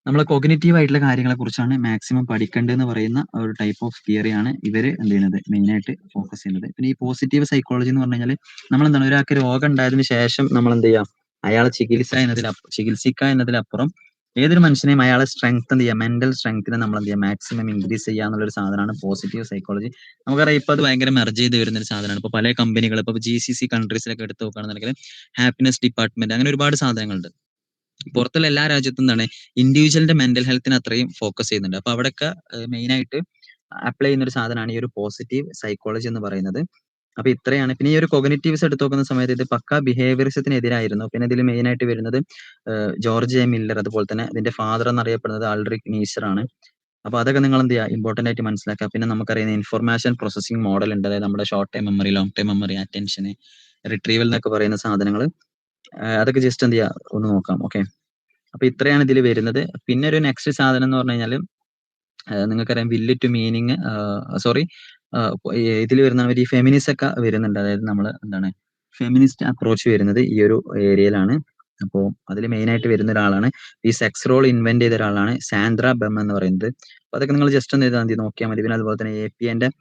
നമ്മൾ കോഗ്നിറ്റീവ് ആയിട്ടുള്ള കാര്യങ്ങളെ കുറിച്ചാണ് മാക്സിമം പഠിക്കേണ്ടതെന്ന് പറയുന്ന ഒരു ടൈപ്പ് ഓഫ് തിയറിയാണ് ഇവര് എന്ത് ചെയ്യുന്നത് മെയിൻ ആയിട്ട് ഫോക്കസ് ചെയ്യുന്നത്. പിന്നെ ഈ പോസിറ്റീവ് സൈക്കോളജി എന്ന് പറഞ്ഞു കഴിഞ്ഞാൽ നമ്മൾ എന്താണ് ഒരാൾക്ക് രോഗം ഉണ്ടായതിനു ശേഷം നമ്മൾ എന്ത് ചെയ്യാം, അയാളെ ചികിത്സിക്കുക എന്നതിലപ്പുറം ഏതൊരു മനുഷ്യനെയും അയാളെ സ്ട്രെങ്ത് എന്ത് ചെയ്യുക, മെന്റൽ സ്ട്രെങ്ത്തിനെ നമ്മൾ എന്ത് ചെയ്യുക മാക്സിമം ഇൻക്രീസ് ചെയ്യുക എന്നുള്ളൊരു സാധനമാണ് പോസിറ്റീവ് സൈക്കോളജി. നമുക്കറിയാം ഇപ്പൊ അത് ഭയങ്കര മെർജ് ചെയ്ത് വരുന്ന ഒരു സാധനമാണ്. ഇപ്പൊ പല കമ്പനികൾ ഇപ്പൊ GCC കൺട്രീസിലൊക്കെ എടുത്ത് നോക്കുകയാണെന്നുണ്ടെങ്കിൽ ഹാപ്പിനെസ് ഡിപ്പാർട്ട്മെന്റ്, അങ്ങനെ ഒരുപാട് സാധനങ്ങളുണ്ട്. പുറത്തുള്ള എല്ലാ രാജ്യത്തും എന്താണ് ഇൻഡിവിജ്വലിന്റെ മെന്റൽ ഹെൽത്തിന് അത്രയും ഫോക്കസ് ചെയ്യുന്നുണ്ട്. അപ്പൊ അവിടെയൊക്കെ മെയിൻ ആയിട്ട് അപ്ലൈ ചെയ്യുന്ന ഒരു സാധനമാണ് ഈ ഒരു പോസിറ്റീവ് സൈക്കോളജി എന്ന് പറയുന്നത്. അപ്പൊ ഇത്രയാണ്. പിന്നെ ഈ ഒരു കൊഗ്നിറ്റീവ്സ് എടുത്ത് നോക്കുന്ന സമയത്ത് ഇത് പക്ക ബിഹേവിയറിസത്തിനെതിരായിരുന്നു. പിന്നെ ഇതിൽ മെയിൻ ആയിട്ട് വരുന്നത് ജോർജ് എ മില്ലർ, അതുപോലെ തന്നെ ഇതിന്റെ ഫാദർ എന്നറിയപ്പെടുന്നത് ആൾഡ്രിക് നീച്ചർ ആണ്. അപ്പൊ അതൊക്കെ നിങ്ങൾ എന്ത് ചെയ്യുക, ഇമ്പോർട്ടന്റ് ആയിട്ട് മനസ്സിലാക്കുക. പിന്നെ നമുക്കറിയാം ഇൻഫർമേഷൻ പ്രോസസിംഗ് മോഡൽ ഉണ്ട്, അതായത് നമ്മുടെ short time memory, long time memory, attention, retrieval എന്നൊക്കെ പറയുന്ന സാധനങ്ങൾ, അതൊക്കെ ജസ്റ്റ് എന്ത് ചെയ്യുക ഒന്ന് നോക്കാം. ഓക്കെ, അപ്പൊ ഇത്രയാണ് ഇതിൽ വരുന്നത്. പിന്നെ ഒരു നെക്സ്റ്റ് സാധനം എന്ന് പറഞ്ഞു കഴിഞ്ഞാൽ നിങ്ങൾക്കറിയാം വില്ല് ടു മീനിങ്, സോറി, ഇതിൽ വരുന്ന ഈ ഫെമിനിസ്റ്റ് ഒക്കെ വരുന്നുണ്ട്. അതായത് നമ്മൾ എന്താണ് ഫെമിനിസ്റ്റ് അപ്രോച്ച് വരുന്നത് ഈ ഒരു ഏരിയയിലാണ്. അപ്പോൾ അതിൽ മെയിൻ ആയിട്ട് വരുന്ന ഒരാളാണ്, ഈ സെക്സ് റോൾ ഇൻവെന്റ് ചെയ്ത ഒരാളാണ് സാൻഡ്ര ബെം എന്ന് പറയുന്നത്. അപ്പൊ അതൊക്കെ നിങ്ങൾ ജസ്റ്റ് ഒന്ന് എഴുതാൻ നോക്കിയാൽ മതി. പിന്നെ അതുപോലെ തന്നെ APA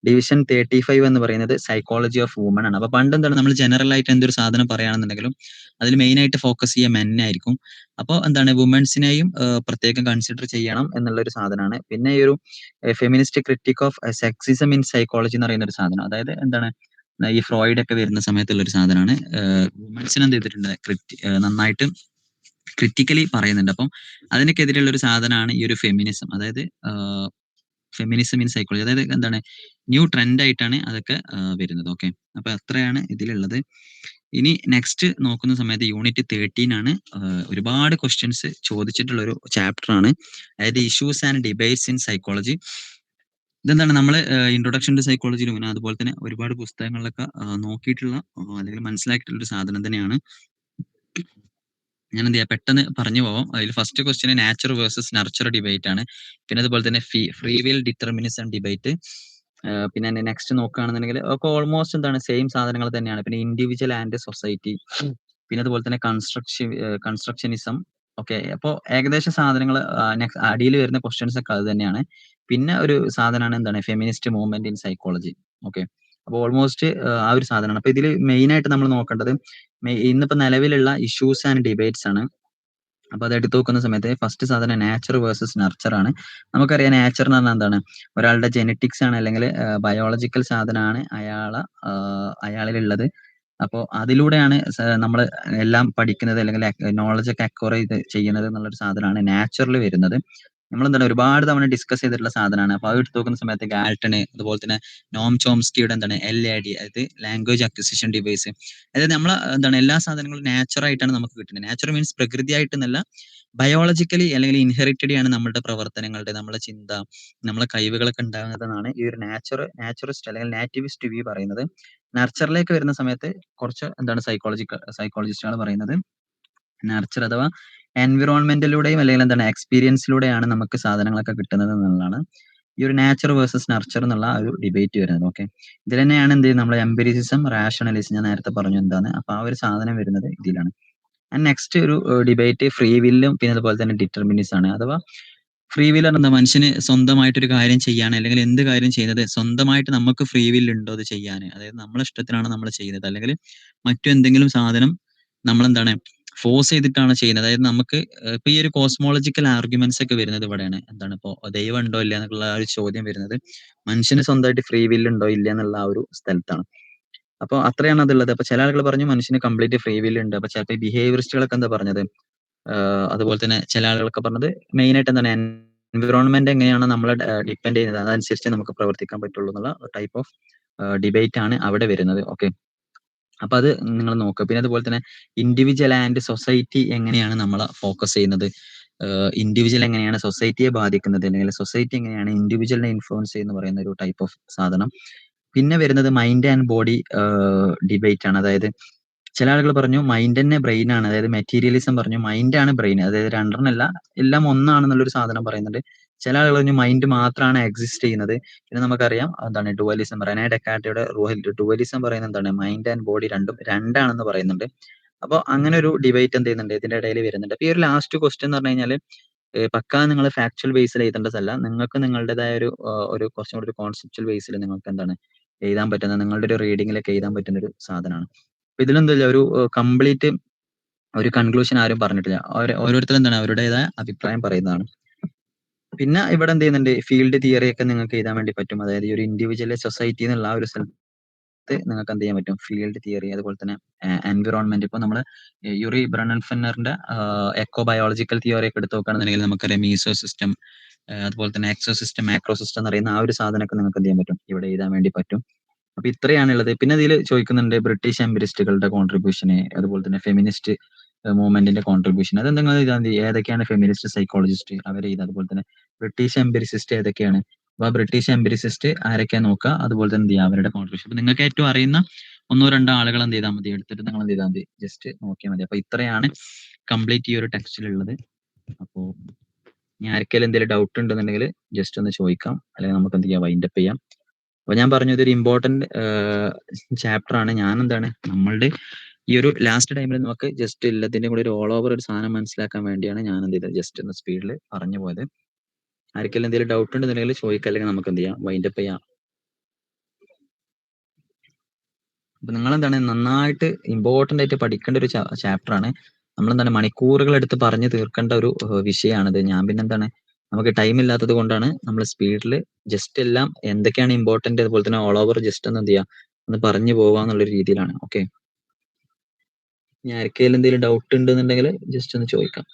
ഡിവിഷൻ 35 എന്ന് പറയുന്നത് സൈക്കോളജി ഓഫ് വുമൺ ആണ്. അപ്പൊ പണ്ട് എന്താണ് നമ്മൾ ജനറൽ ആയിട്ട് എന്തൊരു സാധനം പറയുകയാണെന്നുണ്ടെങ്കിലും അതിൽ മെയിൻ ആയിട്ട് ഫോക്കസ് ചെയ്യുക മെൻ ആയിരിക്കും. അപ്പോൾ എന്താണ് വുമൻസിനെയും പ്രത്യേകം കൺസിഡർ ചെയ്യണം എന്നുള്ള ഒരു സാധനമാണ്. പിന്നെ ഈ ഒരു feminist critic of sexism in psychology എന്ന് പറയുന്ന ഒരു സാധനം, അതായത് എന്താണ് ഈ ഫ്രോയിഡ് ഒക്കെ വരുന്ന സമയത്തുള്ള ഒരു സാധനമാണ്. വുമൻസിന് എന്ത് ചെയ്തിട്ടുണ്ട്, നന്നായിട്ട് ക്രിറ്റിക്കലി പറയുന്നുണ്ട്. അപ്പം അതിനൊക്കെതിരെയുള്ള ഒരു സാധനമാണ് ഈ ഒരു ഫെമിനിസം, അതായത് ഫെമിനിസം ഇൻ സൈക്കോളജി, അതായത് എന്താണ് ന്യൂ ട്രെൻഡ് ആയിട്ടാണ് അതൊക്കെ വരുന്നത്. ഓക്കെ, അപ്പൊ അത്രയാണ് ഇതിലുള്ളത്. ഇനി നെക്സ്റ്റ് നോക്കുന്ന സമയത്ത് യൂണിറ്റ് 13 ആണ്. ഒരുപാട് ക്വസ്റ്റ്യൻസ് ചോദിച്ചിട്ടുള്ള ഒരു ചാപ്റ്റർ ആണ്, അതായത് issues and debates in psychology. ഇതെന്താണ് നമ്മൾ ഇൻട്രൊഡക്ഷൻ ടു സൈക്കോളജിയിലും പിന്നെ അതുപോലെ തന്നെ ഒരുപാട് പുസ്തകങ്ങളിലൊക്കെ നോക്കിയിട്ടുള്ള അല്ലെങ്കിൽ മനസ്സിലാക്കിയിട്ടുള്ള ഒരു സാധനം തന്നെയാണ്. ഞാൻ എന്ത് ചെയ്യാം പെട്ടെന്ന് പറഞ്ഞു പോവാം. അതിൽ first question nature versus nurture debate ആണ്. പിന്നെ അതുപോലെ തന്നെ ഫ്രീ വിൽ ഡിറ്റർമിനിസം ഡിബേറ്റ്. പിന്നെ നെക്സ്റ്റ് നോക്കുകയാണെന്നുണ്ടെങ്കിൽ ഒക്കെ ഓൾമോസ്റ്റ് എന്താണ് സെയിം സാധനങ്ങൾ തന്നെയാണ്. പിന്നെ ഇൻഡിവിജ്വൽ ആൻഡ് സൊസൈറ്റി, പിന്നെ അതുപോലെ തന്നെ കൺസ്ട്രക്ഷനിസം. ഓക്കെ, അപ്പോൾ ഏകദേശം സാധനങ്ങൾ അടിയിൽ വരുന്ന ക്വസ്റ്റ്യൻസ് ഒക്കെ അത് തന്നെയാണ്. പിന്നെ ഒരു സാധനമാണ് എന്താണ് feminist movement in psychology. Okay, അപ്പോൾ ഓൾമോസ്റ്റ് ആ ഒരു സാധനമാണ്. അപ്പൊ ഇതിൽ മെയിൻ ആയിട്ട് നമ്മൾ നോക്കേണ്ടത് ഇന്നിപ്പോ നിലവിലുള്ള ഇഷ്യൂസ് ആൻഡ് ഡിബേറ്റ്സ് ആണ്. അപ്പൊ അത് എടുത്തു നോക്കുന്ന സമയത്ത് ഫസ്റ്റ് സാധനം നാച്ചർ വേഴ്സസ് നർച്ചർ ആണ്. നമുക്കറിയാം നാച്ചർ എന്ന് പറഞ്ഞാൽ എന്താണ് ഒരാളുടെ ജെനറ്റിക്സ് ആണ്, അല്ലെങ്കിൽ ബയോളജിക്കൽ സാധനമാണ് അയാളിലുള്ളത്. അപ്പോൾ അതിലൂടെയാണ് നമ്മൾ എല്ലാം പഠിക്കുന്നത്, അല്ലെങ്കിൽ നോളജ് ഒക്കെ അക്വയർ ചെയ്ത് ചെയ്യുന്നത് എന്നുള്ളൊരു സാധനമാണ് നാച്ചുറൽ വരുന്നത്. നമ്മൾ എന്താണ് ഒരുപാട് തവണ ഡിസ്കസ് ചെയ്തിട്ടുള്ള സാധനമാണ്. അപ്പൊ അത് എടുത്തു നോക്കുന്ന സമയത്ത് ഗാൽട്ടണ്, അതുപോലെ തന്നെ നോം ചോംസ്കിയുടെ എന്താണ് LAD, അതായത് ലാംഗ്വേജ് അക്വിസിഷൻ ഡിവൈസ്, അതായത് നമ്മൾ എന്താണ് എല്ലാ സാധനങ്ങളും നാച്ചുറൽ ആയിട്ടാണ് നമുക്ക് കിട്ടുന്നത്. നാച്ചുറൽ മീൻസ് പ്രകൃതിയായിട്ടെന്നല്ല, ബയോളജിക്കലി അല്ലെങ്കിൽ ഇൻഹെറിറ്റഡി ആണ് നമ്മളുടെ പ്രവർത്തനങ്ങളുടെ, നമ്മളെ ചിന്ത, നമ്മളെ കഴിവുകളൊക്കെ ഉണ്ടാകുന്നതെന്നാണ് ഈ ഒരു നാച്ചുറിസ്റ്റ് അല്ലെങ്കിൽ നാറ്റിവിസ്റ്റ് വ്യൂ പറയുന്നത്. നർച്ചറിലേക്ക് വരുന്ന സമയത്ത് കുറച്ച് എന്താണ് സൈക്കോളജിസ്റ്റുകൾ പറയുന്നത് നർച്ചർ അഥവാ എൻവിറോൺമെന്റിലൂടെയും അല്ലെങ്കിൽ എന്താണ് എക്സ്പീരിയൻസിലൂടെയാണ് നമുക്ക് സാധനങ്ങളൊക്കെ കിട്ടുന്നത് എന്നുള്ളതാണ് ഈ ഒരു നാച്ചർ വേഴ്സസ് നർച്ചർ എന്നുള്ള ഒരു ഡിബേറ്റ് വരുന്നത്. ഓക്കെ, ഇതിൽ തന്നെയാണ് എന്ത് ചെയ്യുന്നത് നമ്മൾ എംപിരിസിസം, റാഷണലിസം, ഞാൻ നേരത്തെ പറഞ്ഞു എന്താണ്. അപ്പൊ ആ ഒരു സാധനം വരുന്നത് ഇതിലാണ്. ആൻഡ് നെക്സ്റ്റ് ഒരു ഡിബേറ്റ് ഫ്രീ വില്ലും പിന്നെ അതുപോലെ തന്നെ ഡിറ്റർമിനിസം ആണ്. അഥവാ ഫ്രീ വിൽ എന്താ, മനുഷ്യന് സ്വന്തമായിട്ടൊരു കാര്യം ചെയ്യാൻ, അല്ലെങ്കിൽ എന്ത് കാര്യം ചെയ്യുന്നത് സ്വന്തമായിട്ട് നമുക്ക് ഫ്രീ വിൽ ഉണ്ടോ അത് ചെയ്യാൻ, അതായത് നമ്മളെ ഇഷ്ടത്തിനാണ് നമ്മൾ ചെയ്യുന്നത്, അല്ലെങ്കിൽ മറ്റു എന്തെങ്കിലും സാധനം നമ്മളെന്താണ് ഫോഴ്സ് ചെയ്തിട്ടാണ് ചെയ്യുന്നത്. അതായത് നമുക്ക് ഇപ്പൊ ഈ ഒരു കോസ്മോളജിക്കൽ ആർഗ്യുമെന്റ്സ് ഒക്കെ വരുന്നത് ഇവിടെയാണ്. എന്താണ് ഇപ്പോ ദൈവം ഉണ്ടോ ഇല്ല എന്നുള്ള ആ ഒരു ചോദ്യം വരുന്നത് മനുഷ്യന് സ്വന്തമായിട്ട് ഫ്രീ വില്ല് ഉണ്ടോ ഇല്ല എന്നുള്ള ആ ഒരു സ്ഥലത്താണ്. അപ്പൊ അത്രയാണ് അതുള്ളത്. അപ്പൊ ചില ആളുകൾ പറഞ്ഞു മനുഷ്യന് കംപ്ലീറ്റ് ഫ്രീ വില്ല് ഉണ്ട്. അപ്പൊ ചിലപ്പോൾ ബിഹേവിയറിസ്റ്റുകളൊക്കെ എന്താ പറഞ്ഞത്, അതുപോലെ തന്നെ ചില ആളുകളൊക്കെ പറഞ്ഞത് മെയിൻ ആയിട്ട് എന്താണ് എൻവിറോൺമെന്റ് എങ്ങനെയാണ് നമ്മളെ ഡിപ്പെൻഡ് ചെയ്യുന്നത് അതനുസരിച്ച് നമുക്ക് പ്രവർത്തിക്കാൻ പറ്റുള്ളൂ എന്നുള്ള ടൈപ്പ് ഓഫ് ഡിബേറ്റ് ആണ് അവിടെ വരുന്നത്. ഓക്കെ, അപ്പൊ അത് നിങ്ങൾ നോക്കുക. പിന്നെ അതുപോലെ തന്നെ ഇൻഡിവിജ്വൽ ആൻഡ് സൊസൈറ്റി എങ്ങനെയാണ് നമ്മളെ ഫോക്കസ് ചെയ്യുന്നത്, ഇൻഡിവിജ്വൽ എങ്ങനെയാണ് സൊസൈറ്റിയെ ബാധിക്കുന്നത്, അല്ലെങ്കിൽ സൊസൈറ്റി എങ്ങനെയാണ് ഇൻഡിവിജ്വലിനെ ഇൻഫ്ലുവൻസ് ചെയ്യുന്ന പറയുന്ന ഒരു ടൈപ്പ് ഓഫ് സാധനം. പിന്നെ വരുന്നത് മൈൻഡ് ആൻഡ് ബോഡി ഡിബേറ്റ് ആണ്. അതായത് ചില ആളുകൾ പറഞ്ഞു മൈൻഡ് തന്നെ ബ്രെയിൻ ആണ്, അതായത് മെറ്റീരിയലിസം പറഞ്ഞു മൈൻഡ് ആണ് ബ്രെയിൻ, അതായത് രണ്ടെണ്ണല്ല എല്ലാം ഒന്നാണെന്നുള്ളൊരു സാധനം പറയുന്നുണ്ട്. ചില ആളുകൾ പറഞ്ഞു മൈൻഡ് മാത്രമാണ് എക്സിസ്റ്റ് ചെയ്യുന്നത്. പിന്നെ നമുക്കറിയാം എന്താണ് ഡുവലിസം, റെനെ ഡെക്കാർട്ടയുടെ ഡുവലിസം പറയുന്നത് എന്താണ് മൈൻഡ് ആൻഡ് ബോഡി രണ്ടും രണ്ടാണെന്ന് പറയുന്നുണ്ട്. അപ്പോൾ അങ്ങനെ ഒരു ഡിബേറ്റ് എന്ത് ചെയ്യുന്നുണ്ട് ഇതിന്റെ ഇടയിൽ വരുന്നുണ്ട്. അപ്പൊ ഈ ഒരു ലാസ്റ്റ് ക്വസ്റ്റ്യൻ എന്ന് പറഞ്ഞു കഴിഞ്ഞാൽ പക്കാ നിങ്ങൾ ഫാക്ച്വൽ ബേസിൽ എഴുതേണ്ടതല്ല, നിങ്ങൾക്ക് നിങ്ങളുടേതായ ഒരു കുറച്ചും കൂടി ഒരു കോൺസെപ്ച്വൽ ബേസിൽ നിങ്ങൾക്ക് എന്താണ് എഴുതാൻ പറ്റുന്ന, നിങ്ങളുടെ ഒരു റീഡിങ്ങിലൊക്കെ എഴുതാൻ പറ്റുന്ന ഒരു സാധനമാണ്. അപ്പൊ ഇതിലെന്തല്ല ഒരു കംപ്ലീറ്റ് ഒരു കൺക്ലൂഷൻ ആരും പറഞ്ഞിട്ടില്ല. ഓരോരുത്തരും എന്താണ് അവരുടേതായ അഭിപ്രായം പറയുന്നതാണ്. പിന്നെ ഇവിടെ എന്ത് ചെയ്യുന്നുണ്ട് ഫീൽഡ് തിയറി ഒക്കെ നിങ്ങൾക്ക് എഴുതാൻ വേണ്ടി പറ്റും. അതായത് ഈ ഒരു ഇൻഡിവിജ്വൽ സൊസൈറ്റി എന്നുള്ള ആ ഒരു സ്ഥലത്ത് നിങ്ങൾക്ക് എന്ത് ചെയ്യാൻ പറ്റും ഫീൽഡ് തിയറി, അതുപോലെ തന്നെ എൻവിറോൺമെന്റ്. ഇപ്പൊ നമ്മൾ യുറി ബ്രണൽഫെന്നറിന്റെ എക്കോ ബയോളജിക്കൽ തിയറി ഒക്കെ എടുത്ത് നോക്കുകയാണെന്നുണ്ടെങ്കിൽ നമുക്കറിയാം മീസോ സിസ്റ്റം, അതുപോലെ തന്നെ എക്സോ സിസ്റ്റം മാക്രോ സിസ്റ്റം എന്ന് പറയുന്ന ആ ഒരു സാധനമൊക്കെ നിങ്ങൾക്ക് എന്ത് ചെയ്യാൻ പറ്റും ഇവിടെ എഴുതാൻ വേണ്ടി പറ്റും. അപ്പൊ ഇത്രയാണുള്ളത്. പിന്നെ ഇതിൽ ചോദിക്കുന്നുണ്ട് ബ്രിട്ടീഷ് എംപിരിസ്റ്റുകളുടെ കോൺട്രിബ്യൂഷന്, അതുപോലെ തന്നെ ഫെമിനിസ്റ്റ് മൂവ്മെന്റിന്റെ കോൺട്രിബ്യൂഷൻ. അത് എന്തെങ്കിലും ഇതാ ഏതൊക്കെയാണ് ഫെമിനിസ്റ്റ് സൈക്കോളജിസ്റ്റ് അവർ ചെയ്ത്, അതുപോലെ തന്നെ ബ്രിട്ടീഷ് എംപിരിസിസ്റ്റ് ഏതൊക്കെയാണ്, അപ്പൊ ബ്രിട്ടീഷ് എംപിരിസിസ്റ്റ് ആരൊക്കെയാണ് നോക്കുക, അതുപോലെ തന്നെ എന്ത് ചെയ്യുക അവരുടെ കോൺട്രിബ്യൂഷൻ. അപ്പൊ നിങ്ങൾക്ക് ഏറ്റവും അറിയുന്ന ഒന്നോ രണ്ടോ ആളുകൾ എന്ത് ചെയ്താൽ മതി, എടുത്തിട്ട് നിങ്ങൾ എന്ത് ചെയ്താൽ മതി ജസ്റ്റ് നോക്കിയാൽ മതി. അപ്പൊ ഇത്രയാണ് കംപ്ലീറ്റ് ഈ ഒരു ടെക്സ്റ്റിലുള്ളത്. അപ്പോൾ ഇനി ആർക്കെങ്കിലും എന്തെങ്കിലും ഡൗട്ട് ഉണ്ടെന്നുണ്ടെങ്കിൽ ജസ്റ്റ് ഒന്ന് ചോദിക്കാം, അല്ലെങ്കിൽ നമുക്ക് എന്ത് ചെയ്യാം വൈൻഡപ്പ് ചെയ്യാം. അപ്പൊ ഞാൻ പറഞ്ഞു ഇതൊരു ഇമ്പോർട്ടന്റ് ചാപ്റ്റർ ആണ്. ഞാൻ എന്താണ് നമ്മളുടെ ഈ ഒരു ലാസ്റ്റ് ടൈമിൽ നമുക്ക് ജസ്റ്റ് എല്ലാത്തിന്റെയും കൂടി ഒരു ഓൾ ഓവർ ഒരു സാധനം മനസ്സിലാക്കാൻ വേണ്ടിയാണ് ഞാൻ എന്ത് ചെയ്തത് ജസ്റ്റ് ഒന്ന് സ്പീഡിൽ പറഞ്ഞു പോയത്. ആർക്കെങ്കിലും എന്തെങ്കിലും ഡൗട്ട് ഉണ്ടെന്നുണ്ടെങ്കിൽ ചോദിക്കാം, അല്ലെങ്കിൽ നമുക്ക് എന്ത് ചെയ്യാം വൈൻഡപ്പ് ചെയ്യാം. അപ്പൊ നിങ്ങൾ എന്താണ് നന്നായിട്ട് ഇമ്പോർട്ടന്റ് ആയിട്ട് പഠിക്കേണ്ട ഒരു ചാപ്റ്റർ ആണ്. നമ്മളെന്താണ് മണിക്കൂറുകൾ എടുത്ത് പറഞ്ഞു തീർക്കേണ്ട ഒരു വിഷയമാണിത്. ഞാൻ പിന്നെ എന്താണ് നമുക്ക് ടൈം ഇല്ലാത്തത് കൊണ്ടാണ് നമ്മൾ സ്പീഡിൽ ജസ്റ്റ് എല്ലാം എന്തൊക്കെയാണ് ഇമ്പോർട്ടന്റ്, അതുപോലെ തന്നെ ഓൾ ഓവർ ജസ്റ്റ് ഒന്ന് എന്ത് ചെയ്യാം ഒന്ന് പറഞ്ഞു പോവാന്നുള്ള രീതിയിലാണ്. ഓക്കെ, ഇനി ആർക്കെങ്കിലും എന്തെങ്കിലും ഡൗട്ട് ഉണ്ടെന്നുണ്ടെങ്കിൽ ജസ്റ്റ് ഒന്ന് ചോദിക്കാം.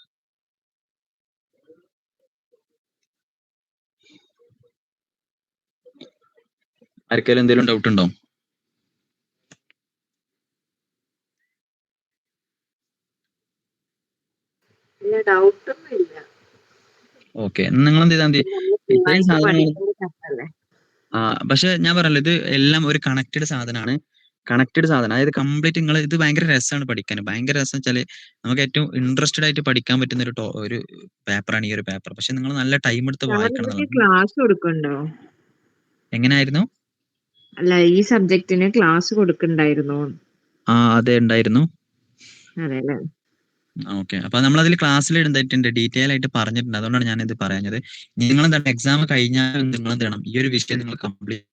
ആർക്കെങ്കിലും എന്തെങ്കിലും ഡൗട്ട് ഉണ്ടോ? ഇല്ല, ഡൗട്ടൊന്നും ഇല്ല. ഓക്കെ, നിങ്ങൾ എന്ത് ചെയ്താൽ മതി നമ്മള് ഇത്രയും സ്ഥിരമായിട്ട് സാധനങ്ങൾ. പഠിക്കുന്ന ചാപ്റ്ററല്ലേ. പക്ഷെ ഞാൻ പറഞ്ഞല്ലോ ഇത് എല്ലാം ഒരു കണക്റ്റഡ് സാധനമാണ്. കണക്റ്റഡ് സാധനം അതായത് കംപ്ലീറ്റ് നിങ്ങൾ ഇത് ഭയങ്കര രസമാണ് പഠിക്കാൻ. ഭയങ്കര രസം വെച്ചാല് നമുക്ക് ഏറ്റവും ഇൻട്രസ്റ്റഡ് ആയിട്ട് പഠിക്കാൻ പറ്റുന്ന ഒരു പേപ്പറാണ് ഈ ഒരു പേപ്പർ. പക്ഷെ നിങ്ങൾ നല്ല ടൈം എടുത്ത് വായിക്കണം ഇതിന് എന്നുള്ളത്. ക്ലാസ് കൊടുക്കണ്ടോ? എങ്ങനെയായിരുന്നു? അല്ല, ഈ സബ്ജക്റ്റിന് ക്ലാസ് കൊടുക്കണ്ടായിരുന്നോ? അതെ ഉണ്ടായിരുന്നു. അതെ അല്ലേ. ഓക്കെ, അപ്പൊ നമ്മൾ അതിൽ ക്ലാസ്സിൽ എന്തായിട്ടുണ്ട് ഡീറ്റെയിൽ ആയിട്ട് പറഞ്ഞിട്ടുണ്ട്. അതുകൊണ്ടാണ് ഞാൻ ഇത് പറയുന്നത്. നിങ്ങൾ എന്താണ് എക്സാം കഴിഞ്ഞാൽ നിങ്ങൾ എന്ത് ചെയ്യണം ഈ ഒരു വിഷയം നിങ്ങൾ കംപ്ലീറ്റ്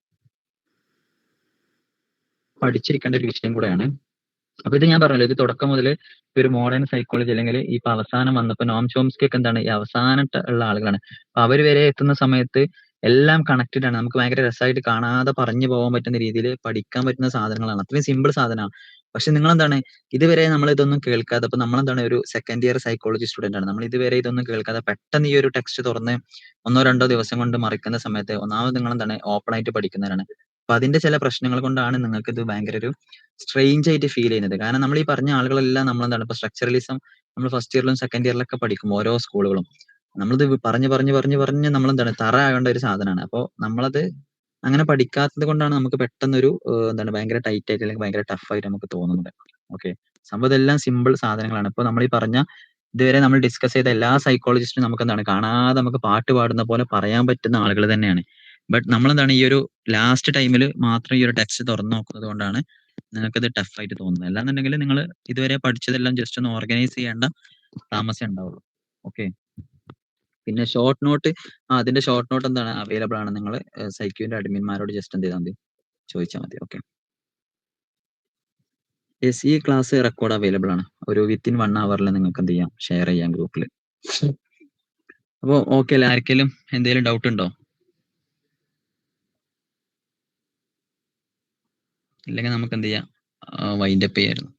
പഠിച്ചിരിക്കേണ്ട ഒരു വിഷയം കൂടെയാണ്. അപ്പൊ ഇത് ഞാൻ പറഞ്ഞല്ലോ ഇത് തുടക്കം മുതൽ ഒരു മോഡേൺ സൈക്കോളജി അല്ലെങ്കിൽ ഇപ്പൊ അവസാനം വന്നപ്പോ നോം ചോംസ്കി ഒക്കെ എന്താണ് ഈ അവസാനത്തെ ഉള്ള ആളുകളാണ്. അപ്പൊ അവർ വരെ എത്തുന്ന സമയത്ത് എല്ലാം കണക്റ്റഡ് ആണ്. നമുക്ക് ഭയങ്കര രസമായിട്ട് കാണാതെ പറഞ്ഞു പോകാൻ പറ്റുന്ന രീതിയിൽ പഠിക്കാൻ പറ്റുന്ന സാധനങ്ങളാണ്. അത്രയും സിമ്പിൾ സാധനമാണ്. പക്ഷെ നിങ്ങൾ എന്താണ് ഇതുവരെ നമ്മൾ ഇതൊന്നും കേൾക്കാതെ, അപ്പൊ നമ്മളെന്താണ് ഒരു സെക്കൻഡ് ഇയർ സൈക്കോളജി സ്റ്റുഡന്റ് ആണ്, നമ്മൾ ഇതുവരെ ഇതൊന്നും കേൾക്കാതെ പെട്ടെന്ന് ഈ ഒരു ടെക്സ്റ്റ് തുറന്ന് ഒന്നോ രണ്ടോ ദിവസം കൊണ്ട് മറിക്കുന്ന സമയത്ത് ഒന്നാമത് നിങ്ങൾ എന്താണ് ഓപ്പൺ ആയിട്ട് പഠിക്കുന്നവരാണ്. അപ്പൊ അതിന്റെ ചില പ്രശ്നങ്ങൾ കൊണ്ടാണ് നിങ്ങൾക്ക് ഇത് ഭയങ്കര ഒരു സ്ട്രെയിഞ്ച് ആയിട്ട് ഫീൽ ചെയ്യുന്നത്. കാരണം നമ്മൾ ഈ പറഞ്ഞ ആളുകളെല്ലാം നമ്മളെന്താണ് ഇപ്പൊ സ്ട്രക്ചറലിസം നമ്മൾ ഫസ്റ്റ് ഇയറിലും സെക്കൻഡ് ഇയറിലൊക്കെ പഠിക്കും ഓരോ സ്കൂളുകളും. നമ്മളിത് പറഞ്ഞ് നമ്മളെന്താണ് തറ ആകേണ്ട ഒരു സാധനമാണ്. അപ്പോൾ നമ്മളത് അങ്ങനെ പഠിക്കാത്തത് കൊണ്ടാണ് നമുക്ക് പെട്ടെന്നൊരു എന്താണ് ഭയങ്കര ടൈറ്റ് ആയിട്ട് അല്ലെങ്കിൽ ഭയങ്കര ടഫ് ആയിട്ട് നമുക്ക് തോന്നുന്നത്. ഓക്കെ, സംഭവം ഇതെല്ലാം സിമ്പിൾ സാധനങ്ങളാണ്. ഇപ്പൊ നമ്മൾ ഈ പറഞ്ഞ ഇതുവരെ നമ്മൾ ഡിസ്കസ് ചെയ്ത എല്ലാ സൈക്കോളജിസ്റ്റും നമുക്ക് എന്താണ് കാണാതെ നമുക്ക് പാട്ട് പാടുന്ന പോലെ പറയാൻ പറ്റുന്ന ആളുകൾ തന്നെയാണ്. ബട്ട് നമ്മളെന്താണ് ഈ ഒരു ലാസ്റ്റ് ടൈമിൽ മാത്രം ഈ ഒരു ടെക്സ്റ്റ് തുറന്നു നോക്കുന്നത് കൊണ്ടാണ് നിങ്ങൾക്കത് ടഫ് ആയിട്ട് തോന്നുന്നത്. അല്ലാന്നുണ്ടെങ്കിൽ നിങ്ങൾ ഇതുവരെ പഠിച്ചതെല്ലാം ജസ്റ്റ് ഒന്ന് ഓർഗനൈസ് ചെയ്യേണ്ട താമസം ഉണ്ടാവുള്ളൂ. ഓക്കെ, പിന്നെ ഷോർട്ട് നോട്ട് അതിന്റെ ഷോർട്ട് നോട്ട് എന്താണ് അവൈലബിൾ ആണ്. നിങ്ങൾ സൈക്യൂന്റെ അഡ്മിന്മാരോട് ജസ്റ്റ് എന്ത് ചെയ്താൽ മതി ചോദിച്ചാൽ മതി. ഓക്കെ. യെസ്, ഈ ക്ലാസ് റെക്കോർഡ് അവൈലബിൾ ആണ്. ഒരു വിത്തിൻ 1 ഹവറിൽ നിങ്ങൾക്ക് എന്ത് ചെയ്യാം, ഷെയർ ചെയ്യാം ഗ്രൂപ്പിൽ. അപ്പോൾ ഓക്കെ അല്ലേ? ആർക്കെങ്കിലും എന്തെങ്കിലും ഡൗട്ട് ഉണ്ടോ? ഇല്ലെങ്കിൽ നമുക്ക് എന്ത് ചെയ്യാം, വൈൻഡപ്പ് ചെയ്യായിരുന്നു.